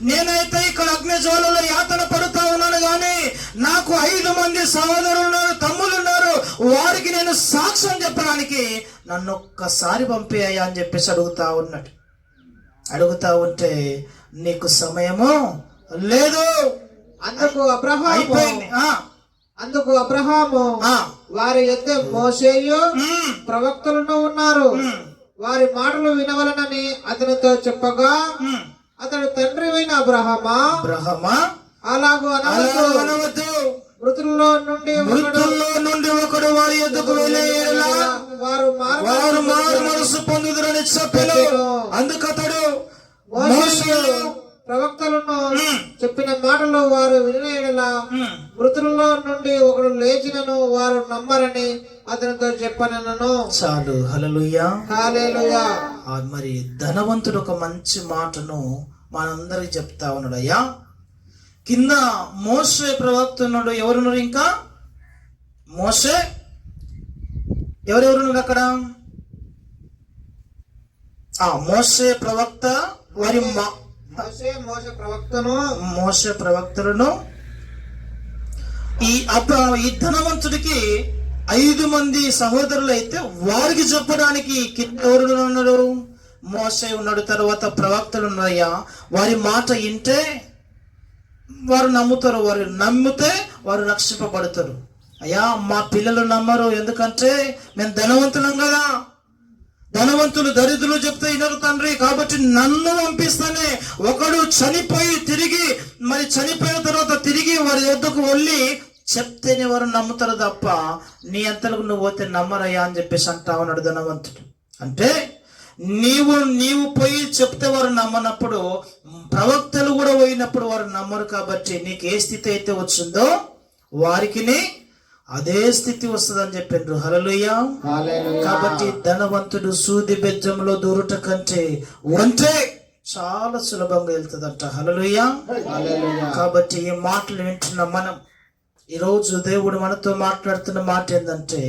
నేనైతే ఇక్కడ అగ్నిజ్వాలలో యాతన పడుతా ఉన్నాను, కానీ నాకు 5 మంది సహోదరులు ఉన్నారు, తమ్ముళ్ళు ఉన్నారు, వారికి నేను సాక్ష్యం చెప్పడానికి నన్ను ఒక్కసారి పంపేయ్యా అని చెప్పేసి అడుగుతా ఉంటే నీకు సమయము లేదు. అందుకు అబ్రహాము వారి యొద్ద మోషేయు ప్రవక్తలను ఉన్నారు, వారి మాటలు వినవలనని అతనితో చెప్పగా అతడు తండ్రి అయిన అబ్రహమా అలాగూ అనవద్దు, మృతుల్లో నుండి ఒకడు వారి యొద్దకు వెళ్ళే వారు మారు మనసు పొందుదురని చెప్పెను. అందుకతడు ప్రవక్తలను చెప్పిన మాటలు వారు వినలా మృతుల్లో నుండి ఒకడు లేచినను వారు నమ్మరని అతనితో చెప్పనను. చాలు. హల్లెలూయా. హల్లెలూయా. మరి ధనవంతుడు ఒక మంచి మాటను మనందరికి చెప్తా ఉన్నాడు. అయ్యా కింద మోషే ప్రవక్త ఉన్నాడు, ఎవరున్నారు ఇంకా? మోషే ఎవరెవరున్నారు అక్కడ? మోషే ప్రవక్త, వారి మోషే ప్రవక్తలను ఈ ధనవంతుడికి 5 మంది సహోదరులు అయితే వారికి చెప్పడానికి ఎవరు ఉన్నారు? మోషే ఉన్నాడు, తర్వాత ప్రవక్తలు ఉన్నాయా. వారి మాట వింటే వారు నమ్ముతారు, వారు నమ్మితే వారు రక్షింపబడతారు. అయ్యా మా పిల్లలు నమ్మరు, ఎందుకంటే మేము ధనవంతులం కదా, ధనవంతులు దరిద్రులు చెప్తే వినరు తండ్రి, కాబట్టి నన్ను పంపిస్తానే. ఒకడు చనిపోయిన తర్వాత తిరిగి వారి యొద్దకు వెళ్ళి చెప్తేనే వారు నమ్ముతారు తప్ప నీ అంతలకు నువ్వు పోతే నమ్మరయ్యా అని చెప్పేసి అంటా ఉన్నాడు ధనవంతుడు. అంటే నీవు పోయి చెప్తే వారు నమ్మనప్పుడు, ప్రవక్తలు కూడా పోయినప్పుడు వారు నమ్మరు. కాబట్టి నీకు ఏ స్థితి అయితే వచ్చిందో వారికి అదే స్థితి వస్తుందని చెప్పిండ్రు. హల్లెలూయా. కాబట్టి ధనవంతుడు సూది బెజ్జంలో దూరుట కంటే వంటే చాలా సులభంగా వెళ్తుందంట. హల్లెలూయా. కాబట్టి ఈ మాటలు వింటున్న మనం ఈరోజు దేవుడు మనతో మాట్లాడుతున్న మాట ఏంటంటే,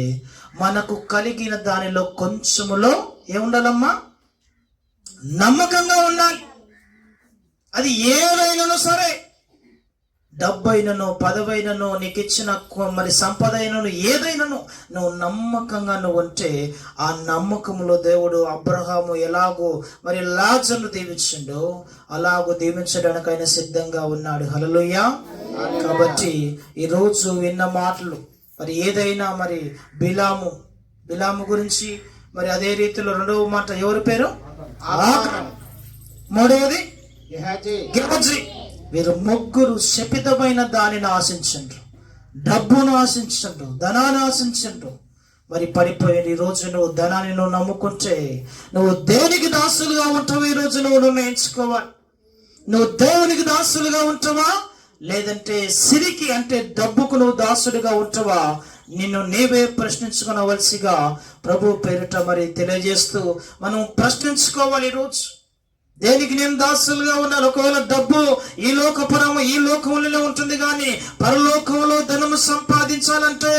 మనకు కలిగిన దానిలో కొంచెములో ఏముండాలమ్మా? నమ్మకంగా ఉండాలి. అది ఏదైనాను సరే, డబ్బైనను పదవైనను నీకు ఇచ్చిన మరి సంపద అయినను ఏదైనాను నువ్వు నమ్మకంగా నువ్వు ఉంటే, ఆ నమ్మకంలో దేవుడు అబ్రహాము ఎలాగో మరి లాజరును దీవించిండో అలాగూ దీవించడానికి ఆయన సిద్ధంగా ఉన్నాడు. హల్లెలూయా. కాబట్టి ఈరోజు విన్న మాటలు మరి ఏదైనా మరి బిలాము గురించి, మరి అదే రీతిలో రెండవ మాట ఎవరి పేరు? మూడవది గెహజీ. వీరు ముగ్గురు శపితమైన దానిని ఆశించారు. డబ్బును ఆశించండు, ధనాన్ని ఆశించండు. మరి పడిపోయిన ఈ రోజు నువ్వు ధనాన్ని నువ్వు నమ్ముకుంటే నువ్వు దేవునికి దాసులుగా ఉంటావు. ఈ రోజు నువ్వు నిర్ణయించుకోవాలి. నువ్వు దేవునికి దాసులుగా ఉంటావా, లేదంటే సిరికి అంటే డబ్బుకు నువ్వు దాసుడిగా ఉంటావా? నిన్ను నీవే ప్రశ్నించుకోవలసిగా ప్రభు పేరిట మరి తెలియజేస్తూ మనం ప్రశ్నించుకోవాలి. ఈరోజు దేనికి నేను దాసులుగా ఉన్నాను? ఒకవేళ డబ్బు ఈ లోకపరము ఈ లోకంలో ఉంటుంది, కానీ పరలోకంలో ధనము సంపాదించాలంటే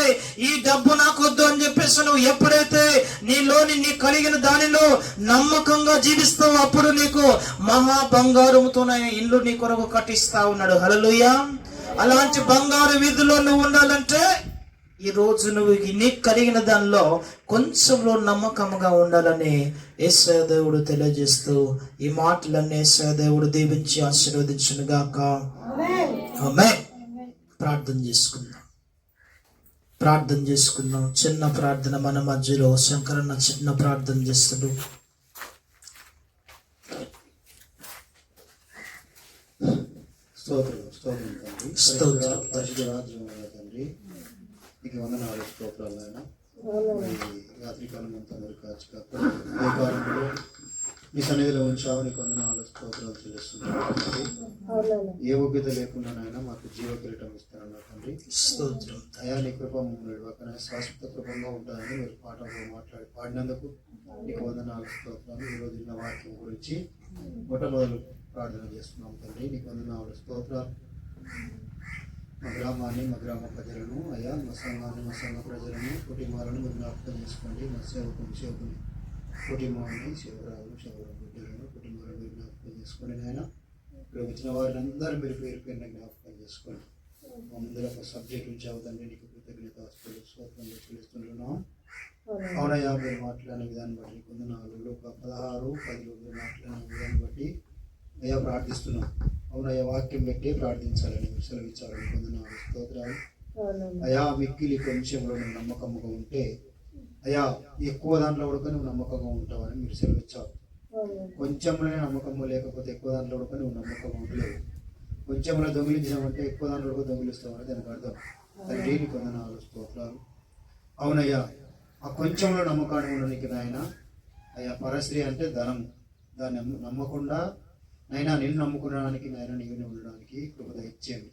ఈ డబ్బు నాకు వద్దు అని చెప్పేసి నువ్వు ఎప్పుడైతే నీలోని నీ కలిగిన దానిలో నమ్మకంగా జీవిస్తావు, అప్పుడు నీకు మహా బంగారముతో ఇల్లు నీ కొరకు కట్టిస్తా ఉన్నాడు. హల్లెలూయా. అలాంటి బంగారు వీధిలో నువ్వు ఉండాలంటే ఈ రోజు నువ్వు నీకు కలిగిన దానిలో కొంచెంలో నమ్మకంగా ఉండాలని యేసయ్య దేవుడు తెలియజేస్తూ ఈ మాటలన్నీ యేసయ్య దేవుడు దీవించి ఆశీర్వదించును గాక. ఆమేన్. ప్రార్థన చేసుకుందాం. చిన్న ప్రార్థన మన మధ్యలో శంకరన్న చిన్న ప్రార్థన చేస్తాడు. స్తోత్రం తండ్రి, నీకు వందనాలు, స్తోత్రాలు నాయన. రాత్రి కాలం అంతా మరి కాచి కాపాడి ఏ కాలంలో నీ సన్నిధిలో ఉంచావు, నీకు వందనాలు, స్తోత్రాలు చెల్లిస్తున్నాను. ఏ ఒప్పిత లేకుండా నాయన మాకు జీవ కిరీటం ఇస్తానన్నారు తండ్రి. స్తోత్రం. అయా నీ కృప మమ్మల్ని పక్కన శాశ్వత కృపంగా ఉంటానని మీరు పాటలో మాట్లాడి పాడినందుకు నీకు వందనాలు, స్తోత్రాలు. ఈరోజు నా వాక్యం గురించి మొట్టమొదలు ప్రార్థన చేస్తున్నాం తండ్రి. నీకు వందనాలు, స్తోత్రాలు. మా గ్రామాన్ని, మా గ్రామ ప్రజలను, అయ్యా మా సంఘాన్ని, మా సంఘ ప్రజలను, కుటుంబాలను మీరు జ్ఞాపకం చేసుకోండి. మా సేవకుని కుటుంబాన్ని, శివరాలు బిడ్డలను, కుటుంబాలను మీరు జ్ఞాపకం చేసుకోండి నాయన. ఇక్కడ వచ్చిన వారిని అందరూ మీరు పేరు పేరున జ్ఞాపకం చేసుకోండి. మా ముందర ఒక సబ్జెక్ట్ ఉంచావు తండ్రి, నీకు కృతజ్ఞత స్తోత్రంగా చెల్లిస్తుంటున్నాం. అవునయ్యా, మీరు మాట్లాడిన విధాన్ని బట్టి కొందనాలు 16-10 మీరు మాట్లాడిన విధాన్ని బట్టి అయ్యా ప్రార్థిస్తున్నాం. అవునయ్యా, వాక్యం పెట్టి ప్రార్థించాలని సెలవిచ్చాలని కొందనాలు, స్తోత్రాలు. అయా మిక్కిలి కొంచెంలో నువ్వు నమ్మకంగా ఉంటే అయ్యా ఎక్కువ దాంట్లో కూడా నువ్వు నమ్మకంగా ఉంటావని మీరు సెలవిచ్చావు. కొంచెంలోనే నమ్మకము లేకపోతే ఎక్కువ దాంట్లో కూడా నువ్వు నమ్మకంగా ఉండలేవు. కొంచెంలో దొంగిలించామంటే ఎక్కువ దాంట్లో కూడా దొంగిలిస్తామని దానికి అర్థం. తండ్రి నీకు వందనాలు, స్తోత్రాలు. అవునయ్యా, ఆ కొంచెంలో నమ్మకాన్ని ఉండడానికి నాయన అయ్యా పరశ్రీ అంటే ధనం, దాన్ని నమ్మకుండా నైనా నిన్ను నమ్ముకునడానికి నాయన నీవునే ఉండడానికి కృపద ఇచ్చేయండి.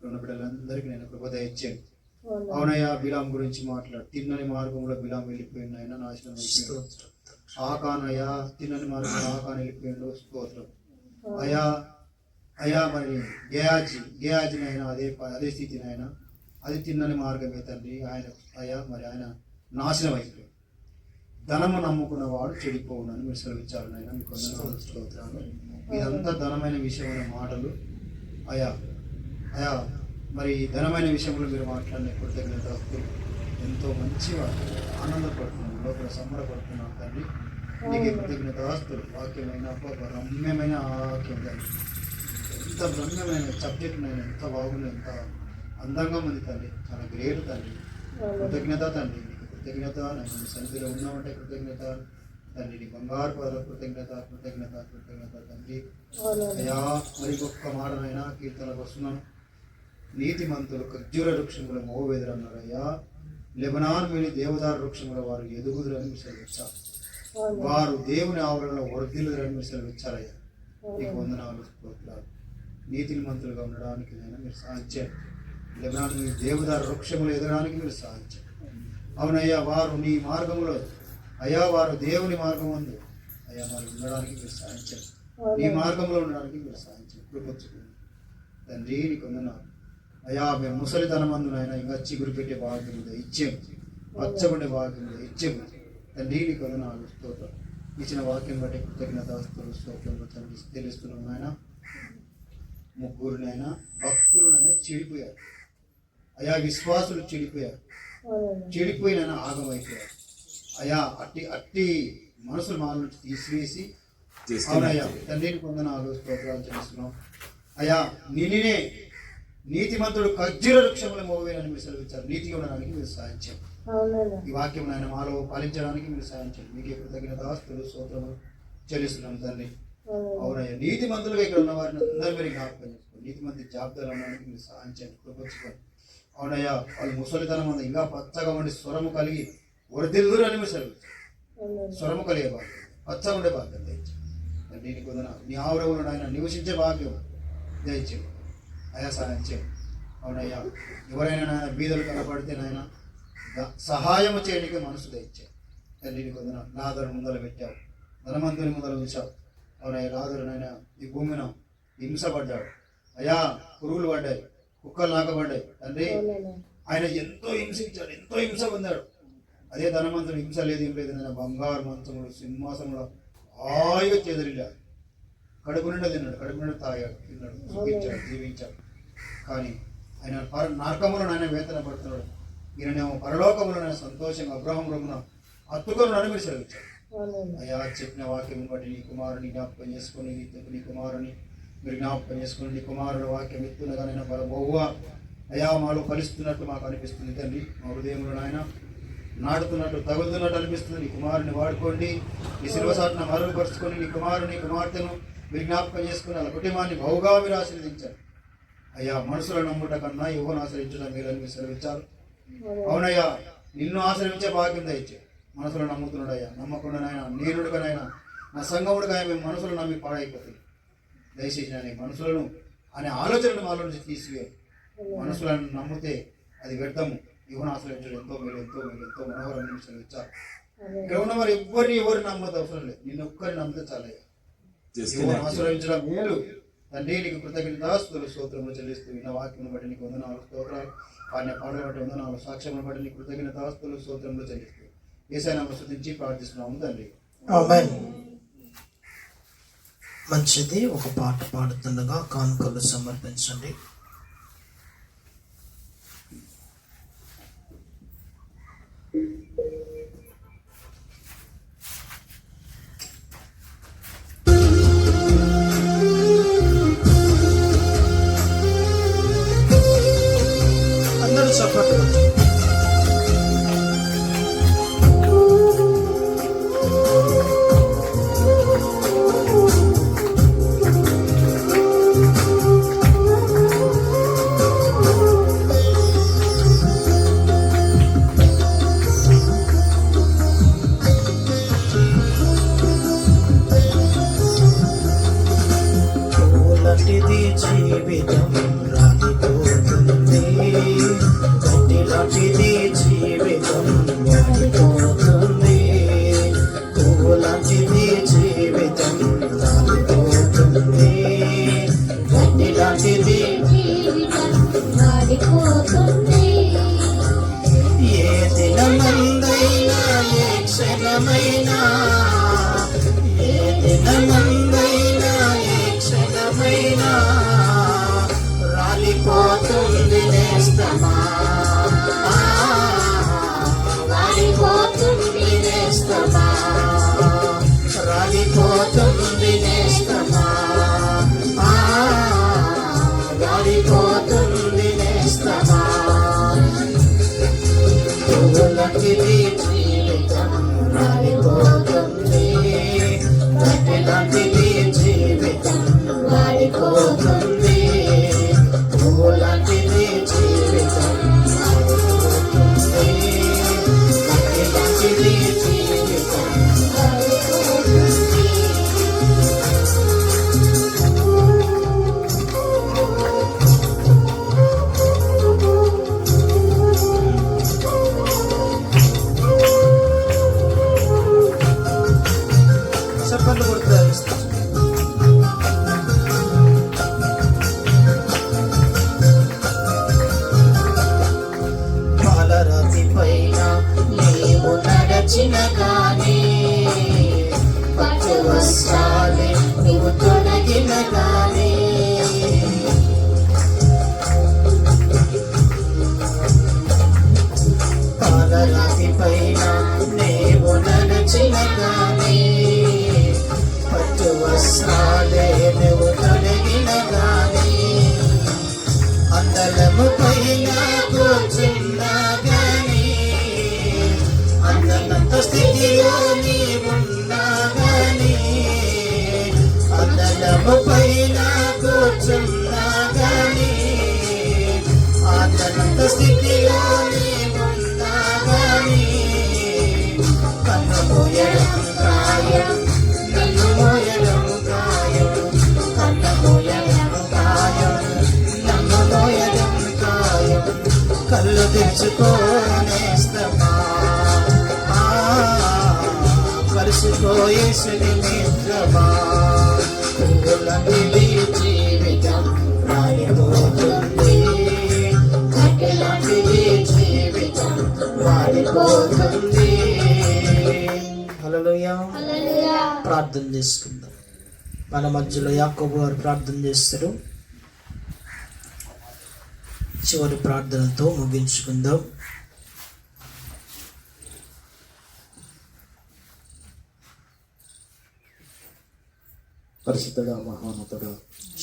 ఉన్న బిడ్డలందరికీ నేను కృపద ఇచ్చేయండి. అవునయ్యా, బిలాం గురించి మాట్లాడు. తిన్నని మార్గంలో బిలాం వెళ్ళిపోయింది ఆయన, నాశనం అయిపోయింది. ఆకానయ్యా తిన్నని మార్గంలో ఆకాన్ వెళ్ళిపోయిండు, స్తోత్రం. అయ్యా మరి గేయాజిని అయినా అదే స్థితిని ఆయన, అది తిన్నని మార్గమే తండ్రి. ఆయన నాశనం అయిపోయింది. ధనము నమ్ముకున్న వాడు చెడిపోవునని మీరు సెలవిచ్చారు నాయన. మీకు స్తోత్రాలు. ఇదంతా ధనమైన విషయమైన మాటలు అయా మరి ధనమైన విషయంలో మీరు మాట్లాడిన కృతజ్ఞత ఎంతో మంచిగా ఆనందపడుతున్నాం, లోపల సంబరపడుతున్నాం తండ్రి. నీకు కృతజ్ఞత ఆస్తులు. వాక్యమైన రమ్యమైన వాక్యం తండ్రి, ఎంత రమ్యమైన సబ్జెక్ట్ నైనా ఎంత బాగుంది, ఎంత అందంగా ఉంది తండ్రి. చాలా గ్రేట్ తండ్రి. కృతజ్ఞత తండ్రి, నీకు కృతజ్ఞత. నేను సన్నిధిలో ఉన్నామంటే కృతజ్ఞత తండ్రి. నీ బంగారు పదల కృతజ్ఞత తండ్రి. అయ్యా మరి ఒక్క మాటనైనా కీర్తనకు వస్తున్నాను. నీతిమంతులు ఖర్జూర వృక్షముల మోవేదురు అన్నారు. అయ్యా లెబనాన్ వెళ్ళి దేవదారు వృక్షముల వారు ఎదుగుదురని మీరు సెలవిచ్చారు. వారు దేవుని ఆవరణలో వర్ధిల్లుదురని మీరు సెలవిచ్చారయ్యా. నీకు వందనాలు, స్తోత్రాలు. నీతిమంతులుగా ఉండడానికి నేను మీరు సాధించారు. లెబనాన్ వెళ్ళి దేవదారు వృక్షములు ఎదగడానికి మీరు సాధించారు. అవునయ్యా, వారు నీ మార్గంలో అయ్యా వారు దేవుని మార్గం ఉంది అయ్యా వారు ఉండడానికి మీరు సాధించారు. నీ మార్గంలో ఉండడానికి మీరు సాధించారు. కృపచ్చుకుని తండ్రి నీకు వందనాలు. అయ్యా మేము ముసలితనమందునైనా ఇంకా చిగురు పెట్టే భాగ్యం మీద ఇచ్చాము, పచ్చబడే భాగ్యం మీద ఇచ్చాము తండ్రి. నీకు వందనాలు, స్తోత్రం. ఇచ్చిన వాక్యం బట్టి కృతజ్ఞత స్తోత్రంలో తండ్రి తెలుస్తున్నాం నాయన. ముగ్గురునైనా భక్తులనైనా చెడిపోయారు అయ్యా, విశ్వాసులు చెడిపోయినైనా ఆగమైపోయారు అయ్యా. అట్టి మనసులు మాల నుంచి తీసివేసి అవునయ్యా తండ్రిని పొందనాలు, స్తోత్రాలు చేస్తున్నాం అయ్యా. నిన్నే నీతిమంతుడు ఖర్జూర వృక్షముల మోవేనని మీరు సెలవిచ్చారు. నీతిగా ఉండడానికి మీరు సాధించారు. ఈ వాక్యం ఆయన మాలో పాలించడానికి మీరు సాధించారు. మీకే కృతజ్ఞత స్తోత్రము చెల్లిస్తున్నాం తండ్రి. అవునయ్యా, నీతిమంతులుగా ఇక్కడ ఉన్న వారిని అందరూ మీరు జ్ఞాపకం చేసుకోండి. నీతిమంతి జాబితాలు ఉండడానికి మీరు సాధించండి, కృపచ్చుకోండి. అవునయ్యా వాళ్ళు ముసలితనం అంతా ఇంకా పచ్చగా ఉండి స్వరము కలిగి వరదిల్లురు అని మీరు స్వరము కలిగే భాగ్యం, పచ్చగా ఉండే భాగ్యం దయచేయి. నీకు వందన. నీ ఆవరణలో ఆయన నివసించే భాగ్యం దయచేయి అయా, సహాయం చేయి. అవునయ్యా ఎవరైనా నాయన బీదలు కనపడితే నాయన సహాయం చేయడానికి మనసు దయచేయి తండ్రి. నీకు వందన. లాజరు ముందర పెట్టావు, ధనవంతుని ముందర ఉంచావు. అవునయ్యా లాజరు నాయన ఈ భూమిన హింసపడ్డాడు అయ్యా, పురుగులు పడ్డాయి, కుక్కలు నాకబడ్డాయి తండ్రి. ఆయన ఎంతో హింసించాడు, ఎంతో హింస పొందాడు. అదే ధనవంతుడు హింస లేదు, ఏం లేదు. నేను బంగారు మంచములు సింహాసనంలో హాయిగా చెదిరిల్లాడు, కడుపు నిండా తిన్నాడు, కడుపు నిండా తాగాడు, తిన్నాడు, సుఖించాడు, జీవించాడు. కానీ ఆయన నరకములో ఆయన వేతన పడుతున్నాడు. ఈయనేమో పరలోకములో ఆయన సంతోషంగా అబ్రహం రొమ్మున హత్తుకొని నన్ను మీరు సెలవిచ్చాడు. అయ్యా చెప్పిన వాక్యం బట్టి నీ కుమారుని జ్ఞాపకం చేసుకొని, నీ కుమారుని మీరు జ్ఞాపకం చేసుకుని, నీ కుమారుడు వాక్యం ఎత్తునగా నేను బహుగా అయా మాలో ఫలిస్తున్నట్టు మాకు అనిపిస్తుంది తండ్రి. మా హృదయంలో నాయన నాటుతున్నట్టు తగులుతున్నట్టు అనిపిస్తుంది. నీ కుమారుని వాడుకోండి, నీ శిలువ సాటును మరుగుపరుచుకొని నీ కుమారుని కుమార్తెను మీరు జ్ఞాపకం చేసుకుని వాళ్ళ కుటుంబాన్ని బహుగా మీరు ఆశీర్వదించారు అయ్యా. మనుషులను నమ్ముట కన్నా యువను ఆశ్రయించడం మీరని మీరు సెలవిచ్చారు. అవునయ్యా నిన్ను ఆశ్రయించే భాగ్యం దయచే. మనసులో నమ్ముతున్నాడు అయ్యా, నమ్మకుండా నాయన నేనుడుగానైనా నా సంగముడుగా మేము మనసులు నమ్మి పాడైపోతుంది. దయచేసి ఆయన మనసులను అనే ఆలోచనలు మాలో నుంచి తీసివే. మనసులను నమ్మితే అది వ్యర్థము. యువను ఆశ్రయించడం ఎంతో మేలు, ఎంతో మేలు, ఎంతో మనోహరం నుంచి సెలవిచ్చారు. ఇక్కడ ఉన్న వారు ఎవరు నమ్మదు అవసరం లేదు, నిన్ను ఒక్కరిని నమ్మితే చాలయ్యా. యువను ఆశ్రయించడం మేలు తండ్రి. నీకు కృతజ్ఞతాస్తుతులు స్తోత్రములు చెల్లిస్తూ విన్న వాక్యం బట్టి నీకు వందనాలు స్తోత్రాలు, పాడిన పాటలు బట్టి వందనాలు, సాక్ష్యములు బట్టి నీకు కృతజ్ఞతాస్తుతులు స్తోత్రములు చెల్లిస్తూ యేసయ్య స్తుతించి ప్రార్థిస్తున్నాము తండ్రి. ఆమేన్. మంచిది. ఒక పాట పాడుతుండగా కానుకలు సమర్పించండి. అందరూ చప్పట్లు కొట్టండి. పూలటిది జీవితం రాలిపోతుంది, గడ్డిలాంటిది జీవితం వాడిపోతుంది. పూలాంటిది జీవితం రాలిపోతుంది, గడ్డిలాంటిది జీవితం వాడిపోతుంది. ఏ దినమందైనా ఏ క్షణమైనా, ఏ దినమందైనా ఏ క్షణమైనా రాలిపోతుంది నేస్తమా, వాడిపోతుంది నేస్తమా, రాలిపోతుంది నేస్తమా, రాలిపోతుంది నేస్తమా. పూలకిది జీవితం రాలిపోతుంది, గడ్డిలాంటిది జీవితం వాడిపోతుంది. పూలాంటిది జీవితం వాడిపోతుంది, గడ్డిలాంటిది జీవితం చెప్పండి కొడతారు. పాలరాతి పైన నీవు నడచిన గానీ, పట్టు వస్త్రాలే నువ్వు తొలగిన గానీ, పాలరాతి పైన నీవు నడచిన గానీ, పట్టు వస్త్రాలే నువ్వు తొలగిన గానీ, అందలము పైన కూర్చున్నా గానీ, అందనంత స్థితిలో నీవున్నా గానీ, అందలము పైన కూర్చున్నా గానీ, అందనంత స్థితిలో నీవున్నా గాని కన్ను మూయడం ఖాయం, నన్ను మోయడం ఖాయం, కన్ను మూయడం ఖాయం, నన్ను మోయడం ఖాయం. కళ్ళు తెచ్చుకోనేస్తమా కలిసిపోయేసుని మిత్రమా, పువ్వులంటి జీవితం రాలిపోతుంది, కట్టెలాంటి జీవితం వాడిపోతుంది. హల్లెలూయా. హల్లెలూయా. ప్రార్థన చేసుకుందాం. మన మధ్యలో యాకోబు వారు ప్రార్థన చేస్తారు. చివరి ప్రార్థనతో ముగించుకుందాం. పరిశుద్ధుడా, మహోన్నతుడా,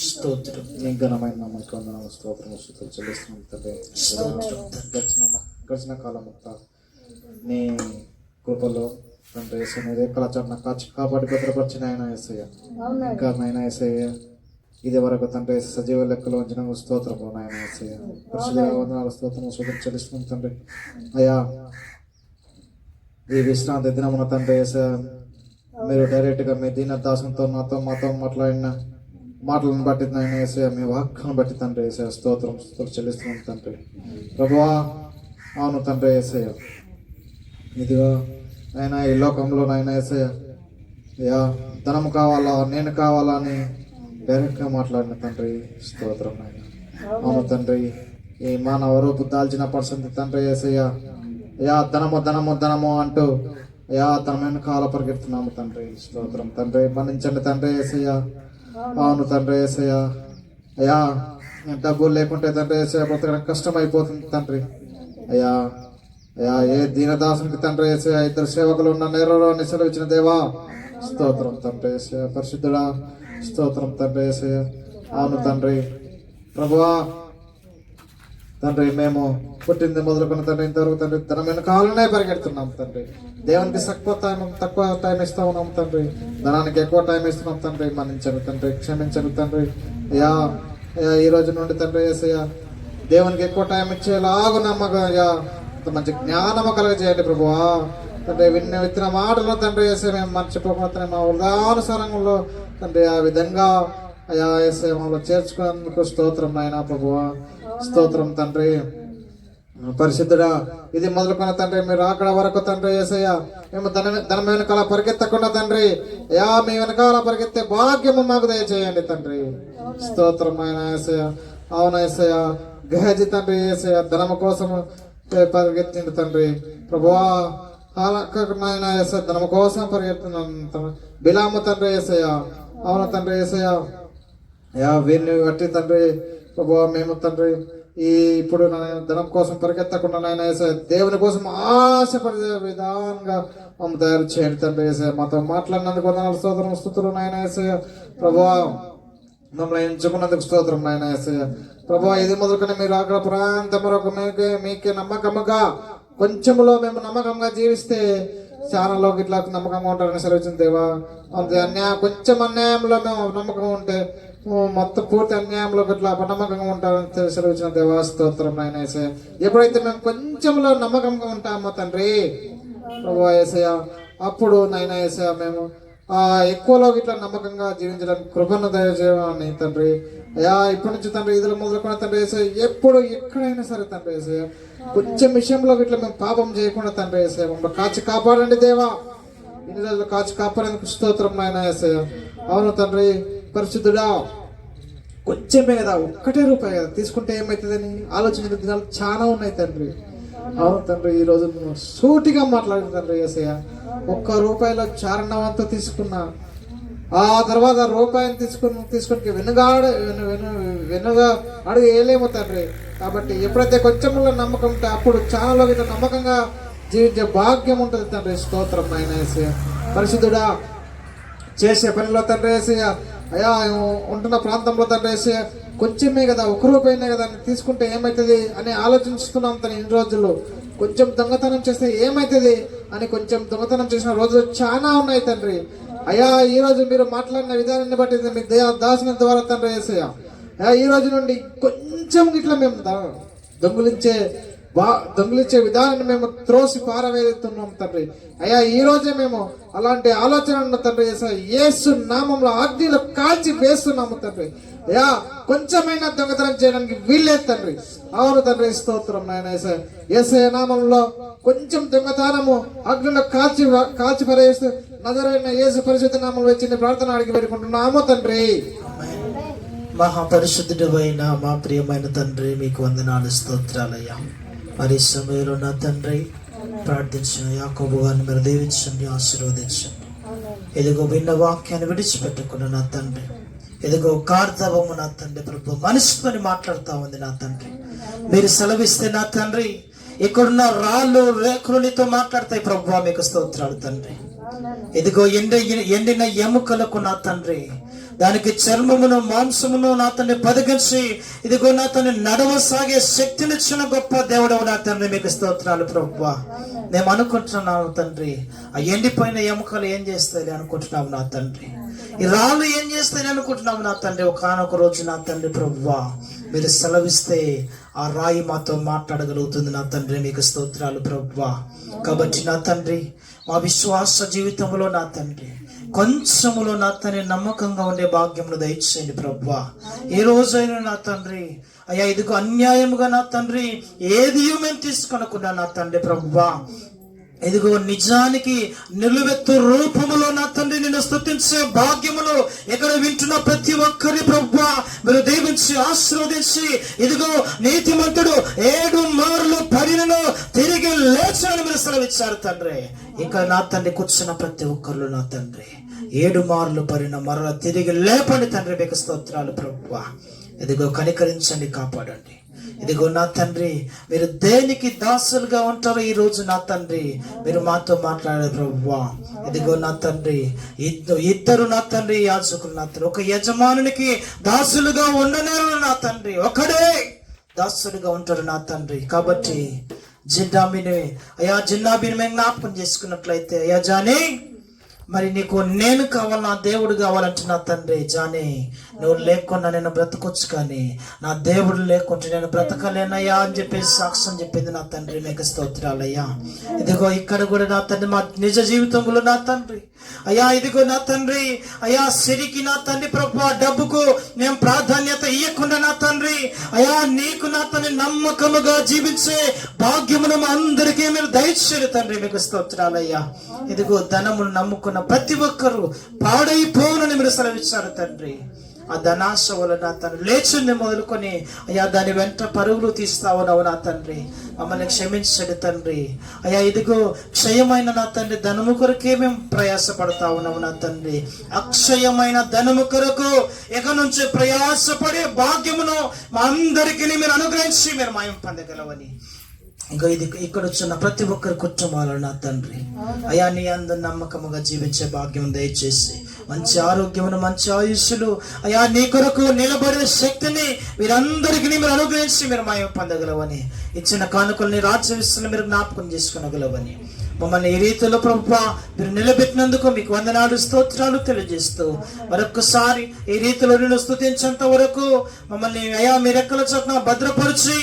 స్తోత్రం. నీ ఘనమైన నామమునకు వందనాలు, స్తోత్రము, స్తుతులు చెల్లిస్తున్నాం తండ్రి. గడిచిన కాలం అంతా నీ కృపలో తండ్రి యేసు నీ రేఖల చాటున కాచి కాపాడి భద్రపరిచిన ఆయన యేసయ్య. ఇంకా నాయన యేసయ్య, ఇది వరకు తండ్రి సజీవ లెక్కలో ఉంచిన స్తోత్రము నాయన యేసయ్య. పరిశుద్ధుడా, వందనాలు, స్తోత్రము, స్తుతులు చెల్లిస్తున్నాం తండ్రి. అయ్యా, ఈ విశ్రాంతి దినమున తండ్రి యేసయ్య, మీరు డైరెక్ట్గా మీ దీన దాసంతో మాతో మాట్లాడిన మాటలను బట్టి నాయన యేసయ్య, మీ వాక్కులను బట్టి తండ్రి యేసయ్య స్తోత్రం స్తుతులు చెల్లిస్తున్నాం తండ్రి. ప్రభువా, అవును తండ్రి యేసయ్య, ఇదిగో నాయన ఈ లోకంలో నాయన యేసయ్య, అయ్యా ధనం కావాలా నేను కావాలా అని డైరెక్ట్గా మాట్లాడిన తండ్రి స్తోత్రం నాయన. అవును తండ్రి, ఈ మానవ రూపు దాల్చిన పర్సెంట్ తండ్రి యేసయ్య, అయ్యా ధనము ధనము ధనము అంటూ అయ్యా తన వెనకాల పరిగెడుతున్నాము తండ్రి స్తోత్రం తండ్రి. మన్నించండి తండ్రి యేసయ్య. అవును తండ్రి యేసయ్య, అయ్యా డబ్బులు లేకుంటే తండ్రి యేసయ్య బ్రతకడం కష్టం అయిపోతుంది తండ్రి. అయ్యా అయ్యా ఏ దీనదాసునికి తండ్రి యేసయ్య ఇద్దరు సేవకులు ఉన్న నేలలో సెలవిచ్చిన దేవా స్తోత్రం తండ్రి యేసయ్య. పరిశుద్ధుడా స్తోత్రం తండ్రి యేసయ్య. అవును తండ్రి ప్రభువా, తండ్రి మేము పుట్టింది మొదలుకొని తండ్రి ఇంతవరకు తండ్రి ధనం వెనకాలనే పరిగెడుతున్నాం తండ్రి. దేవునికి తక్కువ టైం ఇస్తా ఉన్నాం తండ్రి, ధనానికి ఎక్కువ టైం ఇస్తున్నాం తండ్రి. మన్నించండి తండ్రి, క్షమించండి తండ్రి. అయ్యా అయ్యా ఈ రోజు నుండి తండ్రి యేసయ్య దేవునికి ఎక్కువ టైం ఇచ్చేలాగా నమ్మకం అయ్యా మంచి జ్ఞానము కలగజేయండి ప్రభువా. తండ్రి విత్తిన మాటలు తండ్రి యేసయ్య మేము మర్చిపోకుండా మా వృధానుసారంలో తండ్రి ఆ విధంగా అయ్యా యేసయ్య మమ్మల్ని చేర్చుకున్నందుకు స్తోత్రం నాయన ప్రభువా. స్తోత్రం తండ్రి. పరిశుద్ధుడా, ఇది మొదలుకొని తండ్రి మీరు అక్కడ వరకు తండ్రి యేసయ్య మేము ధనం వెనకాల పరిగెత్తకుండా తండ్రి అయ్యా మీ వెనకాల పరిగెత్తే భాగ్యము మాకు దయచేయండి తండ్రి స్తోత్రం ఆయన యేసయ్య. అవును యేసయ్య, గహజీ తండ్రి యేసయ్య ధనము కోసం పరిగెత్తిండు తండ్రి ప్రభువా. నాయన యేసయ్య ధనము కోసం పరిగెత్తున్నాను బిలాము తండ్రి యేసయ్య. అవును తండ్రి యేసయ్య, అయ్యా వీరిని బట్టి తండ్రి ప్రభువా మేము తండ్రి ఈ ఇప్పుడు ధనం కోసం పరిగెత్తకుండా నాయన యేసయ్య దేవుని కోసం ఆశపడే విధానంగా మమ్మల్ని తయారు చేయండి తండ్రి యేసయ్య. మాతో మాట్లాడినందుకు వందనాలు, స్తోత్రం స్తుతులు నాయన యేసయ్య. ప్రభువా మమ్మల్ని ఎంచుకున్నందుకు స్తోత్రం నాయన యేసయ్య. ప్రభువా ఇది మొదలుకొని మీరు అక్కడ ప్రాంతం వరకు మీకే నమ్మకముగా కొంచెంలో మేము నమ్మకంగా జీవిస్తే చాలాలోకి ఇట్లా నమ్మకంగా ఉంటారని సెలవుచ్చిన దేవా. అంతే కొంచెం అన్యాయంలో మేము నమ్మకం ఉంటే మొత్తం పూర్తి అన్యాయంలో ఇట్లా అపనమ్మకంగా ఉంటారని సెలవుచ్చిన దేవా స్తోత్రం నాయన యేసయ్య. ఎప్పుడైతే మేము కొంచెంలో నమ్మకంగా ఉంటామో తండ్రి ప్రభువా యేసయ్య, అప్పుడు నాయన యేసయ్య మేము ఎక్కువలో ఇట్లా నమ్మకంగా జీవించడానికి కృపను దయచేయమని తండ్రి. అయ్యా ఇప్పటి నుంచి తండ్రి ఇదిలో మొదలుకొని తండ్రి యేసయ్య ఎప్పుడు ఎక్కడైనా సరే తండ్రి యేసయ్య కొంచెం విషయంలో ఇట్లా మేము పాపం చేయకుండా తండ్రి యేసయ్య మమ్మల్ని కాచి కాపాడండి దేవా. ఇన్ని రోజులు కాచి కాపాడేందుకు స్తోత్రం నాయన యేసయ్య. అవును తండ్రి పరిశుద్ధుడా, కొంచెమే కదా, ఒక్కటే రూపాయి కదా తీసుకుంటే ఏమవుతుందని ఆలోచించిన దినాలు చాలా ఉన్నాయి తండ్రి. అవును తండ్రి, ఈ రోజు సూటిగా మాట్లాడిన తండ్రి యేసయ్య. ₹1 చారణవంతో తీసుకున్నా, ఆ తర్వాత రూపాయిని తీసుకుని వెనుగా అడుగు వేయలేము తండ్రి. కాబట్టి ఎప్పుడైతే కొంచెంలో నమ్మకం ఉంటే అప్పుడు చాలా ఇట్లా నమ్మకంగా జీవించే భాగ్యం ఉంటుంది తండ్రి స్తోత్రం నాయన యేసయ్య. పరిశుద్ధుడా, చేసే పనిలో తండ్రి యేసయ్య, అయ్యా ఉంటున్న ప్రాంతంలో తండ్రి యేసయ్య కొంచెమే కదా, ₹1 కదా అని తీసుకుంటే ఏమవుతుంది అని ఆలోచిస్తున్నాం తను. ఇన్ని రోజుల్లో కొంచెం దొంగతనం చేస్తే ఏమవుతుంది అని కొంచెం దొంగతనం చేసిన రోజులు చాలా ఉన్నాయి తండ్రి. అయ్యా ఈ రోజు మీరు మాట్లాడిన విధానాన్ని బట్టి మీ దాసిన ద్వారా తండ్రి యేసయ్య, అయ్యా ఈ రోజు నుండి కొంచెం ఇట్లా మేము దొంగిలించే విధానాన్ని మేము త్రోసి పారవేస్తున్నాం తండ్రి. అయ్యా ఈ రోజే మేము అలాంటి ఆలోచన తండ్రి యేసు నామంలో అగ్నిలో కాల్చి వేస్తున్నాము తండ్రి. అయ్యా కొంచెమైనా దొంగతనం చేయడానికి వీల్లేదు తండ్రి. అవును తండ్రి, స్తోత్రం నాయన. యేసయ్య నామంలో కొంచెం దొంగతనము అగ్నిలో కాల్చి పరేస్తూ నజరైన యేసు పరిశుద్ధ నామంలో వచ్చిన ప్రార్థన అడిగి పెట్టుకుంటున్నాము తండ్రి. మహాపరిశుద్ధుడు అయిన మా ప్రియమైన తండ్రి, మీకు వందనాలు, స్తోత్రాలయ్యా. మరి సమయంలో నా తండ్రి ప్రార్థించిన యాకోబు గారిని మీరు దీవించండి, ఆశీర్వదించండి. ఎదుగో విన్న వాక్యాన్ని విడిచిపెట్టకుండా నా తండ్రి, ఎదుగో కార్తవము నా తండ్రి ప్రభు మనసుకొని మాట్లాడుతా ఉంది నా తండ్రి. మీరు సెలవిస్తే నా తండ్రి ఇక్కడున్న రాళ్ళు రేకులు నీతో మాట్లాడతాయి ప్రభు. మీకు స్తోత్రాలు తండ్రి. ఇదిగో ఎండిన ఎముకలకు నా తండ్రి దానికి చర్మమును మాంసమును నా తండ్రి పదిగించి ఇదిగో నా తండ్రి నడవసాగే శక్తినిచ్చిన గొప్ప దేవుడవు నా తండ్రి. మీకు స్తోత్రాలు ప్రభువా. మేము అనుకుంటున్నాము తండ్రి, ఆ ఎండిపోయిన ఎముకలు ఏం చేస్తాయి అనుకుంటున్నాము నా తండ్రి. ఈ రాళ్ళు ఏం చేస్తాయి అనుకుంటున్నాము నా తండ్రి. ఒకనొక రోజు నా తండ్రి ప్రభువా మీరు సెలవిస్తే ఆ రాయి మాతో మాట్లాడగలుగుతుంది నా తండ్రి. మీకు స్తోత్రాలు ప్రభువా. కాబట్టి నా తండ్రి మా విశ్వాస జీవితంలో నా తండ్రి కొంచెములో నా తండ్రి నమ్మకంగా ఉండే భాగ్యమును దయచేయండి ప్రభువా. ఏ రోజైనా నా తండ్రి అయ్యా ఇదిగో అన్యాయముగా నా తండ్రి ఏది మేము తీసుకొనకుండా నా తండ్రి ప్రభువా ఇదిగో నిజానికి నిలువెత్తు రూపములో నా తండ్రి నిన్ను స్తుతించే భాగ్యమును ఎక్కడ వింటున్న ప్రతి ఒక్కరి ప్రభువా మీరు దీవించి ఆశీర్వదించి ఇదిగో నీతిమంతుడు 7 మార్లు పడినను తిరిగి లేచాడని మీరు సెలవిచ్చారు తండ్రి. ఇంకా నా తండ్రి కూర్చున్న ప్రతి ఒక్కరు నా తండ్రి 7 మార్లు పడిన మరల తిరిగి లేపండి తండ్రి. మీకు స్తోత్రాలు ప్రభువా. ఇదిగో కనికరించండి, కాపాడండి. ఇదిగో నా తండ్రి మీరు దేనికి దాసులుగా ఉంటారో ఈ రోజు నా తండ్రి మీరు మాతో మాట్లాడారు ప్రభువా. ఇదిగో నా తండ్రి ఇద్దరు నా తండ్రి యాజకులు నా తండ్రి ఒక యజమానునికి దాసులుగా ఉండనేరు నా తండ్రి, ఒకడే దాసులుగా ఉంటారు నా తండ్రి. కాబట్టి జిన్నాబిని మేము జ్ఞాపకం చేసుకున్నట్లయితే అయ్యా జానీ మరి నీకు నేను కావాలి, నా దేవుడు కావాలంటే నా తండ్రి జానీ నువ్వు లేకుండా నేను బ్రతకొచ్చు, కానీ నా దేవుడు లేకుంటే నేను బ్రతకలేనయ్యా అని చెప్పేసి సాక్ష్యం చెప్పింది నా తండ్రి. మీకు స్తోత్రాలయ్యా. ఇదిగో ఇక్కడ కూడా నా తండ్రి మా నిజ జీవితంలో నా తండ్రి అయ్యా ఇదిగో నా తండ్రి అయ్యా సిరికి నా తండ్రి ప్రభు డబ్బుకు మేము ప్రాధాన్యత ఇవ్వకుండా నా తండ్రి అయ్యా నీకు నా తండ్రి నమ్మకముగా జీవించే భాగ్యమును అందరికీ మీరు దయచేయండి తండ్రి. మీకు స్తోత్రాలయ్యా. ఇదిగో ధనమును నమ్ముకున్న ప్రతి ఒక్కరూ పాడైపోనని మీరు సెలవిచ్చారు తండ్రి. ఆ ధనాశ వలన తండ్రి లేచుని మొదలుకొని అయ్యా దాని వెంట పరుగులు తీస్తా ఉన్నావు నా తండ్రి. మమ్మల్ని క్షమించండి తండ్రి. అయ్యా ఇదిగో క్షయమైన నా తండ్రి ధనము కొరకే మేము ప్రయాసపడతా ఉన్నాము నా తండ్రి. అక్షయమైన ధనము కొరకు ఇక నుంచి ప్రయాసపడే భాగ్యమును మా అందరికీ మీరు అనుగ్రహించి మీరు మాయం పొందగలవని ఇంకా ఇక్కడ వచ్చిన ప్రతి ఒక్కరి కుటుంబాలు నా తండ్రి అయ్యా నీ అందరు నమ్మకముగా జీవించే భాగ్యం దయచేసి మంచి ఆరోగ్యమును మంచి ఆయుష్లు అయ్యా నీ కొరకు నిలబడే శక్తిని మీరందరికీ మీరు అనుగ్రహించి మీరు మాయం పొందగలవని ఇచ్చిన కానుకల్ని రాజ్య విషయంలో మీరు జ్ఞాపకం చేసుకునగలవని మమ్మల్ని ఈ రీతిలో ప్రభువా మీరు నిలబెట్టినందుకు మీకు వందనాలు స్తోత్రాలు తెలియజేస్తూ మరొకసారి ఈ రీతిలో నేను స్తుతించేంత వరకు మమ్మల్ని అయ్యా మీ రెక్కల చొప్పున భద్రపరిచి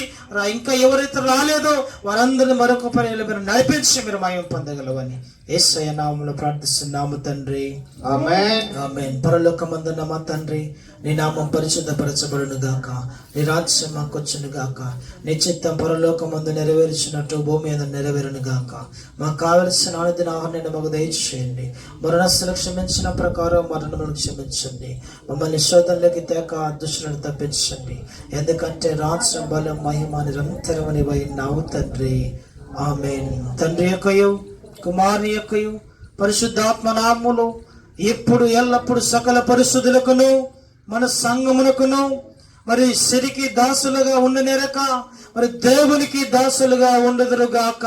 ఇంకా ఎవరైతే రాలేదో వారందరినీ మరొక పనిలో మీరు నడిపించి మీరు మాయం పొందగలవని యేసయ్య నామములో ప్రార్థిస్తున్నాము తండ్రి. ఆమేన్. ఆమేన్. పరలోకమందున్న మా తండ్రి నీ నామం పరిశుద్ధపరచబడును గాక, నీ రాజ్యం మాకొచ్చును గాక, నీ చిత్తం పరలోకమందు నెరవేర్చినట్టు భూమి మీద నెరవేరును గాక. మాకు కావలసిన అనుదిన ఆహారాన్ని మాకు దయచేయండి. మరణస్తులు క్షమించిన ప్రకారం మరణములను క్షమించండి. మమ్మల్ని శోధనలోకి తేక దుష్టులను తప్పించండి. ఎందుకంటే రాజ్యం బలం మహిమ నిరంతరమని నావు తండ్రి. ఆమేన్. తండ్రి యొక్కయు కుమారుని యొక్కయు పరిశుద్ధాత్మ నామములు ఇప్పుడు ఎల్లప్పుడు సకల పరిశుద్ధులకును మన సంఘమునకును మరి సిరికి దాసులుగా ఉండనేరక మరి దేవునికి దాసులుగా ఉండదురుగాక.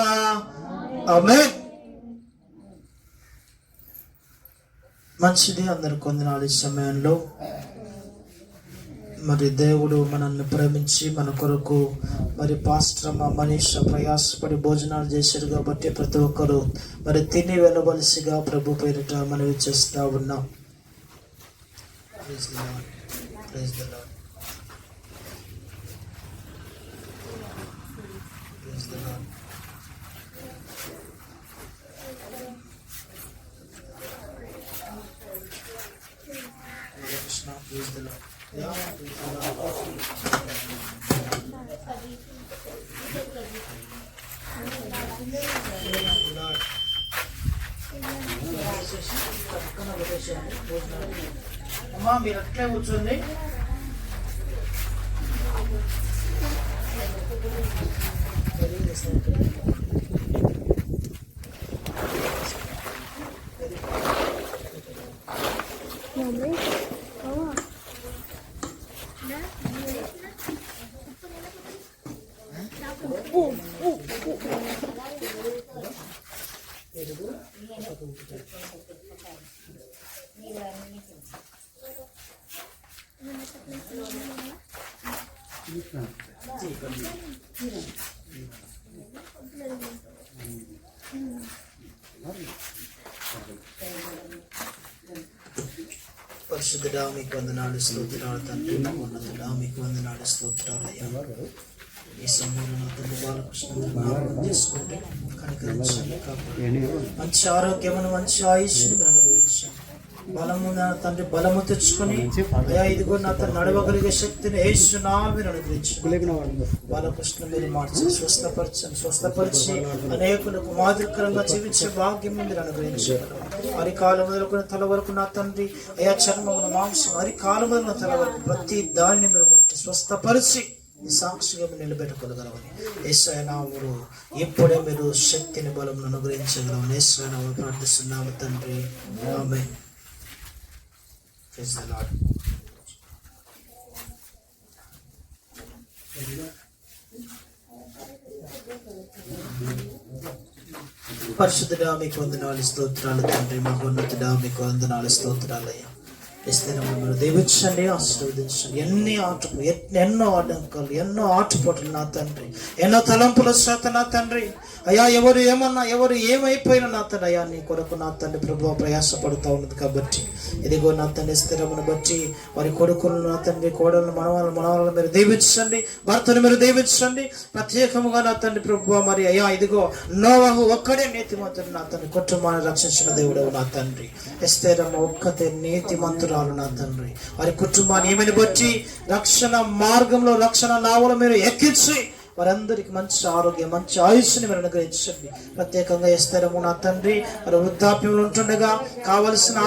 ఆమేన్. మంచిది. అందరు కొందనాలు ఈ సమయంలో మరి దేవుడు మనల్ని ప్రేమించి మన కొరకు మరి పాస్టర్ మనీష ప్రయాసపడి భోజనాలు చేశారు కాబట్టి ప్రతి ఒక్కరు మరి తిని వెళ్ళవలసిగా ప్రభు పేరిట మనవి చేస్తా ఉన్నాం. Praise the Lord. Praise the Lord. అమ్మా మీరు అట్లే కూర్చోండి. పరిశుద్ధుడా మీకు వందనాలు, స్తోత్రాలు తండ్రి. ఉన్నతుడా మీకు వందనాలు, స్తోత్రాలు అయ్యా. ఈ సమయంలో తండ్రి బాలకృష్ణ చేసుకుంటే కనికరించండి, కాపాడండి. మంచి ఆరోగ్యమును మంచి ఆయుష్ని మీరు అనుగ్రహించండి. బలము నా తండ్రి బలము తెచ్చుకొని అయ్యా ఇదిగో నా తను నడవగలిగే శక్తిని యేసునామమున మీరు అనుగ్రహించండి. బాలకృష్ణ మీరు మార్చండి, స్వస్థపరిచి అనేకులకు మాదిరికరంగా జీవించే భాగ్యం మీరు అనుగ్రహించండి. అరికాలు మొదలుకున్న తల వరకు నా తండ్రి అయా చర్మమున మాంసం అరికాలు మొదలుకున్న తల వరకు ప్రతి దానిని మీరు ముట్టి స్వస్థపరిచి సాక్షిగా నిలబెట్టుకోగలవని యేసయ్య నామములో ఇప్పుడే మీరు శక్తిని బలమును అనుగ్రహించగలవని యేసయ్య నామములో ప్రార్థిస్తున్నాము తండ్రి, ఆమేన్. Praise the Lord. పరిశుద్ధుడా మీకు వందనాలు, స్తోత్రాలు తండ్రి. మహోన్నతుడా మీకు వందనాలు, స్తోత్రాలయ్యా. మీరు దీవించండి, ఆశీర్వదించండి. ఎన్నో ఆటంకాలు, ఎన్నో ఆటుపోట్లు నా తండ్రి, ఎన్నో తలంపుల శాత నా తండ్రి అయ్యా. ఎవరు ఏమన్నా, ఎవరు ఏమైపోయినా నా తండ్రి అయ్యా నీ కొరకు నా తండ్రి ప్రభు ప్రయాసపడుతూ ఉన్నది కాబట్టి ఇదిగో నా తండ్రి స్థిరమును బట్టి వారి కొడుకులను నా తండ్రి కోడలను మనవాళ్ళను మీరు దీవించండి, భర్తను మీరు దీవించండి. ప్రత్యేకముగా నా తండ్రి ప్రభు మరి అయ్యా ఇదిగో నోవహు ఒక్కడే నీతిమంతుడు నా తండ్రి, కుటుంబాన్ని రక్షించిన దేవుడవు నా తండ్రి. ఎస్తేరమ్మ ఒక్కతే నీతిమంతురాలు నా తండ్రి. వారి కుటుంబాన్ని ఏమని బట్టి రక్షణ మార్గంలో రక్షణ నావలు మీరు ఎక్కించి వారందరికి మంచి ఆరోగ్యం మంచి ఆయుష్ని మీరు అనుగ్రహించండి. ప్రత్యేకంగా ఇస్తారము నా తండ్రి మరి వృద్ధాప్యంలో ఉంటుండగా కావలసిన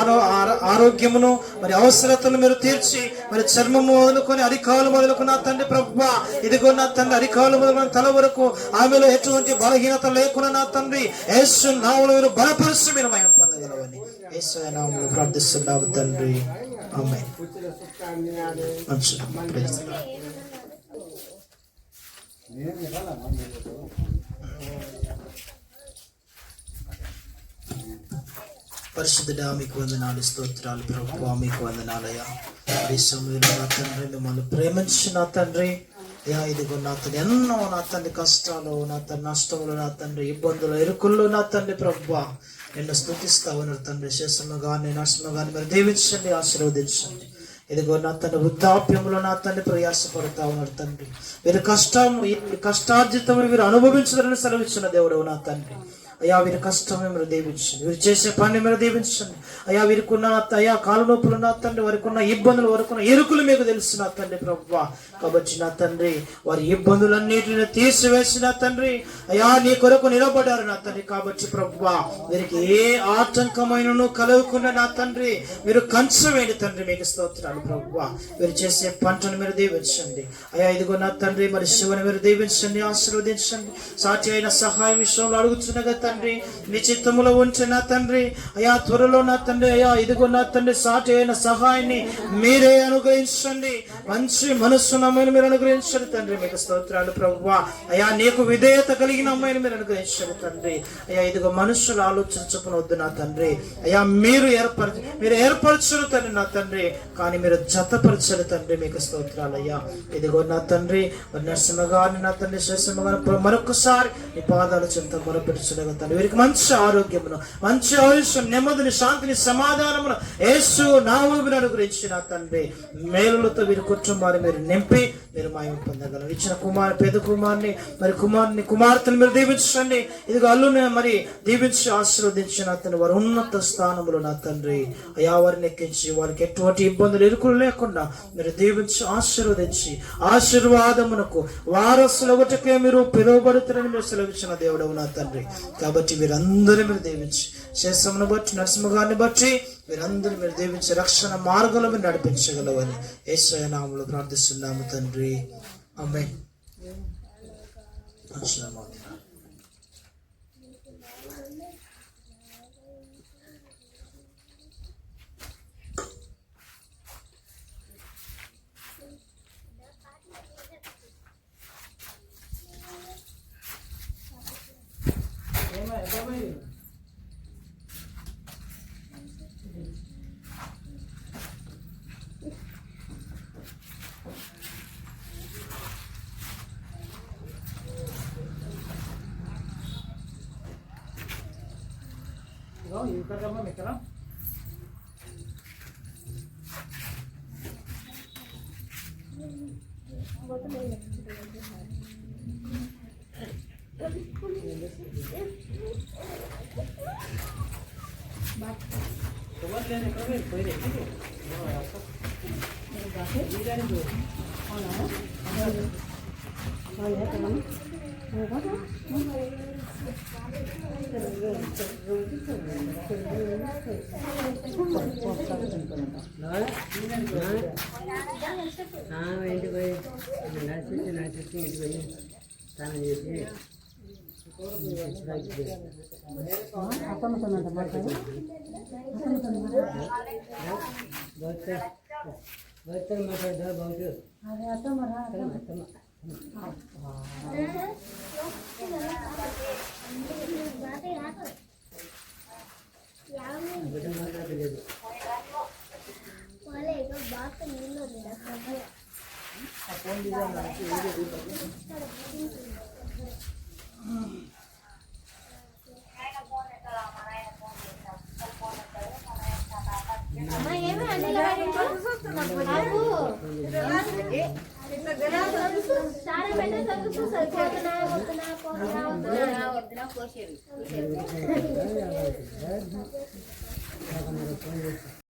ఆరోగ్యమును మరి అవసరతలు మీరు తీర్చి మరి చర్మము మొదలుకొని అరికాలు మొదలుకు నా తండ్రి ప్రభువా ఇదిగో నా తండ్రి అరికాలు మొదలుకొని తల వరకు ఆమెలో ఎటువంటి బలహీనత లేకుండా నా తండ్రి యేసు నామములో మీరు బలపరిచి మీరు మహిమ పొందగలవని యేసు నామములో ప్రార్థిస్తున్నాము తండ్రి, ఆమేన్. పరిశుద్ధుడా మీకు వందనాలు, స్తోత్రాలు ప్రభువా మీకు వందనాలయ్యా. ఈ సమయంలో నా తండ్రి మిమ్మల్ని ప్రేమించిన తండ్రి అయ్యా ఇదిగో నా తండ్రి ఎన్నో నా తండ్రి కష్టాలు, నా తండ్రి నష్టములు, నా తండ్రి ఇబ్బందులు, ఇరుకుల్లో నా తండ్రి ప్రభువా నిన్ను స్తుతిస్తావు తండ్రి. శేషము గాని నష్టము గాని మీరు దీవించండి, ఆశీర్వదించండి. ఇదిగో నా తండ్రి వృద్ధాప్యంలో నా తండ్రి ప్రయాసపడతా ఉన్నారు తండ్రి. వీరి కష్టార్జితము వీరు అనుభవించదని సెలవిచ్చిన దేవుడు నా తండ్రి. అయ్యా వీరి కష్టమే మీరు దీవించండి, వీరు చేసే పని మీరు దీవించండి. అయ్యా వీరికున్న అయ్యా కాలు నొప్పులు నా తండ్రి, వారికి ఉన్న ఇబ్బందులు, వారికి ఉన్న ఎరుకులు మీకు తెలుసు నా తండ్రి ప్రభువా. కాబట్టి నా తండ్రి వారి ఇబ్బందులన్నిటిని తీసివేసిన తండ్రి అయ్యా నీ కొరకు నిలబడ్డారు నా తండ్రి. కాబట్టి ప్రభువా వీరికి ఏ ఆటంకమైనను కలగకుండా నా తండ్రి మీరు కంచవేయండి తండ్రి. మీకు స్తోత్రాలు ప్రభువా. వీరు చేసే పంటను మీరు దీవించండి అయ్యా. ఇదిగో నా తండ్రి మరి శివుని మీరు దీవించండి, ఆశీర్వదించండి. సాటి అయిన సహాయం విషయంలో అడుగుతున్నగా తండ్రి నీ చిత్తములో ఉంచిన తండ్రి అయ్యా త్వరలో నా తండ్రి అయ్యా ఇదిగో నా తండ్రి సాటి అయిన సహాయాన్ని మీరే అనుగ్రహించండి. మంచి మనస్సును అమ్మాయిని మీరు అనుగ్రహించండి తండ్రి. మీకు స్తోత్రాలు ప్రభువా. అయ్యా నీకు విధేయత కలిగిన అమ్మాయిని మీరు అనుగ్రహించండి తండ్రి. అయ్యా ఇదిగో మనుషులు ఆలోచించకపోవద్దు నా తండ్రి. అయ్యా మీరు ఏర్పరచరు తండ్రి నా తండ్రి, కానీ మీరు జతపరచరు తండ్రి. మీకు స్తోత్రాలు అయ్యా. ఇదిగో నా తండ్రి నరసింహగాని నా తండ్రి శ్రేష్ఠగాని మరొకసారి నీ పాదాలు చెంత మొరపెట్టుచుండగా తండ్రి వీరికి మంచి ఆరోగ్యమును, మంచి ఆయుష్యం, నెమ్మదిని, శాంతిని, సమాధానమును యేసు నామమున అనుగ్రహించిన తండ్రి. మేలులతో వీరి కుటుంబాన్ని మీరు నింపి మీరు మహిమ పొందగలరు. ఇచ్చిన పెద్ద కుమార్ని కుమార్తెను మీరు దీవించండి. ఇదిగో అల్లుని మరి దీవించి ఆశీర్వదించిన తండ్రి వారి ఉన్నత స్థానములు నా తండ్రి అయా వారిని ఎక్కించి వారికి ఎటువంటి ఇబ్బందులు ఇరుకులు లేకుండా మీరు దీవించి ఆశీర్వదించి ఆశీర్వాదమునకు వారసులొకటికే మీరు పిలువబడుతారని మీరు సెలవిచ్చిన దేవుడవు నా తండ్రి. కాబట్టి వీరందరూ మీరు దీవించి శేషమును బట్టి నరసింహగారిని బట్టి వీరందరూ మీరు దీవించి రక్షణ మార్గంలో మీరు నడిపించగలవని యేసయ్య నామములో ప్రార్థిస్తున్నాము తండ్రి. ఆమేన్. సారా